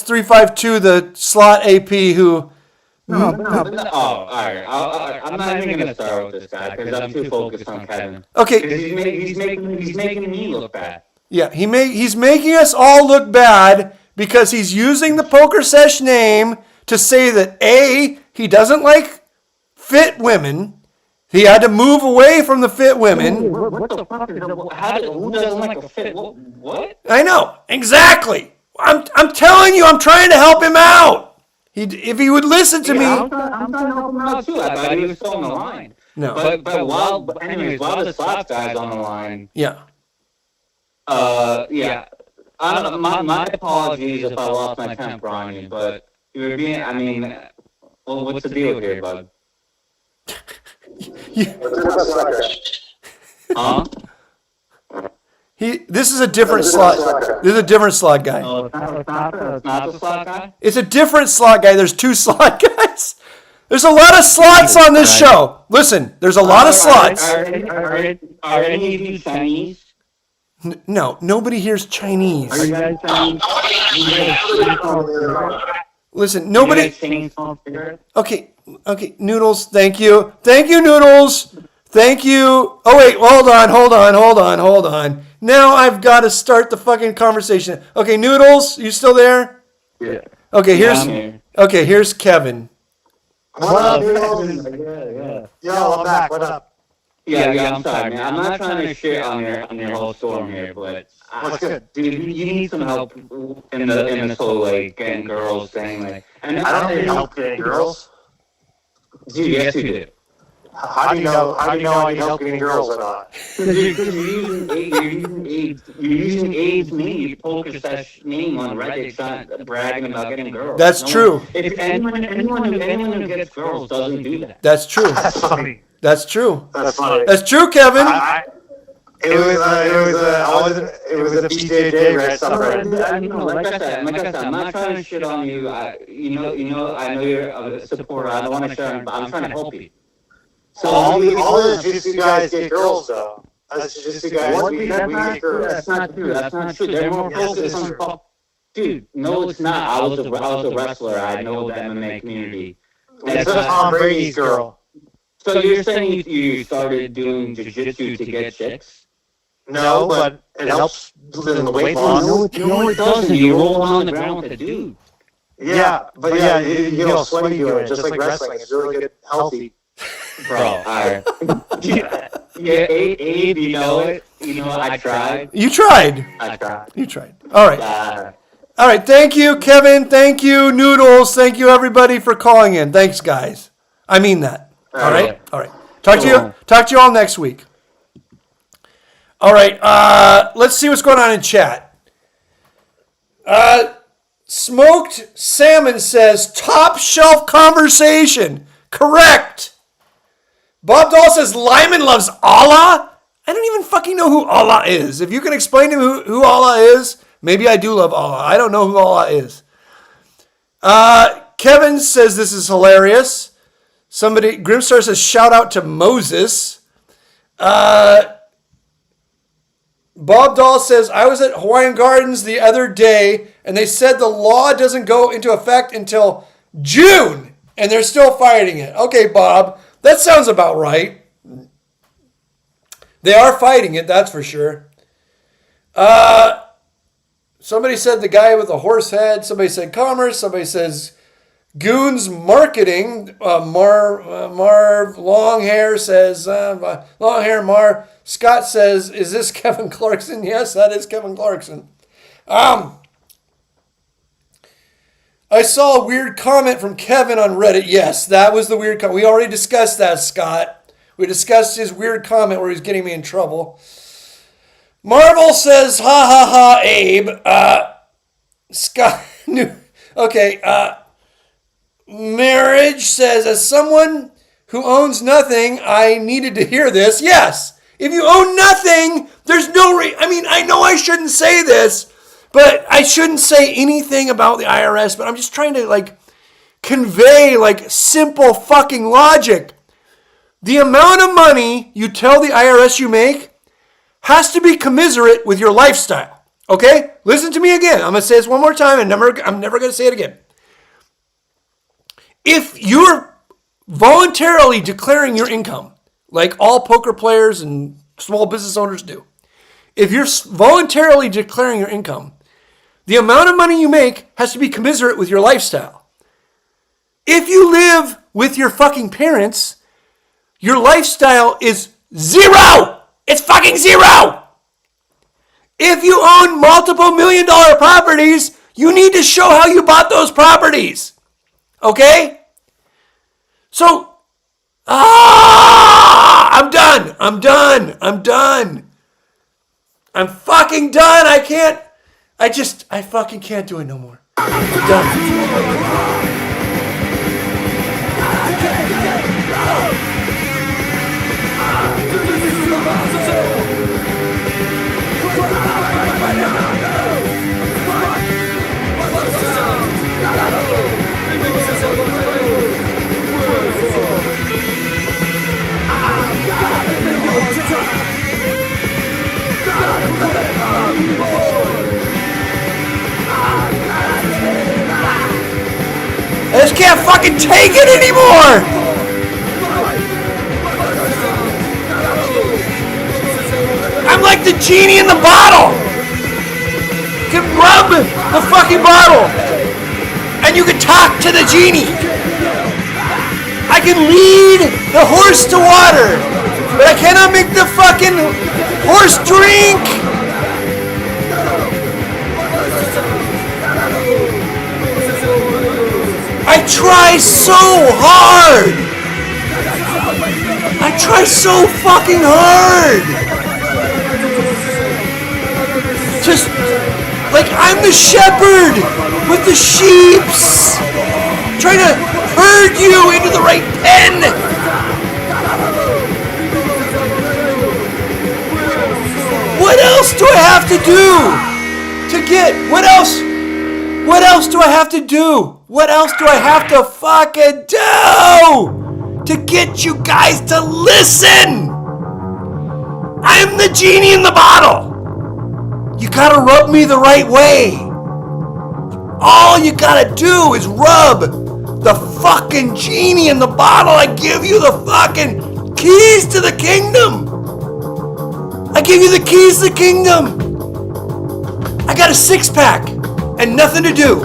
[SPEAKER 1] 352. The slot AP who.
[SPEAKER 4] Oh, all right. I'm not even gonna start with this guy because I'm too focused on Kevin.
[SPEAKER 1] Okay.
[SPEAKER 4] He's making me look bad.
[SPEAKER 1] Yeah, he's making us all look bad because he's using the Pokersesh name to say that A, he doesn't like fit women. He had to move away from the fit women.
[SPEAKER 4] What the fuck is that? Who doesn't like a fit? What?
[SPEAKER 1] I know, exactly. I'm telling you, I'm trying to help him out. If he would listen to me.
[SPEAKER 4] I'm trying to help him out too. I thought he was still on the line.
[SPEAKER 1] No.
[SPEAKER 4] But while the slots guy's on the line.
[SPEAKER 1] Yeah.
[SPEAKER 4] Yeah. I don't know. My apologies if I lost my temper on you, but you were being. I mean, well, what's the deal here, bud? Huh?
[SPEAKER 1] This is a different slot. This is a different slot guy.
[SPEAKER 4] Oh, it's not the slot guy?
[SPEAKER 1] It's a different slot guy. There's 2 slot guys. There's a lot of slots on this show. Listen, there's a lot of slots.
[SPEAKER 4] Are any of you Chinese?
[SPEAKER 1] No, nobody here's Chinese.
[SPEAKER 4] Are you guys Chinese?
[SPEAKER 1] Listen, nobody.
[SPEAKER 4] Chinese?
[SPEAKER 1] Okay, Noodles. Thank you, Noodles. Thank you. Oh wait, hold on. Now I've got to start the fucking conversation. Okay, Noodles, you still there?
[SPEAKER 2] Yeah.
[SPEAKER 1] Okay,
[SPEAKER 4] Yeah, I'm here.
[SPEAKER 1] here's Kevin.
[SPEAKER 6] What up,
[SPEAKER 4] Yeah.
[SPEAKER 6] Yo, I'm back. What up?
[SPEAKER 4] Yeah, I'm sorry, man. I'm not trying to shit on your whole storm here, but
[SPEAKER 6] What's good?
[SPEAKER 4] dude, you need some help in this whole like getting girls thing, like. And
[SPEAKER 6] I don't need help getting girls.
[SPEAKER 4] Dude, yes, you do.
[SPEAKER 6] How do you know? How do you know I need help getting girls or not?
[SPEAKER 4] Because you're using AIDS name, Pokersesh name on Reddit, trying bragging about getting girls.
[SPEAKER 1] That's true.
[SPEAKER 4] If anyone who gets girls doesn't do that.
[SPEAKER 1] That's true.
[SPEAKER 6] That's funny.
[SPEAKER 1] That's true.
[SPEAKER 6] That's funny.
[SPEAKER 1] That's true, Kevin.
[SPEAKER 6] It was a BJJ Red subreddit.
[SPEAKER 4] Like I said, I'm not trying to shit on you. I know you're a supporter. I don't want to shit on you, but I'm trying to help you.
[SPEAKER 6] So all the jiu-jitsu guys get girls, though. That's jiu-jitsu guys. We get girls.
[SPEAKER 4] That's not true. That's not true. They're more focused on. Dude, no, it's not. I was a wrestler. I know the MMA community.
[SPEAKER 6] It's a Tom Brady's girl.
[SPEAKER 4] So you're saying you started doing jiu-jitsu to get chicks?
[SPEAKER 6] No, but it helps in the weight loss.
[SPEAKER 4] No, it doesn't. You roll on the ground with a dude.
[SPEAKER 6] Yeah, but yeah, you get all sweaty doing it, just like wrestling. It's really good, healthy.
[SPEAKER 4] Bro, alright. Yeah, Abe, you know it. You know, I tried.
[SPEAKER 1] You tried.
[SPEAKER 4] I tried.
[SPEAKER 1] You tried. All right. All right. Thank you, Kevin. Thank you, Noodles. Thank you, everybody, for calling in. Thanks, guys. I mean that. All right. All right. Talk to you all next week. All right. Let's see what's going on in chat. Smoked Salmon says top shelf conversation. Correct. Bob Dahl says Limon loves Allah. I don't even fucking know who Allah is. If you can explain to me who Allah is, maybe I do love Allah. I don't know who Allah is. Kevin says this is hilarious. Grimstar says shout out to Moses. Bob Dahl says I was at Hawaiian Gardens the other day and they said the law doesn't go into effect until June and they're still fighting it. Okay, Bob. That sounds about right. They are fighting it, that's for sure. Somebody said the guy with the horse head. Somebody said commerce. Somebody says goons marketing. Marv long hair says long hair Marv. Scott says, is this Kevin Clarkson? Yes, that is Kevin Clarkson. I saw a weird comment from Kevin on Reddit. Yes, that was the weird comment. We already discussed that, Scott. We discussed his weird comment where he's getting me in trouble. Marvel says, ha ha ha, Abe. Scott, okay. Marriage says, as someone who owns nothing, I needed to hear this. Yes, if you own nothing, there's no I know I shouldn't say this. But I shouldn't say anything about the IRS, but I'm just trying to convey simple fucking logic. The amount of money you tell the IRS you make has to be commiserate with your lifestyle. Okay? Listen to me again. I'm going to say this one more time and I'm never going to say it again. If you're voluntarily declaring your income, like all poker players and small business owners do, if you're voluntarily declaring your income, the amount of money you make has to be commensurate with your lifestyle. If you live with your fucking parents, your lifestyle is zero. It's fucking zero. If you own multiple $1,000,000 properties, you need to show how you bought those properties. Okay? So, I'm done. I'm fucking done. I fucking can't do it no more. I'm done. I just can't fucking take it anymore! I'm like the genie in the bottle! You can rub the fucking bottle! And you can talk to the genie! I can lead the horse to water, but I cannot make the fucking horse drink. I try so hard. I try so fucking hard. Just like I'm the shepherd with the sheeps, trying to herd you into the right pen. What else do I have to do to get? What else? What else do I have to do? What else do I have to fucking do to get you guys to listen? I'm the genie in the bottle. You gotta rub me the right way. All you gotta do is rub the fucking genie in the bottle. I give you the fucking keys to the kingdom. I give you the keys to the kingdom. I got a 6-pack and nothing to do.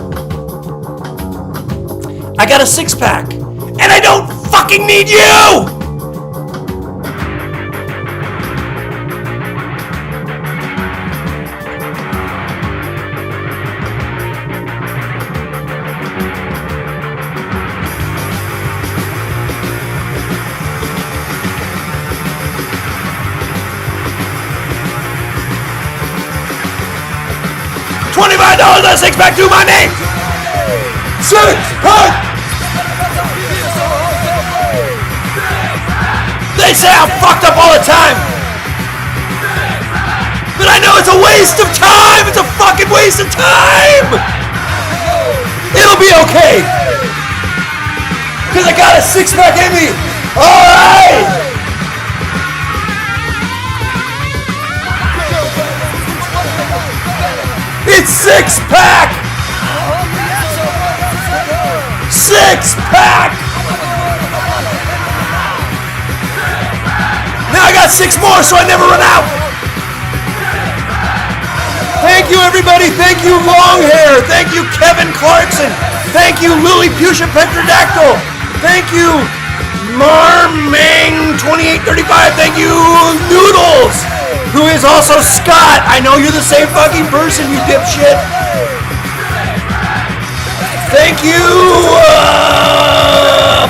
[SPEAKER 1] I got a 6-pack and I don't fucking need you! $25 on a 6-pack to my name! 6-pack! They say I'm fucked up all the time! But I know it's a waste of time! It's a fucking waste of time! It'll be okay! Cause I got a 6-pack in me! Alright! It's 6-pack! 6-pack! Now I got 6 more so I never run out! Thank you everybody, thank you Longhair, thank you Kevin Clarkson, thank you Lilliputian Petrodactyl, thank you Marmang2835, thank you Noodles, who is also Scott. I know you're the same fucking person, you dipshit. Thank you,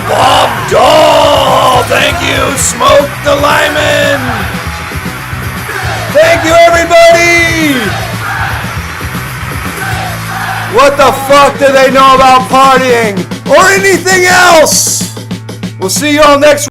[SPEAKER 1] Bob Doll. Thank you, Smoke the Limon. Thank you, everybody. What the fuck do they know about partying or anything else? We'll see you all next week.